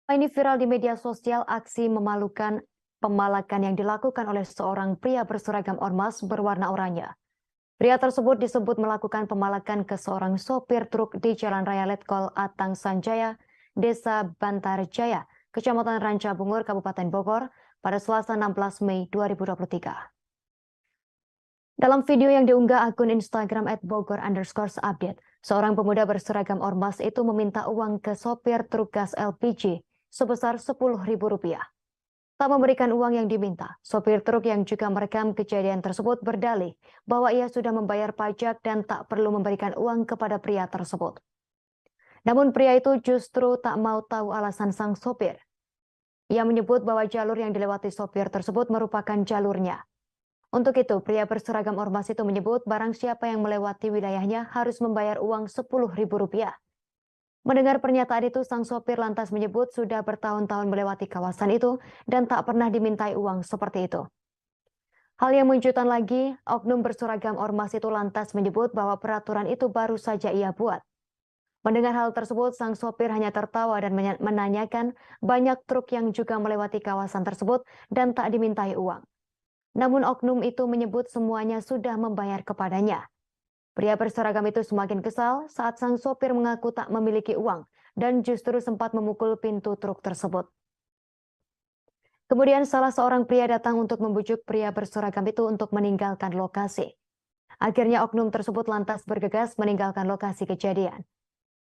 Ini viral di media sosial aksi memalukan pemalakan yang dilakukan oleh seorang pria berseragam ormas berwarna oranye. Pria tersebut disebut melakukan pemalakan ke seorang sopir truk di Jalan Raya Letkol Atang Sanjaya, Desa Bantarjaya, Kecamatan Ranca Bungur, Kabupaten Bogor, pada Selasa 16 Mei 2023. Dalam video yang diunggah akun Instagram @bogor_update, seorang pemuda berseragam ormas itu meminta uang ke sopir truk gas LPG sebesar Rp10.000. Tak memberikan uang yang diminta, sopir truk yang juga merekam kejadian tersebut berdalih bahwa ia sudah membayar pajak dan tak perlu memberikan uang kepada pria tersebut. Namun pria itu justru tak mau tahu alasan sang sopir. Ia menyebut bahwa jalur yang dilewati sopir tersebut merupakan jalurnya. Untuk itu, pria berseragam ormas itu menyebut barang siapa yang melewati wilayahnya harus membayar uang Rp10.000. Mendengar pernyataan itu, sang sopir lantas menyebut sudah bertahun-tahun melewati kawasan itu dan tak pernah dimintai uang seperti itu. Hal yang menunjukkan lagi, oknum berseragam ormas itu lantas menyebut bahwa peraturan itu baru saja ia buat. Mendengar hal tersebut, sang sopir hanya tertawa dan menanyakan banyak truk yang juga melewati kawasan tersebut dan tak dimintai uang. Namun oknum itu menyebut semuanya sudah membayar kepadanya. Pria berseragam itu semakin kesal saat sang sopir mengaku tak memiliki uang dan justru sempat memukul pintu truk tersebut. Kemudian salah seorang pria datang untuk membujuk pria berseragam itu untuk meninggalkan lokasi. Akhirnya oknum tersebut lantas bergegas meninggalkan lokasi kejadian.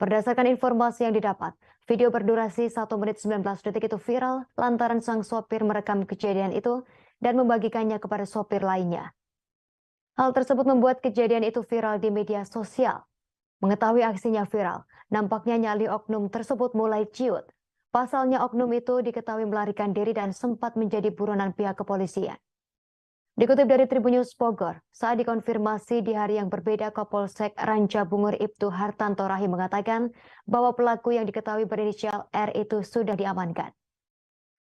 Berdasarkan informasi yang didapat, video berdurasi 1 menit 19 detik itu viral lantaran sang sopir merekam kejadian itu dan membagikannya kepada sopir lainnya. Hal tersebut membuat kejadian itu viral di media sosial. Mengetahui aksinya viral, nampaknya nyali oknum tersebut mulai ciut. Pasalnya oknum itu diketahui melarikan diri dan sempat menjadi buronan pihak kepolisian. Dikutip dari Tribun News Bogor, saat dikonfirmasi di hari yang berbeda, Kapolsek Ranca Bungur Ibtu Hartanto Rahim mengatakan bahwa pelaku yang diketahui berinisial R itu sudah diamankan.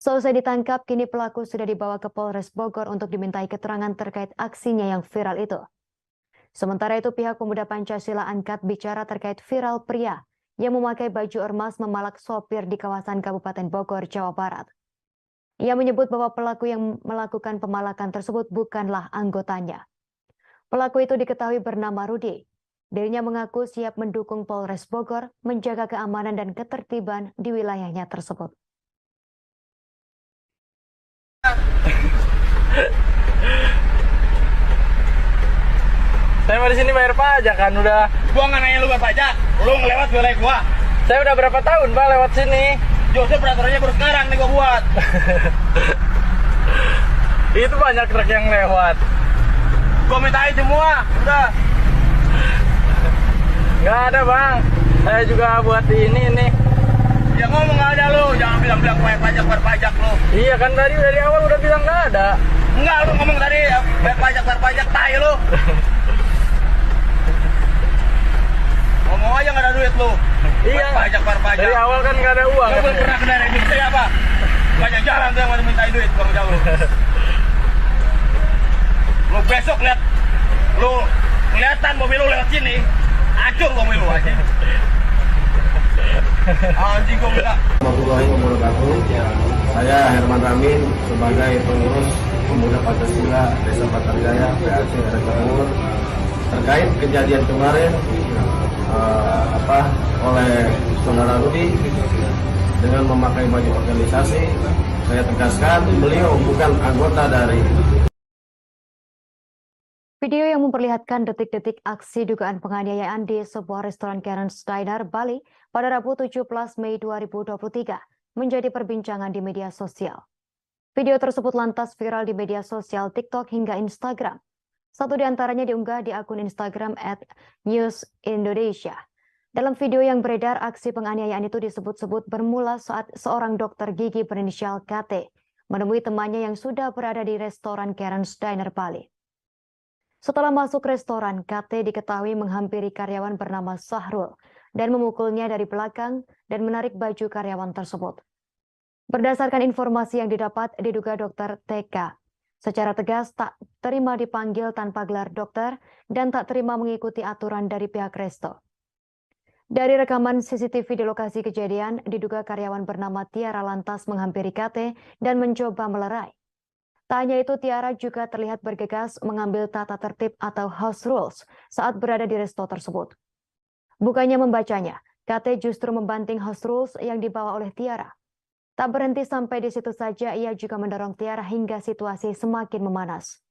Selesai ditangkap, kini pelaku sudah dibawa ke Polres Bogor untuk dimintai keterangan terkait aksinya yang viral itu. Sementara itu, pihak Pemuda Pancasila angkat bicara terkait viral pria yang memakai baju ormas memalak sopir di kawasan Kabupaten Bogor, Jawa Barat. Ia menyebut bahwa pelaku yang melakukan pemalakan tersebut bukanlah anggotanya. Pelaku itu diketahui bernama Rudi. Dirinya mengaku siap mendukung Polres Bogor menjaga keamanan dan ketertiban di wilayahnya tersebut. Saya mau di sini bayar pajak kan udah. Gua nggak nanya lu bayar pajak, lu ngelewat wilayah gua. Saya udah berapa tahun Pak lewat sini. Justru peraturannya baru sekarang nih gua buat. Itu banyak truk yang lewat. Gua mintain semua, udah. Nggak ada Bang. Saya juga buat ini nih. Ya ngomong nggak ada lu, jangan bilang-bilang bayar pajak lu. Iya kan tadi dari awal udah bilang nggak ada. Enggak, lu ngomong tadi bayar pajak, tai lu. Ngomong aja nggak ada duit lu. Iya. Bayar pajak. Dari awal kan nggak ada uang. Lu belum pernah ke daerah Indonesia apa? Banyak jalan tuh yang mau mintain duit, bang jauh. Lu besok lihat, lu kelihatan mobil lu lewat sini, hancur mobil lu aja. Anjing gua minta. Saya Herman Ramin sebagai pengurus Pemuda Pancasila Desa Patarjaya PAC RT Timur terkait kejadian kemarin oleh saudara Rudi dengan memakai baju organisasi. Saya tegaskan beliau bukan anggota dari. Video yang memperlihatkan detik-detik aksi dugaan penganiayaan di sebuah restoran Karen's Diner, Bali pada Rabu 17 Mei 2023 menjadi perbincangan di media sosial. Video tersebut lantas viral di media sosial TikTok hingga Instagram. Satu di antaranya diunggah di akun Instagram @newsindonesia. Dalam video yang beredar, aksi penganiayaan itu disebut-sebut bermula saat seorang dokter gigi berinisial KT menemui temannya yang sudah berada di restoran Karen's Diner, Bali. Setelah masuk restoran, KT diketahui menghampiri karyawan bernama Sahrul dan memukulnya dari belakang dan menarik baju karyawan tersebut. Berdasarkan informasi yang didapat, diduga dokter TK secara tegas tak terima dipanggil tanpa gelar dokter dan tak terima mengikuti aturan dari pihak resto. Dari rekaman CCTV di lokasi kejadian, diduga karyawan bernama Tiara lantas menghampiri KT dan mencoba melerai. Tak hanya itu, Tiara juga terlihat bergegas mengambil tata tertib atau house rules saat berada di resto tersebut. Bukannya membacanya, KT justru membanting house rules yang dibawa oleh Tiara. Tak berhenti sampai di situ saja, ia juga mendorong Tiara hingga situasi semakin memanas.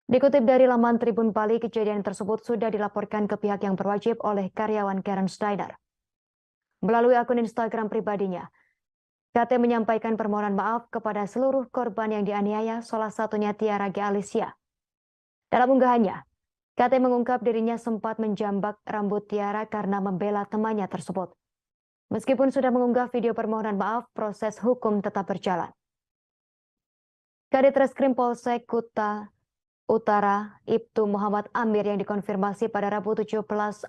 Dikutip dari laman Tribun Bali, kejadian tersebut sudah dilaporkan ke pihak yang berwajib oleh karyawan Karen Steiner. Melalui akun Instagram pribadinya, KT menyampaikan permohonan maaf kepada seluruh korban yang dianiaya, salah satunya Tiara G. Alicia. Dalam unggahannya, KT mengungkap dirinya sempat menjambak rambut Tiara karena membela temannya tersebut. Meskipun sudah mengunggah video permohonan maaf, proses hukum tetap berjalan. Kadit Reskrim Polsek Kuta Utara, Ibtu Muhammad Amir yang dikonfirmasi pada Rabu 17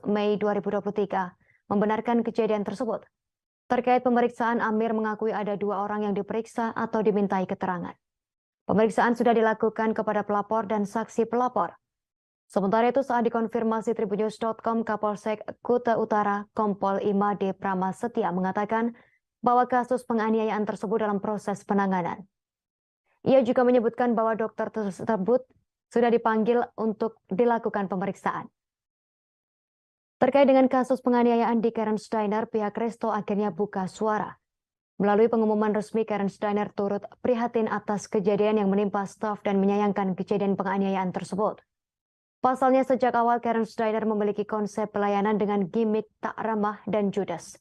Mei 2023 membenarkan kejadian tersebut. Terkait pemeriksaan, Amir mengakui ada 2 orang yang diperiksa atau dimintai keterangan. Pemeriksaan sudah dilakukan kepada pelapor dan saksi pelapor. Sementara itu saat dikonfirmasi tribunnews.com, Kapolsek Kuta Utara Kompol Imade Pramastia mengatakan bahwa kasus penganiayaan tersebut dalam proses penanganan. Ia juga menyebutkan bahwa dokter tersebut sudah dipanggil untuk dilakukan pemeriksaan. Terkait dengan kasus penganiayaan di Karen Steiner, pihak resto akhirnya buka suara. Melalui pengumuman resmi, Karen Steiner turut prihatin atas kejadian yang menimpa staf dan menyayangkan kejadian penganiayaan tersebut. Pasalnya sejak awal Karen Steiner memiliki konsep pelayanan dengan gimmick tak ramah dan judes.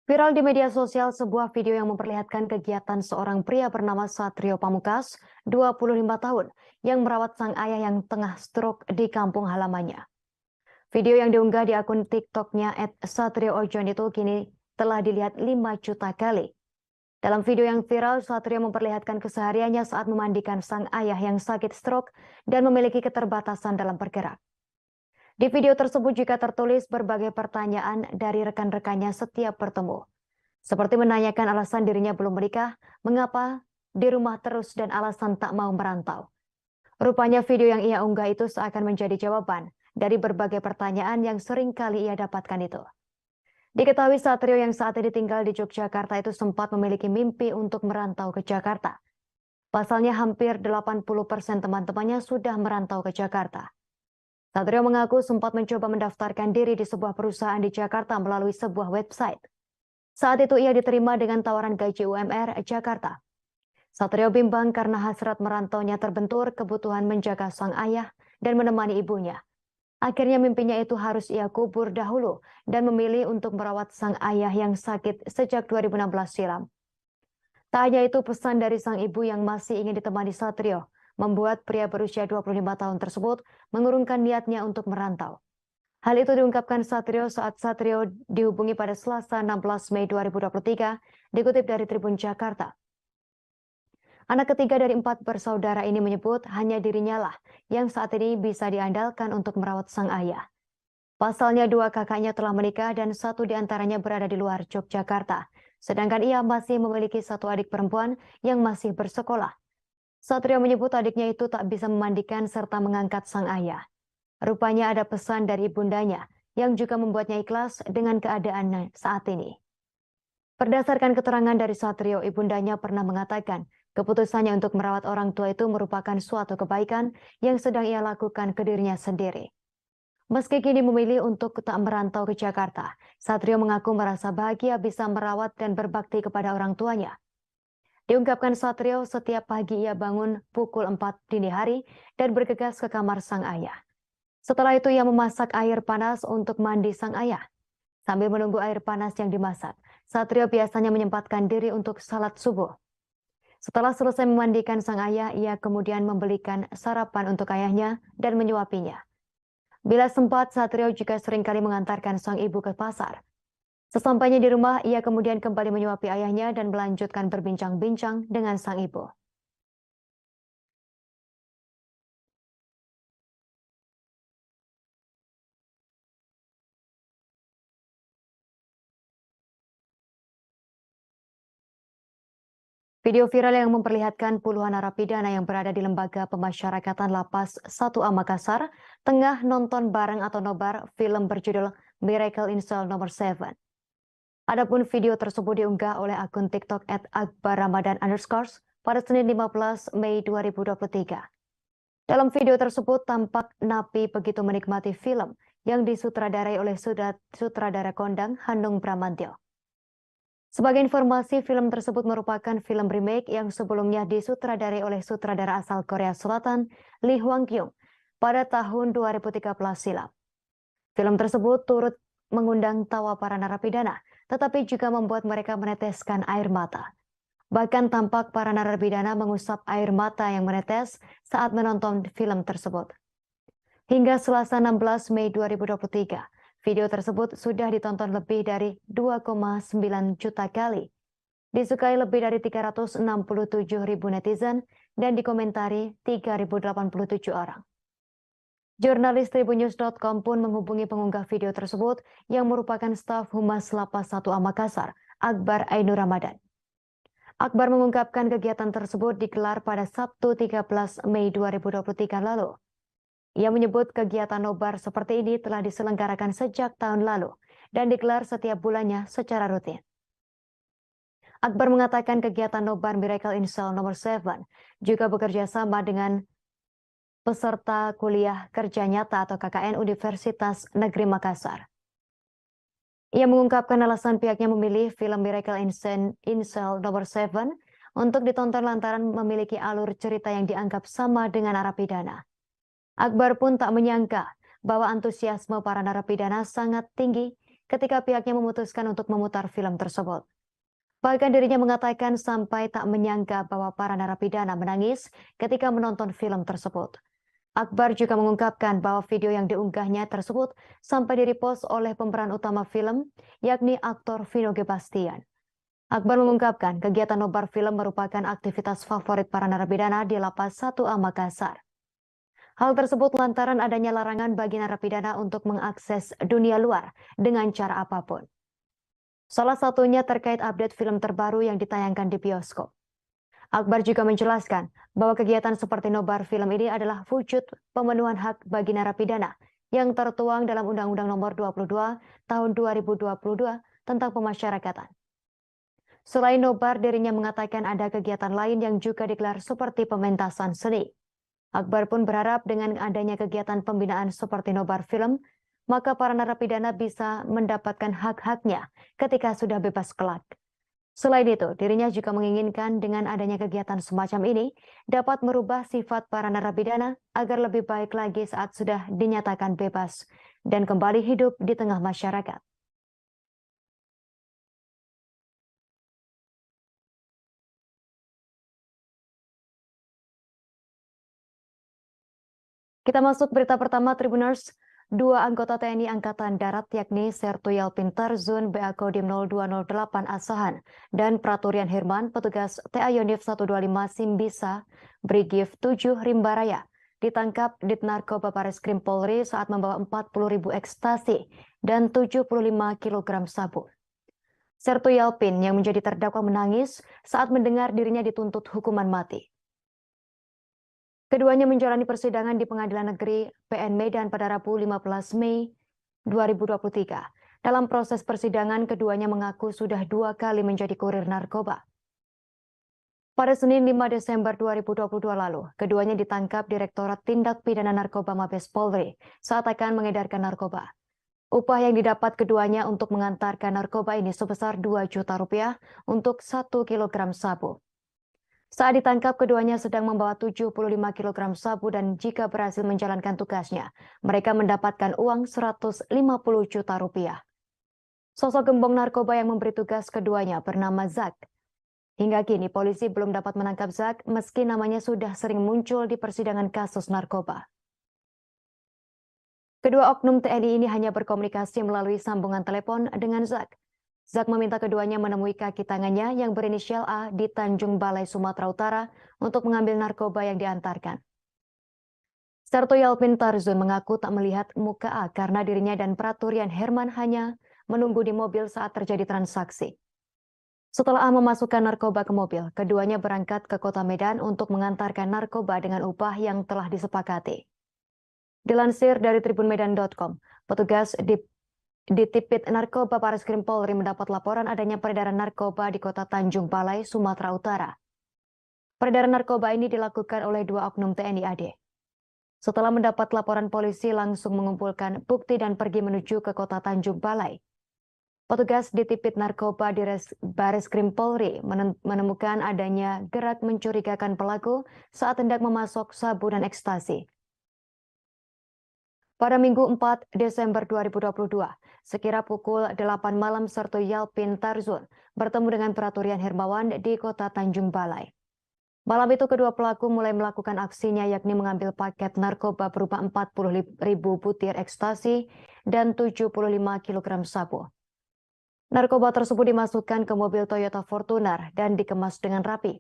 Viral di media sosial sebuah video yang memperlihatkan kegiatan seorang pria bernama Satrio Pamukas, 25 tahun, yang merawat sang ayah yang tengah stroke di kampung halamannya. Video yang diunggah di akun TikTok-nya @satrioOjon itu kini telah dilihat 5 juta kali. Dalam video yang viral, Satrio memperlihatkan kesehariannya saat memandikan sang ayah yang sakit stroke dan memiliki keterbatasan dalam bergerak. Di video tersebut juga tertulis berbagai pertanyaan dari rekan-rekannya setiap bertemu. Seperti menanyakan alasan dirinya belum menikah, mengapa di rumah terus dan alasan tak mau merantau. Rupanya video yang ia unggah itu seakan menjadi jawaban dari berbagai pertanyaan yang sering kali ia dapatkan itu. Diketahui Satrio yang saat ini tinggal di Yogyakarta itu sempat memiliki mimpi untuk merantau ke Jakarta. Pasalnya hampir 80% teman-temannya sudah merantau ke Jakarta. Satrio mengaku sempat mencoba mendaftarkan diri di sebuah perusahaan di Jakarta melalui sebuah website. Saat itu ia diterima dengan tawaran gaji UMR Jakarta. Satrio bimbang karena hasrat merantaunya terbentur kebutuhan menjaga sang ayah dan menemani ibunya. Akhirnya mimpinya itu harus ia kubur dahulu dan memilih untuk merawat sang ayah yang sakit sejak 2016 silam. Tak hanya itu, pesan dari sang ibu yang masih ingin ditemani Satrio membuat pria berusia 25 tahun tersebut mengurungkan niatnya untuk merantau. Hal itu diungkapkan Satrio saat Satrio dihubungi pada Selasa 16 Mei 2023, dikutip dari Tribun Jakarta. Anak ketiga dari 4 bersaudara ini menyebut hanya dirinya lah yang saat ini bisa diandalkan untuk merawat sang ayah. Pasalnya 2 kakaknya telah menikah dan 1 diantaranya berada di luar Yogyakarta, sedangkan ia masih memiliki 1 adik perempuan yang masih bersekolah. Satrio menyebut adiknya itu tak bisa memandikan serta mengangkat sang ayah. Rupanya ada pesan dari ibundanya yang juga membuatnya ikhlas dengan keadaannya saat ini. Berdasarkan keterangan dari Satrio, ibundanya pernah mengatakan keputusannya untuk merawat orang tua itu merupakan suatu kebaikan yang sedang ia lakukan ke dirinya sendiri. Meski kini memilih untuk tak merantau ke Jakarta, Satrio mengaku merasa bahagia bisa merawat dan berbakti kepada orang tuanya. Diungkapkan Satrio, setiap pagi ia bangun pukul 4 dini hari dan bergegas ke kamar sang ayah. Setelah itu ia memasak air panas untuk mandi sang ayah. Sambil menunggu air panas yang dimasak, Satrio biasanya menyempatkan diri untuk salat subuh. Setelah selesai memandikan sang ayah, ia kemudian membelikan sarapan untuk ayahnya dan menyuapinya. Bila sempat, Satrio juga seringkali mengantarkan sang ibu ke pasar. Sesampainya di rumah, ia kemudian kembali menyuapi ayahnya dan melanjutkan berbincang-bincang dengan sang ibu. Video viral yang memperlihatkan puluhan narapidana yang berada di Lembaga Pemasyarakatan Lapas 1A Makassar tengah nonton bareng atau nobar film berjudul Miracle in Cell Nomor 7. Adapun video tersebut diunggah oleh akun TikTok @akbarramadan_ pada Senin 15 Mei 2023. Dalam video tersebut tampak Napi begitu menikmati film yang disutradarai oleh sutradara kondang Hanung Bramantyo. Sebagai informasi, film tersebut merupakan film remake yang sebelumnya disutradarai oleh sutradara asal Korea Selatan Lee Hwang Kyung pada tahun 2013 silam. Film tersebut turut mengundang tawa para narapidana, tetapi juga membuat mereka meneteskan air mata. Bahkan tampak para narapidana mengusap air mata yang menetes saat menonton film tersebut. Hingga Selasa 16 Mei 2023, video tersebut sudah ditonton lebih dari 2,9 juta kali. Disukai lebih dari 367 ribu netizen dan dikomentari 3.087 orang. Jurnalis Tribunnews.com pun menghubungi pengunggah video tersebut yang merupakan staf Humas Lapas 1A Makassar, Akbar Ainur Ramadan. Akbar mengungkapkan kegiatan tersebut digelar pada Sabtu 13 Mei 2023 lalu. Ia menyebut kegiatan nobar seperti ini telah diselenggarakan sejak tahun lalu dan digelar setiap bulannya secara rutin. Akbar mengatakan kegiatan nobar Miracle in Cell nomor 7 juga bekerja sama dengan peserta kuliah kerja nyata atau KKN Universitas Negeri Makassar. Ia mengungkapkan alasan pihaknya memilih film Miracle in Cell nomor 7 untuk ditonton lantaran memiliki alur cerita yang dianggap sama dengan narapidana. Akbar pun tak menyangka bahwa antusiasme para narapidana sangat tinggi ketika pihaknya memutuskan untuk memutar film tersebut. Bahkan dirinya mengatakan sampai tak menyangka bahwa para narapidana menangis ketika menonton film tersebut. Akbar juga mengungkapkan bahwa video yang diunggahnya tersebut sampai di-repost oleh pemeran utama film, yakni aktor Vino G. Bastian. Akbar mengungkapkan kegiatan nobar film merupakan aktivitas favorit para narapidana di Lapas 1A Makassar. Hal tersebut lantaran adanya larangan bagi narapidana untuk mengakses dunia luar dengan cara apapun. Salah satunya terkait update film terbaru yang ditayangkan di bioskop. Akbar juga menjelaskan bahwa kegiatan seperti nobar film ini adalah wujud pemenuhan hak bagi narapidana yang tertuang dalam Undang-Undang Nomor 22 Tahun 2022 tentang Pemasyarakatan. Selain nobar, dirinya mengatakan ada kegiatan lain yang juga digelar seperti pementasan seni. Akbar pun berharap dengan adanya kegiatan pembinaan seperti nobar film, maka para narapidana bisa mendapatkan hak-haknya ketika sudah bebas kelak. Selain itu, dirinya juga menginginkan dengan adanya kegiatan semacam ini dapat merubah sifat para narapidana agar lebih baik lagi saat sudah dinyatakan bebas dan kembali hidup di tengah masyarakat. Kita masuk berita pertama Tribuners. 2 anggota TNI Angkatan Darat yakni Sertu Yalpin Tarzun BA Kodim 0208 Asahan dan Praturian Herman petugas TA Yonif 125 Simbisa Brigif 7 Rimbaraya ditangkap di Narkoba Bareskrim Polri saat membawa 40.000 ekstasi dan 75 kg sabu. Sertu Yalpin yang menjadi terdakwa menangis saat mendengar dirinya dituntut hukuman mati. Keduanya menjalani persidangan di Pengadilan Negeri PN Medan pada Rabu 15 Mei 2023. Dalam proses persidangan, keduanya mengaku sudah 2 kali menjadi kurir narkoba. Pada Senin 5 Desember 2022 lalu, keduanya ditangkap Direktorat Tindak Pidana Narkoba Mabes Polri saat akan mengedarkan narkoba. Upah yang didapat keduanya untuk mengantarkan narkoba ini sebesar 2 juta rupiah untuk 1 kilogram sabu. Saat ditangkap, keduanya sedang membawa 75 kg sabu dan jika berhasil menjalankan tugasnya, mereka mendapatkan uang 150 juta rupiah. Sosok gembong narkoba yang memberi tugas keduanya bernama Zak. Hingga kini polisi belum dapat menangkap Zak meski namanya sudah sering muncul di persidangan kasus narkoba. Kedua oknum TNI ini hanya berkomunikasi melalui sambungan telepon dengan Zak. Zak meminta keduanya menemui kaki tangannya yang berinisial A di Tanjung Balai, Sumatera Utara untuk mengambil narkoba yang diantarkan. Sertu Yalpin Tarzun mengaku tak melihat muka A karena dirinya dan Praturian Herman hanya menunggu di mobil saat terjadi transaksi. Setelah A memasukkan narkoba ke mobil, keduanya berangkat ke kota Medan untuk mengantarkan narkoba dengan upah yang telah disepakati. Dilansir dari tribunmedan.com, petugas di Ditipit Narkoba Bareskrim Polri mendapat laporan adanya peredaran narkoba di Kota Tanjung Balai, Sumatera Utara. Peredaran narkoba ini dilakukan oleh 2 oknum TNI AD. Setelah mendapat laporan, polisi langsung mengumpulkan bukti dan pergi menuju ke Kota Tanjung Balai. Petugas ditipit narkoba di Bareskrim Polri menemukan adanya gerak mencurigakan pelaku saat hendak memasok sabu dan ekstasi. Pada Minggu 4 Desember 2022, sekira pukul 8 malam, Sertu Yalpin Tarzun bertemu dengan Praturian Hermawan di Kota Tanjung Balai. Malam itu kedua pelaku mulai melakukan aksinya, yakni mengambil paket narkoba berupa 40.000 butir ekstasi dan 75 kg sabu. Narkoba tersebut dimasukkan ke mobil Toyota Fortuner dan dikemas dengan rapi.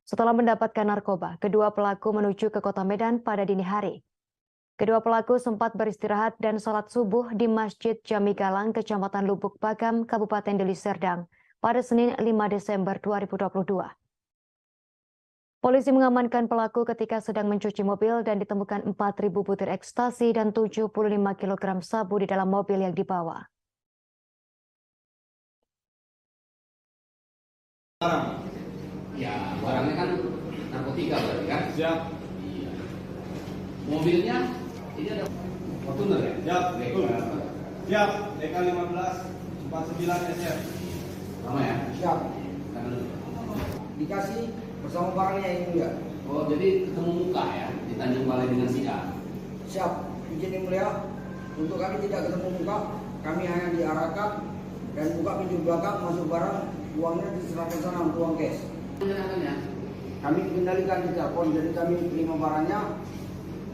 Setelah mendapatkan narkoba, kedua pelaku menuju ke Kota Medan pada dini hari. Kedua pelaku sempat beristirahat dan sholat subuh di Masjid Jami Galang, Kecamatan Lubuk Bagam, Kabupaten Deli Serdang pada Senin 5 Desember 2022. Polisi mengamankan pelaku ketika sedang mencuci mobil dan ditemukan 4.000 butir ekstasi dan 75 kg sabu di dalam mobil yang dibawa. Ya, barangnya kan narkotika berarti kan? Siap. Iya. Mobilnya ini ada Fortuner ya? Siap. Siap. DK 15 49 SF. Sama ya? Siap. Dikasih bersama barangnya ini enggak? Oh, jadi ketemu muka ya di Tanjung Balai dengan si A. Siap. Izin yang mulia, untuk kami tidak ketemu muka, kami hanya diarahkan dan buka pintu belakang, masuk barang, uangnya diserahkan sana untuk uang cash. Menyerahkannya? Kami kendalikan di telepon, jadi kami terima barangnya,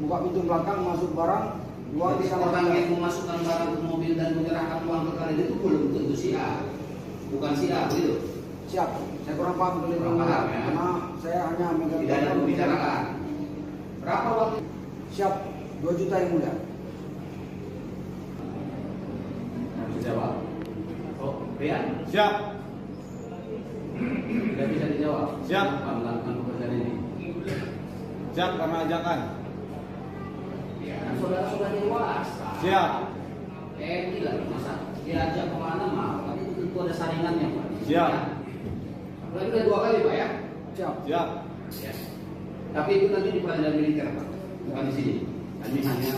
buka pintu belakang, masuk barang, uang Jadi diserahkan. orang yang memasukkan barang ke mobil dan menyerahkan uang ke kalian itu belum tentu si A, bukan si A, begitu? Siap. Saya kurang paham kalau Kurang paham, ya. karena saya hanya megang Tidak ada pembicaraan. Berapa waktu? Siap. 2 juta yang mulia. Harus dijawab. Oh, Rian? Siap. Tidak bisa dijawab. Siap. Apa melakukan pekerjaan ini? Siap karena ajakan. Ya, kan saudara sudah dewasa. Siap. Gila, masa diajak kemana mau? Kan itu tentu ada saringannya, Pak. Siap. Apalagi udah 2 kali, Pak ya? Siap. Siap. Ya. Tapi itu nanti di pengadilan militer, Pak. Bukan di sini. Kami hanya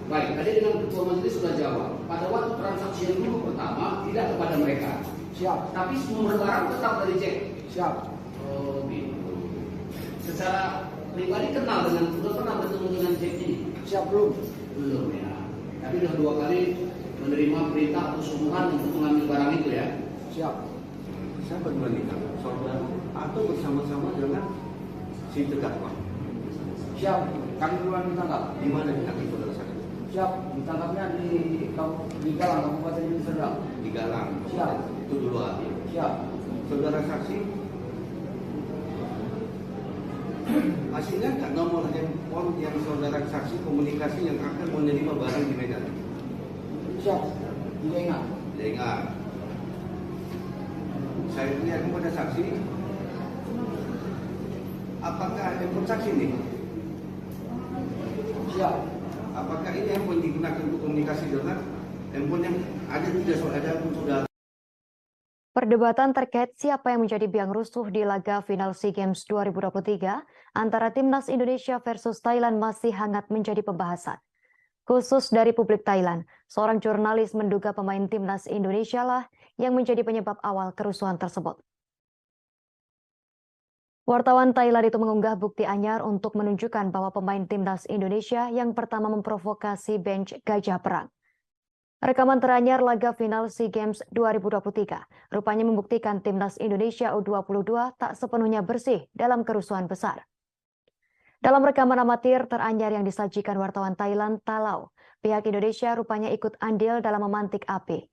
baik. Tadi dengan ketua majelis sudah jawab. Pada waktu transaksi yang dulu pertama tidak kepada mereka. Siap. Tapi semua barang tetap dari cek. Siap. Oh gitu. Secara pribadi kenal dengan, sudah pernah bertemu dengan cek ini? Siap belum? Belum ya. Tapi sudah 2 kali menerima perintah atau suruhan untuk mengambil barang itu ya. Siap. Saya berbandingkan saudara atau bersama-sama dengan si terdakwa. Siap. Kami duluan ditangkap. Di mana ditangkap saudara saya? Siap. Ditangkapnya di Galang, Kabupaten Deli Serdang. Di Galang. Siap. Itu dulu hati. Siap. Saudara saksi, hasilnya nggak nomor handphone yang saudara saksi komunikasi yang akan menerima barang di Medan? Siap. Tidak ingat. Tidak ingat. Saya lihat kepada saksi, apakah handphone saksi ini? Siap. Apakah ini handphone digunakan untuk komunikasi dengan handphone yang ada tidak ada sudah? Perdebatan terkait siapa yang menjadi biang rusuh di laga final SEA Games 2023 antara Timnas Indonesia versus Thailand masih hangat menjadi pembahasan. Khusus dari publik Thailand, seorang jurnalis menduga pemain Timnas Indonesia lah yang menjadi penyebab awal kerusuhan tersebut. Wartawan Thailand itu mengunggah bukti anyar untuk menunjukkan bahwa pemain Timnas Indonesia yang pertama memprovokasi bench Gajah Perang. Rekaman teranyar laga final SEA Games 2023 rupanya membuktikan Timnas Indonesia U22 tak sepenuhnya bersih dalam kerusuhan besar. Dalam rekaman amatir teranyar yang disajikan wartawan Thailand Talau, pihak Indonesia rupanya ikut andil dalam memantik api.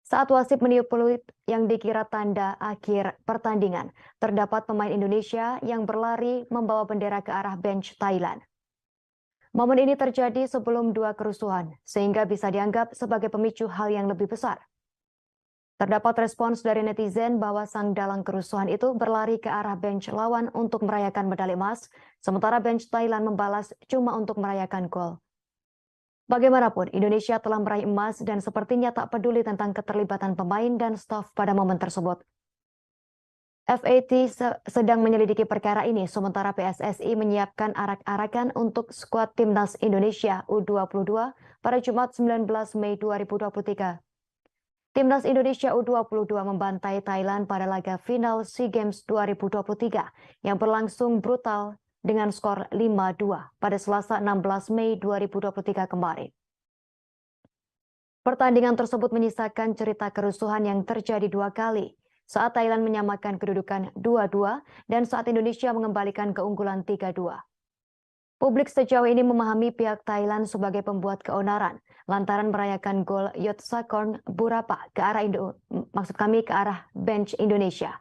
Saat wasit meniup peluit yang dikira tanda akhir pertandingan, terdapat pemain Indonesia yang berlari membawa bendera ke arah bench Thailand. Momen ini terjadi sebelum 2 kerusuhan, sehingga bisa dianggap sebagai pemicu hal yang lebih besar. Terdapat respons dari netizen bahwa sang dalang kerusuhan itu berlari ke arah bench lawan untuk merayakan medali emas, sementara bench Thailand membalas cuma untuk merayakan gol. Bagaimanapun, Indonesia telah meraih emas dan sepertinya tak peduli tentang keterlibatan pemain dan staf pada momen tersebut. FAT sedang menyelidiki perkara ini, sementara PSSI menyiapkan arak-arakan untuk skuad Timnas Indonesia U22 pada Jumat 19 Mei 2023. Timnas Indonesia U22 membantai Thailand pada laga final SEA Games 2023 yang berlangsung brutal dengan skor 5-2 pada Selasa 16 Mei 2023 kemarin. Pertandingan tersebut menyisakan cerita kerusuhan yang terjadi 2 kali, saat Thailand menyamakan kedudukan 2-2 dan saat Indonesia mengembalikan keunggulan 3-2. Publik sejauh ini memahami pihak Thailand sebagai pembuat keonaran lantaran merayakan gol Yotsakorn Burapa ke arah bench Indonesia.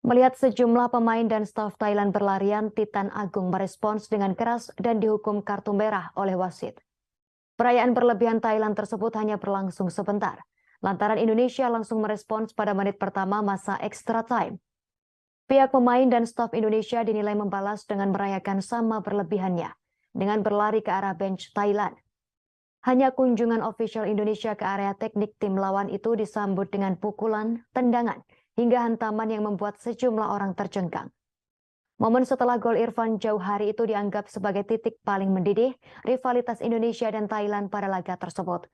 Melihat sejumlah pemain dan staf Thailand berlarian, Titan Agung merespons dengan keras dan dihukum kartu merah oleh wasit. Perayaan berlebihan Thailand tersebut hanya berlangsung sebentar, lantaran Indonesia langsung merespons pada menit pertama masa extra time. Pihak pemain dan staf Indonesia dinilai membalas dengan merayakan sama berlebihannya, dengan berlari ke arah bench Thailand. Hanya kunjungan official Indonesia ke area teknik tim lawan itu disambut dengan pukulan, tendangan, hingga hantaman yang membuat sejumlah orang tercengkang. Momen setelah gol Irfan Jauhari itu dianggap sebagai titik paling mendidih rivalitas Indonesia dan Thailand pada laga tersebut.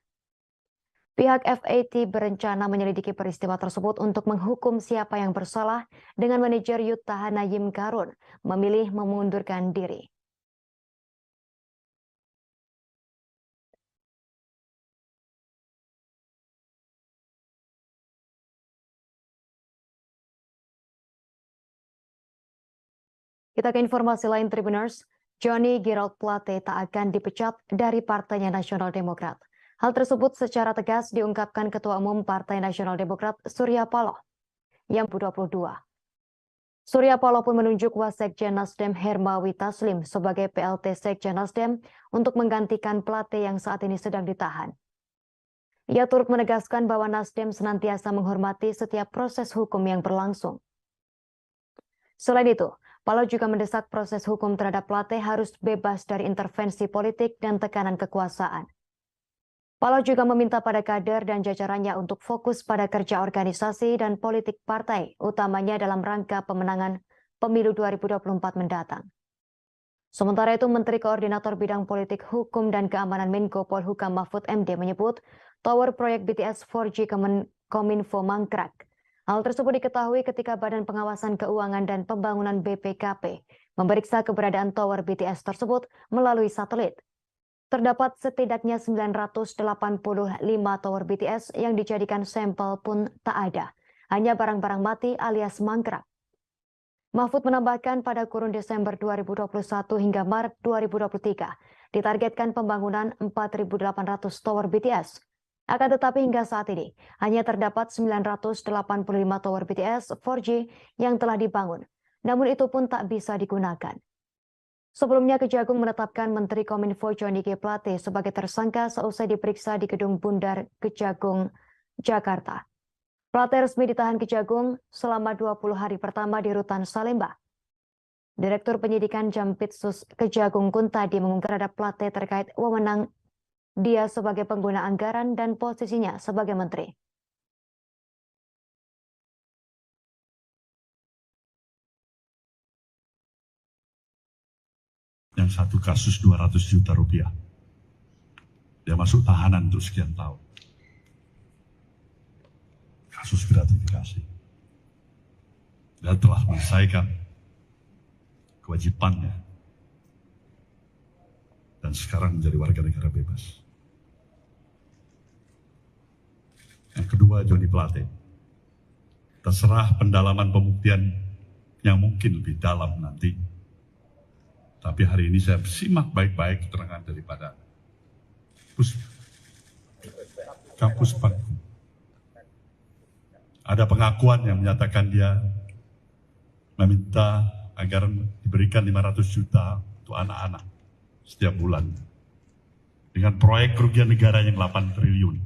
Pihak FAT berencana menyelidiki peristiwa tersebut untuk menghukum siapa yang bersalah dengan manajer Yuta Nayim Karun memilih mengundurkan diri. Kita ke informasi lain, Tribuners. Johnny Gerald Plate tak akan dipecat dari Partainya Nasional Demokrat. Hal tersebut secara tegas diungkapkan Ketua Umum Partai Nasional Demokrat Surya Paloh yang 22. Surya Paloh pun menunjuk Wasekjen Nasdem Hermawi Taslim sebagai PLT Sekjen Nasdem untuk menggantikan Plate yang saat ini sedang ditahan. Ia turut menegaskan bahwa Nasdem senantiasa menghormati setiap proses hukum yang berlangsung. Selain itu, Paloh juga mendesak proses hukum terhadap Plate harus bebas dari intervensi politik dan tekanan kekuasaan. Paloh juga meminta pada kader dan jajarannya untuk fokus pada kerja organisasi dan politik partai, utamanya dalam rangka pemenangan pemilu 2024 mendatang. Sementara itu, Menteri Koordinator Bidang Politik, Hukum, dan Keamanan Menko Polhukam Mahfud MD menyebut tower proyek BTS 4G Kominfo mangkrak. Hal tersebut diketahui ketika Badan Pengawasan Keuangan dan Pembangunan BPKP memeriksa keberadaan tower BTS tersebut melalui satelit. Terdapat setidaknya 985 tower BTS yang dijadikan sampel pun tak ada, hanya barang-barang mati alias mangkrak. Mahfud menambahkan pada kurun Desember 2021 hingga Maret 2023 ditargetkan pembangunan 4.800 tower BTS. Akan tetapi hingga saat ini hanya terdapat 985 tower BTS 4G yang telah dibangun, namun itu pun tak bisa digunakan. Sebelumnya, Kejagung menetapkan Menteri Kominfo Johnny G. Plate sebagai tersangka seusai diperiksa di Gedung Bundar Kejagung, Jakarta. Plate resmi ditahan Kejagung selama 20 hari pertama di Rutan Salemba. Direktur Penyidikan Jampitsus Kejagung Kuntadi mengungkap terhadap Plate terkait wewenang dia sebagai pengguna anggaran dan posisinya sebagai menteri. Yang satu kasus 200 juta rupiah. Dia masuk tahanan untuk sekian tahun. Kasus gratifikasi. Dia telah menyelesaikan kewajibannya. Dan sekarang menjadi warga negara bebas. Yang kedua, Johnny Plate. Terserah pendalaman pembuktian yang mungkin lebih dalam nanti. Tapi hari ini saya simak baik-baik keterangan daripada Kapus Penkum. Ada pengakuan yang menyatakan dia meminta agar diberikan 500 juta untuk anak-anak setiap bulan. Dengan proyek kerugian negara yang 8 triliun.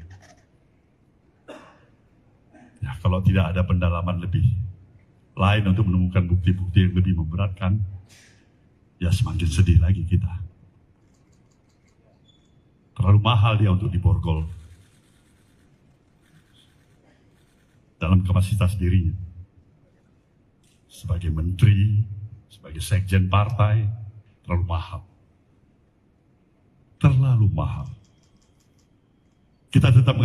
Ya, kalau tidak ada pendalaman lebih lain untuk menemukan bukti-bukti yang lebih memberatkan, ya semakin sedih lagi kita. Terlalu mahal dia untuk diborgol dalam kapasitas dirinya. Sebagai menteri, sebagai sekjen partai, terlalu mahal. Terlalu mahal. Kita tetap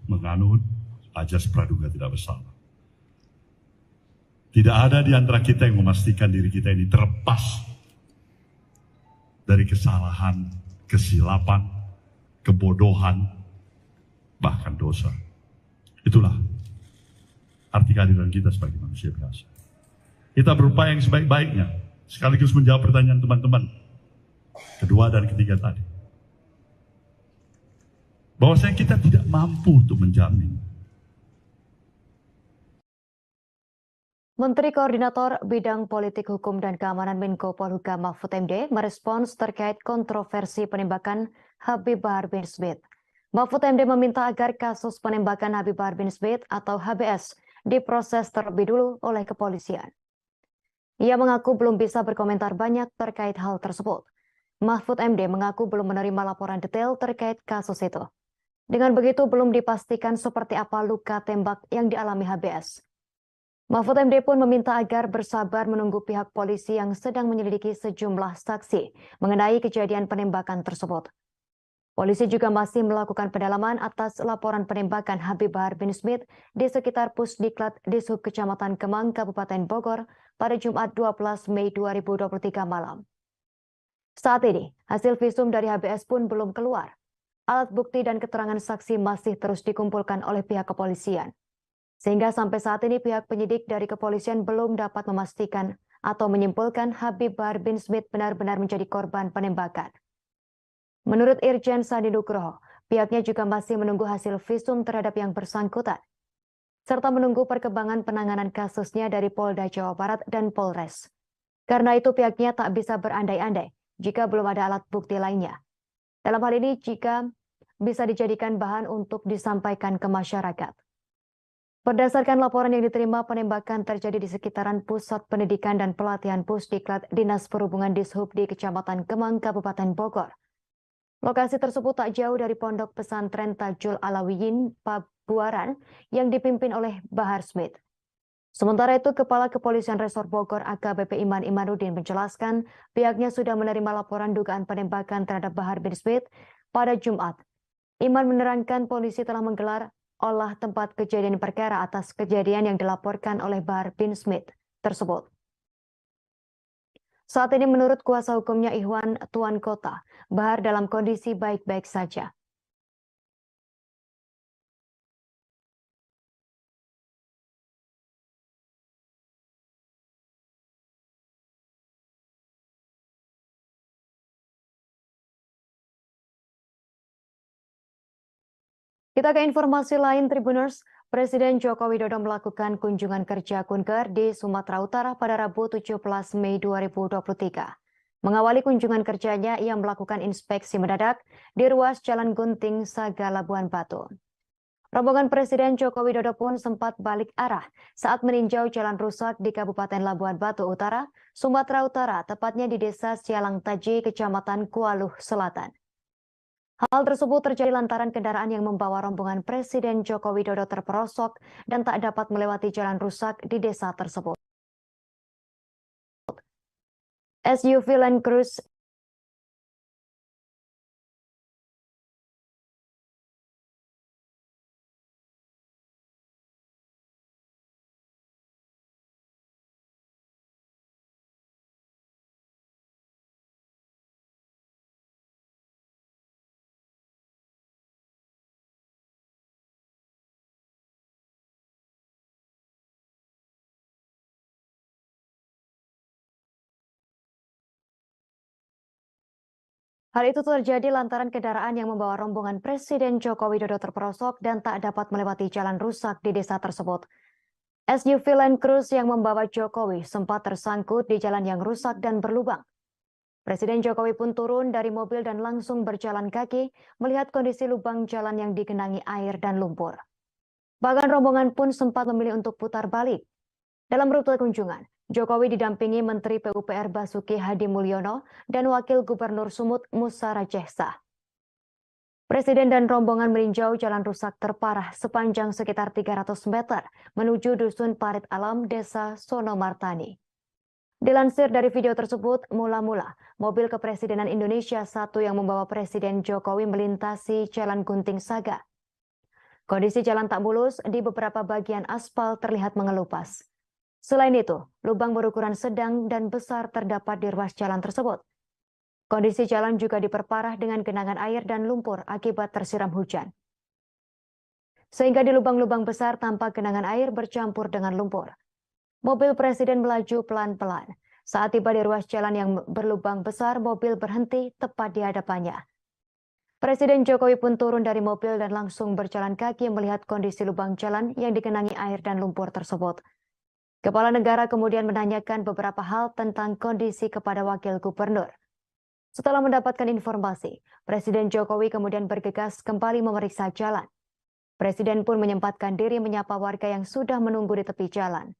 menganut ajas praduga tidak bersalah. Tidak ada di antara kita yang memastikan diri kita ini terlepas dari kesalahan, kesilapan, kebodohan, bahkan dosa. Itulah arti kehadiran kita sebagai manusia biasa. Kita berupaya yang sebaik-baiknya, sekaligus menjawab pertanyaan teman-teman kedua dan ketiga tadi. Bahwasanya kita tidak mampu untuk menjamin. Menteri Koordinator Bidang Politik Hukum dan Keamanan Menko Polhukam Mahfud MD merespons terkait kontroversi penembakan Habib Bahar bin Smith. Mahfud MD meminta agar kasus penembakan Habib Bahar bin Smith atau HBS diproses terlebih dulu oleh kepolisian. Ia mengaku belum bisa berkomentar banyak terkait hal tersebut. Mahfud MD mengaku belum menerima laporan detail terkait kasus itu. Dengan begitu belum dipastikan seperti apa luka tembak yang dialami HBS. Mahfud MD pun meminta agar bersabar menunggu pihak polisi yang sedang menyelidiki sejumlah saksi mengenai kejadian penembakan tersebut. Polisi juga masih melakukan pendalaman atas laporan penembakan Habib Bahar bin Smith di sekitar Pusdiklat Dishub Kecamatan Kemang, Kabupaten Bogor pada Jumat 12 Mei 2023 malam. Saat ini, hasil visum dari HBS pun belum keluar. Alat bukti dan keterangan saksi masih terus dikumpulkan oleh pihak kepolisian. Sehingga sampai saat ini pihak penyidik dari kepolisian belum dapat memastikan atau menyimpulkan Habib Bahar bin Smith benar-benar menjadi korban penembakan. Menurut Irjen Sandi Nugroho, pihaknya juga masih menunggu hasil visum terhadap yang bersangkutan, serta menunggu perkembangan penanganan kasusnya dari Polda Jawa Barat dan Polres. Karena itu pihaknya tak bisa berandai-andai jika belum ada alat bukti lainnya. Dalam hal ini jika bisa dijadikan bahan untuk disampaikan ke masyarakat. Berdasarkan laporan yang diterima, penembakan terjadi di sekitaran Pusat Pendidikan dan Pelatihan Pusdiklat Dinas Perhubungan Dishub di Kecamatan Kemang, Kabupaten Bogor. Lokasi tersebut tak jauh dari Pondok Pesantren Tajul Alawiyin Pabuaran yang dipimpin oleh Bahar Smith. Sementara itu, Kepala Kepolisian Resor Bogor AKBP Iman Imanuddin menjelaskan pihaknya sudah menerima laporan dugaan penembakan terhadap Bahar bin Smith pada Jumat. Iman menerangkan polisi telah menggelar olah tempat kejadian perkara atas kejadian yang dilaporkan oleh Bahar bin Smith tersebut. Saat ini menurut kuasa hukumnya Ikhwan Tuan Kota, Bahar dalam kondisi baik-baik saja. Kita ke informasi lain, Tribuners. Presiden Joko Widodo melakukan kunjungan kerja kunker di Sumatera Utara pada Rabu 17 Mei 2023. Mengawali kunjungan kerjanya, ia melakukan inspeksi mendadak di ruas Jalan Gunting Saga Labuan Batu. Rombongan Presiden Joko Widodo pun sempat balik arah saat meninjau jalan rusak di Kabupaten Labuan Batu Utara, Sumatera Utara, tepatnya di Desa Sialang Taji, Kecamatan Kualuh Selatan. Hal tersebut terjadi lantaran kendaraan yang membawa rombongan Presiden Joko Widodo terperosok dan tak dapat melewati jalan rusak di desa tersebut. SUV Land Cruiser Hal itu terjadi lantaran kendaraan yang membawa rombongan Presiden Joko Widodo terperosok dan tak dapat melewati jalan rusak di desa tersebut. SUV Land Cruiser yang membawa Jokowi sempat tersangkut di jalan yang rusak dan berlubang. Presiden Jokowi pun turun dari mobil dan langsung berjalan kaki melihat kondisi lubang jalan yang digenangi air dan lumpur. Bahkan rombongan pun sempat memilih untuk putar balik. Dalam rute kunjungan, Jokowi didampingi Menteri PUPR Basuki Hadi Mulyono dan Wakil Gubernur Sumut Musa Rajehsah. Presiden dan rombongan meninjau jalan rusak terparah sepanjang sekitar 300 meter menuju Dusun Parit Alam, Desa Sonomartani. Dilansir dari video tersebut, mula-mula mobil Kepresidenan Indonesia 1 yang membawa Presiden Jokowi melintasi Jalan Gunting Saga. Kondisi jalan tak mulus, di beberapa bagian aspal terlihat mengelupas. Selain itu, lubang berukuran sedang dan besar terdapat di ruas jalan tersebut. Kondisi jalan juga diperparah dengan genangan air dan lumpur akibat tersiram hujan. Sehingga di lubang-lubang besar tampak genangan air bercampur dengan lumpur. Mobil Presiden melaju pelan-pelan. Saat tiba di ruas jalan yang berlubang besar, mobil berhenti tepat di hadapannya. Presiden Jokowi pun turun dari mobil dan langsung berjalan kaki melihat kondisi lubang jalan yang digenangi air dan lumpur tersebut. Kepala negara kemudian menanyakan beberapa hal tentang kondisi kepada Wakil Gubernur. Setelah mendapatkan informasi, Presiden Jokowi kemudian bergegas kembali memeriksa jalan. Presiden pun menyempatkan diri menyapa warga yang sudah menunggu di tepi jalan.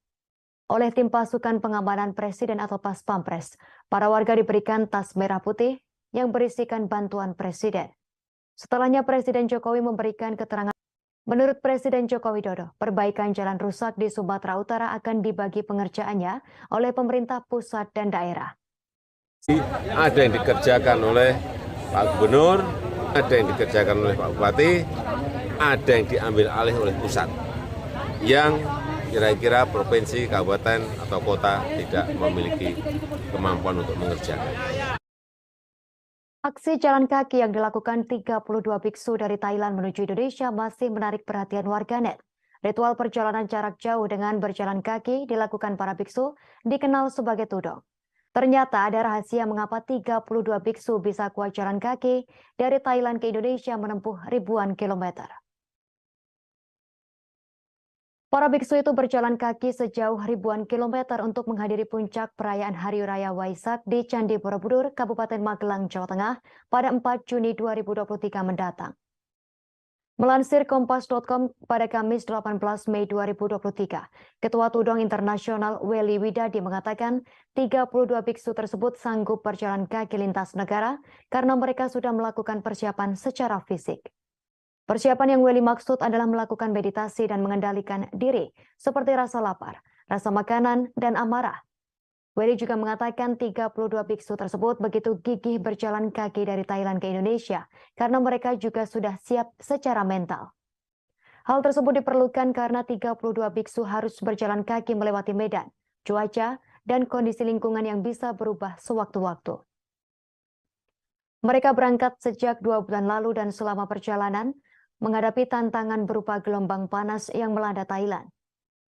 Oleh tim pasukan pengamanan Presiden atau Pas Pampres, para warga diberikan tas merah putih yang berisikan bantuan Presiden. Setelahnya Presiden Jokowi memberikan keterangan. Menurut Presiden Joko Widodo, perbaikan jalan rusak di Sumatera Utara akan dibagi pengerjaannya oleh pemerintah pusat dan daerah. Ada yang dikerjakan oleh Pak Gubernur, ada yang dikerjakan oleh Pak Bupati, ada yang diambil alih oleh pusat. Yang kira-kira provinsi, kabupaten, atau kota tidak memiliki kemampuan untuk mengerjakan. Aksi jalan kaki yang dilakukan 32 biksu dari Thailand menuju Indonesia masih menarik perhatian warganet. Ritual perjalanan jarak jauh dengan berjalan kaki dilakukan para biksu dikenal sebagai tudong. Ternyata ada rahasia mengapa 32 biksu bisa kuat jalan kaki dari Thailand ke Indonesia menempuh ribuan kilometer. Para biksu itu berjalan kaki sejauh ribuan kilometer untuk menghadiri puncak perayaan Hari Raya Waisak di Candi Borobudur, Kabupaten Magelang, Jawa Tengah pada 4 Juni 2023 mendatang. Melansir Kompas.com pada Kamis 18 Mei 2023, Ketua Tudong Internasional Welly Widadi mengatakan 32 biksu tersebut sanggup berjalan kaki lintas negara karena mereka sudah melakukan persiapan secara fisik. Persiapan yang Welly maksud adalah melakukan meditasi dan mengendalikan diri seperti rasa lapar, rasa makanan, dan amarah. Welly juga mengatakan 32 biksu tersebut begitu gigih berjalan kaki dari Thailand ke Indonesia karena mereka juga sudah siap secara mental. Hal tersebut diperlukan karena 32 biksu harus berjalan kaki melewati medan, cuaca, dan kondisi lingkungan yang bisa berubah sewaktu-waktu. Mereka berangkat sejak 2 bulan lalu dan selama perjalanan menghadapi tantangan berupa gelombang panas yang melanda Thailand.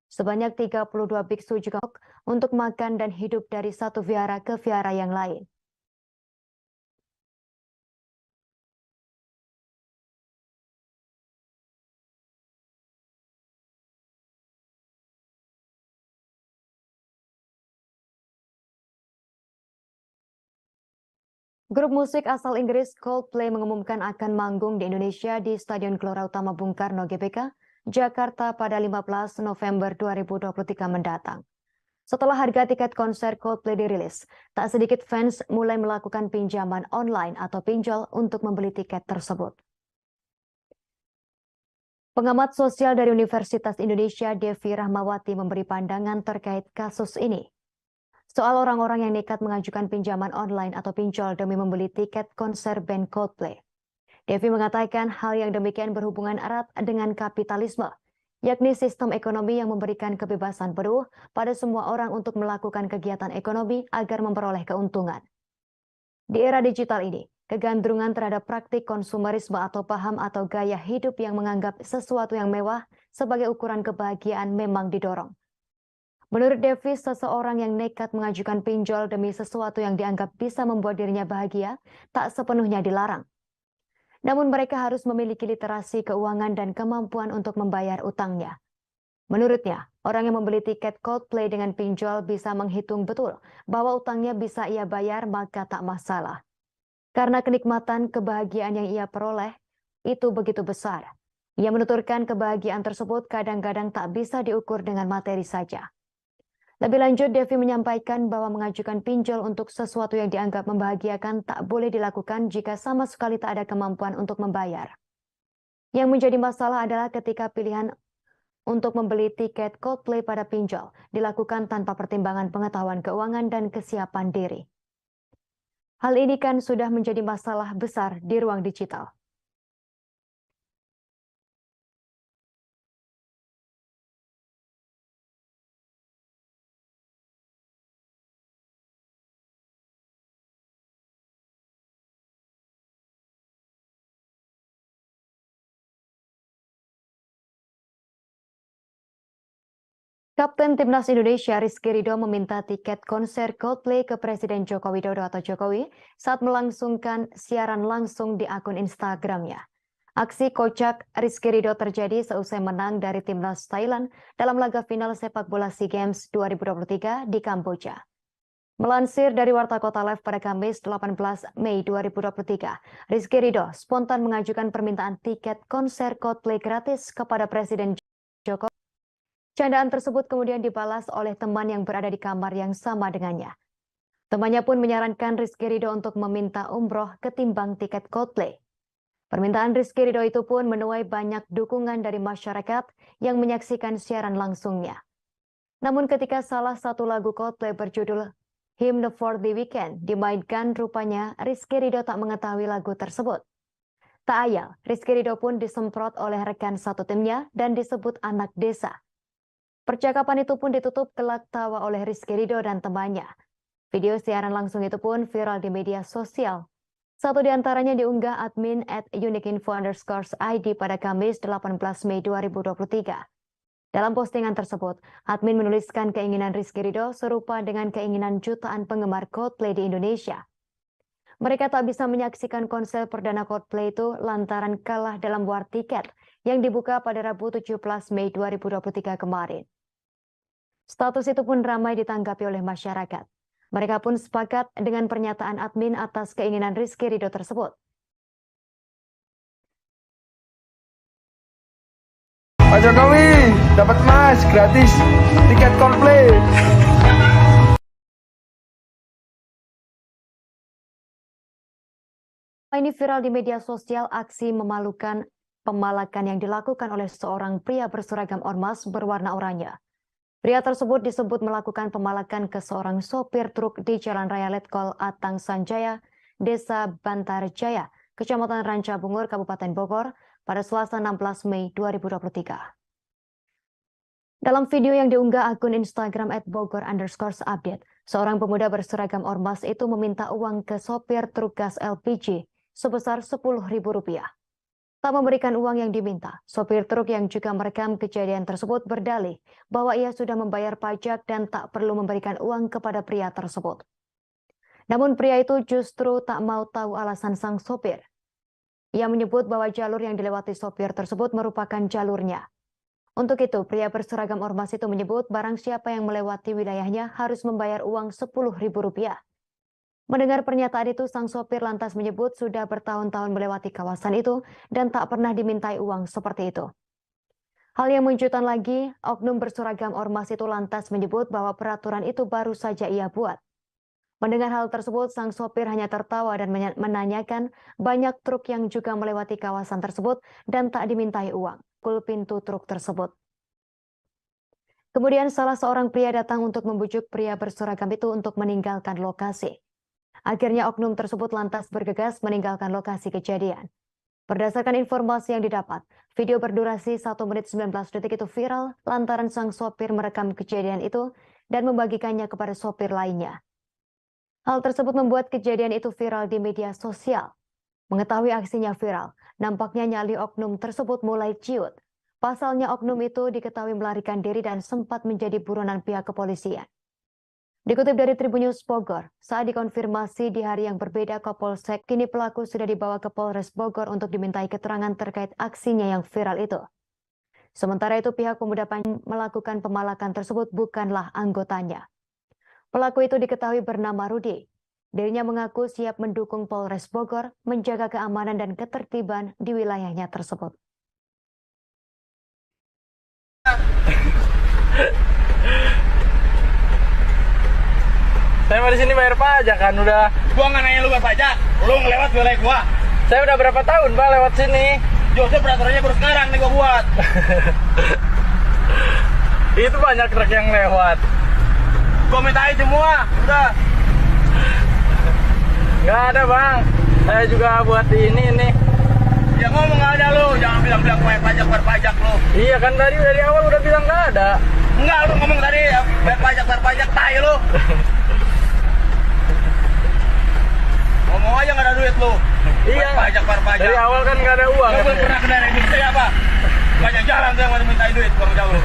Sebanyak 32 biksu juga untuk makan dan hidup dari satu vihara ke vihara yang lain. Grup musik asal Inggris Coldplay mengumumkan akan manggung di Indonesia di Stadion Gelora Utama Bung Karno GBK, Jakarta pada 15 November 2023 mendatang. Setelah harga tiket konser Coldplay dirilis, tak sedikit fans mulai melakukan pinjaman online atau pinjol untuk membeli tiket tersebut. Pengamat sosial dari Universitas Indonesia, Devi Rahmawati, memberi pandangan terkait kasus ini. Soal orang-orang yang nekat mengajukan pinjaman online atau pinjol demi membeli tiket konser band Coldplay. Devi mengatakan hal yang demikian berhubungan erat dengan kapitalisme, yakni sistem ekonomi yang memberikan kebebasan penuh pada semua orang untuk melakukan kegiatan ekonomi agar memperoleh keuntungan. Di era digital ini, kegandrungan terhadap praktik konsumerisme atau paham atau gaya hidup yang menganggap sesuatu yang mewah sebagai ukuran kebahagiaan memang didorong. Menurut Devi, seseorang yang nekat mengajukan pinjol demi sesuatu yang dianggap bisa membuat dirinya bahagia tak sepenuhnya dilarang. Namun mereka harus memiliki literasi keuangan dan kemampuan untuk membayar utangnya. Menurutnya, orang yang membeli tiket Coldplay dengan pinjol bisa menghitung betul bahwa utangnya bisa ia bayar, maka tak masalah. Karena kenikmatan kebahagiaan yang ia peroleh itu begitu besar. Ia menuturkan kebahagiaan tersebut kadang-kadang tak bisa diukur dengan materi saja. Lebih lanjut, Devi menyampaikan bahwa mengajukan pinjol untuk sesuatu yang dianggap membahagiakan tak boleh dilakukan jika sama sekali tak ada kemampuan untuk membayar. Yang menjadi masalah adalah ketika pilihan untuk membeli tiket Coldplay pada pinjol dilakukan tanpa pertimbangan pengetahuan keuangan dan kesiapan diri. Hal ini kan sudah menjadi masalah besar di ruang digital. Kapten Timnas Indonesia Rizky Ridho meminta tiket konser Coldplay ke Presiden Joko Widodo atau Jokowi saat melangsungkan siaran langsung di akun Instagramnya. Aksi kocak Rizky Ridho terjadi seusai menang dari Timnas Thailand dalam laga final sepak bola SEA Games 2023 di Kamboja. Melansir dari Warta Kota Live pada Kamis 18 Mei 2023, Rizky Ridho spontan mengajukan permintaan tiket konser Coldplay gratis kepada Presiden Jokowi. Candaan tersebut kemudian dibalas oleh teman yang berada di kamar yang sama dengannya. Temannya pun menyarankan Rizky Ridho untuk meminta umroh ketimbang tiket Coldplay. Permintaan Rizky Ridho itu pun menuai banyak dukungan dari masyarakat yang menyaksikan siaran langsungnya. Namun ketika salah satu lagu Coldplay berjudul Hymn for the Weekend dimainkan, rupanya Rizky Ridho tak mengetahui lagu tersebut. Tak ayal, Rizky Ridho pun disemprot oleh rekan satu timnya dan disebut anak desa. Percakapan itu pun ditutup gelak tawa oleh Rizky Ridho dan temannya. Video siaran langsung itu pun viral di media sosial. Satu di antaranya diunggah admin @uniqueinfo_id pada Kamis 18 Mei 2023. Dalam postingan tersebut, admin menuliskan keinginan Rizky Ridho serupa dengan keinginan jutaan penggemar Coldplay di Indonesia. Mereka tak bisa menyaksikan konser perdana Coldplay itu lantaran kalah dalam war tiket yang dibuka pada Rabu 17 Mei 2023 kemarin. Status itu pun ramai ditanggapi oleh masyarakat. Mereka pun sepakat dengan pernyataan admin atas keinginan Rizky Ridho tersebut. Pak Jokowi, dapat mas gratis tiket Coldplay. Ini viral di media sosial aksi memalukan pemalakan yang dilakukan oleh seorang pria berseragam ormas berwarna oranye. Pria tersebut disebut melakukan pemalakan ke seorang sopir truk di Jalan Raya Letkol Atang Sanjaya, Desa Bantarjaya, Kecamatan Ranca Bungur, Kabupaten Bogor, pada Selasa 16 Mei 2023. Dalam video yang diunggah akun Instagram @bogor_update, seorang pemuda berseragam ormas itu meminta uang ke sopir truk gas LPG sebesar Rp10.000. Tak memberikan uang yang diminta, sopir truk yang juga merekam kejadian tersebut berdalih bahwa ia sudah membayar pajak dan tak perlu memberikan uang kepada pria tersebut. Namun pria itu justru tak mau tahu alasan sang sopir. Ia menyebut bahwa jalur yang dilewati sopir tersebut merupakan jalurnya. Untuk itu, pria berseragam ormas itu menyebut barang siapa yang melewati wilayahnya harus membayar uang Rp10.000. Mendengar pernyataan itu, sang sopir lantas menyebut sudah bertahun-tahun melewati kawasan itu dan tak pernah dimintai uang seperti itu. Hal yang menunjukkan lagi, oknum berseragam ormas itu lantas menyebut bahwa peraturan itu baru saja ia buat. Mendengar hal tersebut, sang sopir hanya tertawa dan menanyakan banyak truk yang juga melewati kawasan tersebut dan tak dimintai uang. Kul pintu truk tersebut. Kemudian salah seorang pria datang untuk membujuk pria berseragam itu untuk meninggalkan lokasi. Akhirnya oknum tersebut lantas bergegas meninggalkan lokasi kejadian. Berdasarkan informasi yang didapat, video berdurasi 1 menit 19 detik itu viral lantaran sang sopir merekam kejadian itu dan membagikannya kepada sopir lainnya. Hal tersebut membuat kejadian itu viral di media sosial. Mengetahui aksinya viral, nampaknya nyali oknum tersebut mulai ciut. Pasalnya oknum itu diketahui melarikan diri dan sempat menjadi buronan pihak kepolisian. Dikutip dari Tribun News Bogor, saat dikonfirmasi di hari yang berbeda Kapolsek, kini pelaku sudah dibawa ke Polres Bogor untuk dimintai keterangan terkait aksinya yang viral itu. Sementara itu pihak pemuda melakukan pemalakan tersebut bukanlah anggotanya. Pelaku itu diketahui bernama Rudi. Dirinya mengaku siap mendukung Polres Bogor menjaga keamanan dan ketertiban di wilayahnya tersebut. Saya mau di sini bayar pajak kan udah. Gua nggak nanya lu bayar pajak, lu ngelewat wilayah gua. Saya udah berapa tahun Pak lewat sini. Justru peraturannya baru sekarang nih gua buat. Itu banyak truk yang lewat. Gua mintain semua, udah. Nggak ada Bang. Saya juga buat ini nih. Ya ngomong nggak ada lu, jangan bilang-bilang bayar pajak lu. Iya kan dari awal udah bilang nggak ada. Enggak, lu ngomong tadi bayar pajak, tai lu. Ngomong aja nggak ada duit lu. Iya. Bayar pajak. Dari awal kan nggak ada uang. Lu belum pernah ke daerah Indonesia apa? Banyak jalan tuh yang mau minta duit, bang jauh.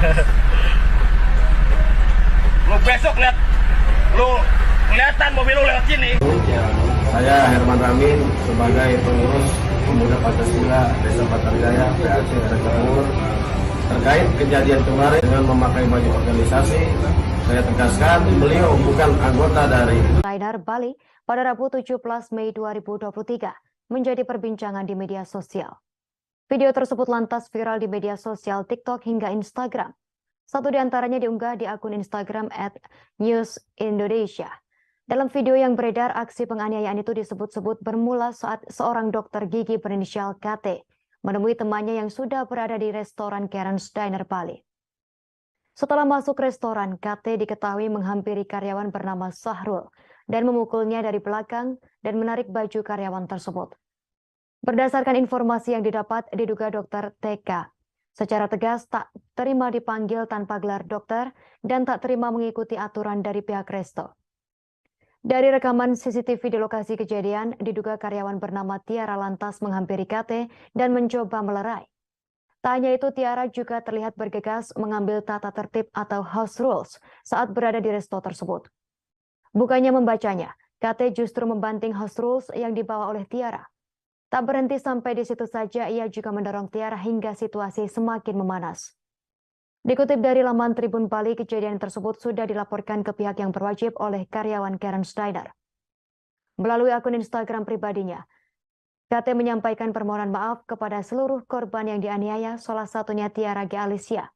Lu besok lihat, lu kelihatan mobil lu lewat sini. Saya Herman Ramin sebagai pengurus Pemuda Pancasila Desa Patarjaya PAC RT Timur. Terkait kejadian kemarin dengan memakai baju organisasi, saya tegaskan beliau bukan anggota dari Steiner Bali pada Rabu 17 Mei 2023 menjadi perbincangan di media sosial. Video tersebut lantas viral di media sosial TikTok hingga Instagram. Satu di antaranya diunggah di akun Instagram @newsindonesia. Dalam video yang beredar, aksi penganiayaan itu disebut-sebut bermula saat seorang dokter gigi berinisial KT menemui temannya yang sudah berada di restoran Karen Steiner Bali. Setelah masuk restoran, KT diketahui menghampiri karyawan bernama Sahrul dan memukulnya dari belakang dan menarik baju karyawan tersebut. Berdasarkan informasi yang didapat, diduga dokter TK secara tegas tak terima dipanggil tanpa gelar dokter dan tak terima mengikuti aturan dari pihak resto. Dari rekaman CCTV di lokasi kejadian, diduga karyawan bernama Tiara lantas menghampiri KT dan mencoba melerai. Tak hanya itu, Tiara juga terlihat bergegas mengambil tata tertib atau house rules saat berada di resto tersebut. Bukannya membacanya, KT justru membanting house rules yang dibawa oleh Tiara. Tak berhenti sampai di situ saja, ia juga mendorong Tiara hingga situasi semakin memanas. Dikutip dari laman Tribun Bali, kejadian tersebut sudah dilaporkan ke pihak yang berwajib oleh karyawan Karen Steiner. Melalui akun Instagram pribadinya, KT menyampaikan permohonan maaf kepada seluruh korban yang dianiaya, salah satunya Tiara G. Alicia.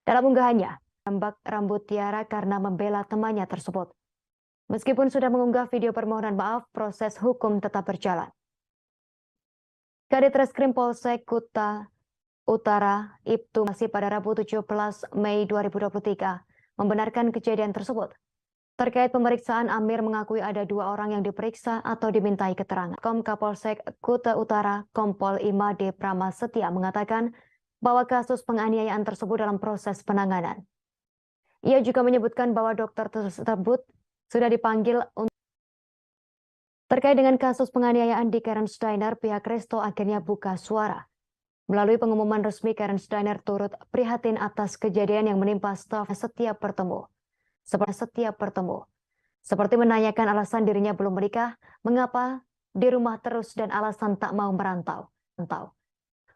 Dalam unggahannya, tambak rambut Tiara karena membela temannya tersebut. Meskipun sudah mengunggah video permohonan maaf, proses hukum tetap berjalan. Kadit Reskrim Polsek Kuta Utara Ibtu masih pada Rabu 17 Mei 2023 membenarkan kejadian tersebut. Terkait pemeriksaan, Amir mengakui ada 2 orang yang diperiksa atau dimintai keterangan. Kapolsek Kuta Utara Kompol Imade Pramasetia mengatakan bahwa kasus penganiayaan tersebut dalam proses penanganan. Ia juga menyebutkan bahwa dokter tersebut sudah dipanggil untuk terkait dengan kasus penganiayaan di Karen Steiner, pihak resto akhirnya buka suara. Melalui pengumuman resmi, Karen Steiner turut prihatin atas kejadian yang menimpa staf setiap bertemu. Seperti menanyakan alasan dirinya belum menikah, mengapa di rumah terus dan alasan tak mau merantau.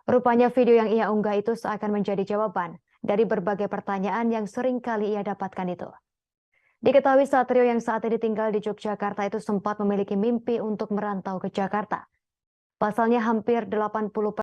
Rupanya video yang ia unggah itu seakan menjadi jawaban dari berbagai pertanyaan yang sering kali ia dapatkan itu. Diketahui Satrio yang saat ini tinggal di Yogyakarta itu sempat memiliki mimpi untuk merantau ke Jakarta. Pasalnya hampir 80%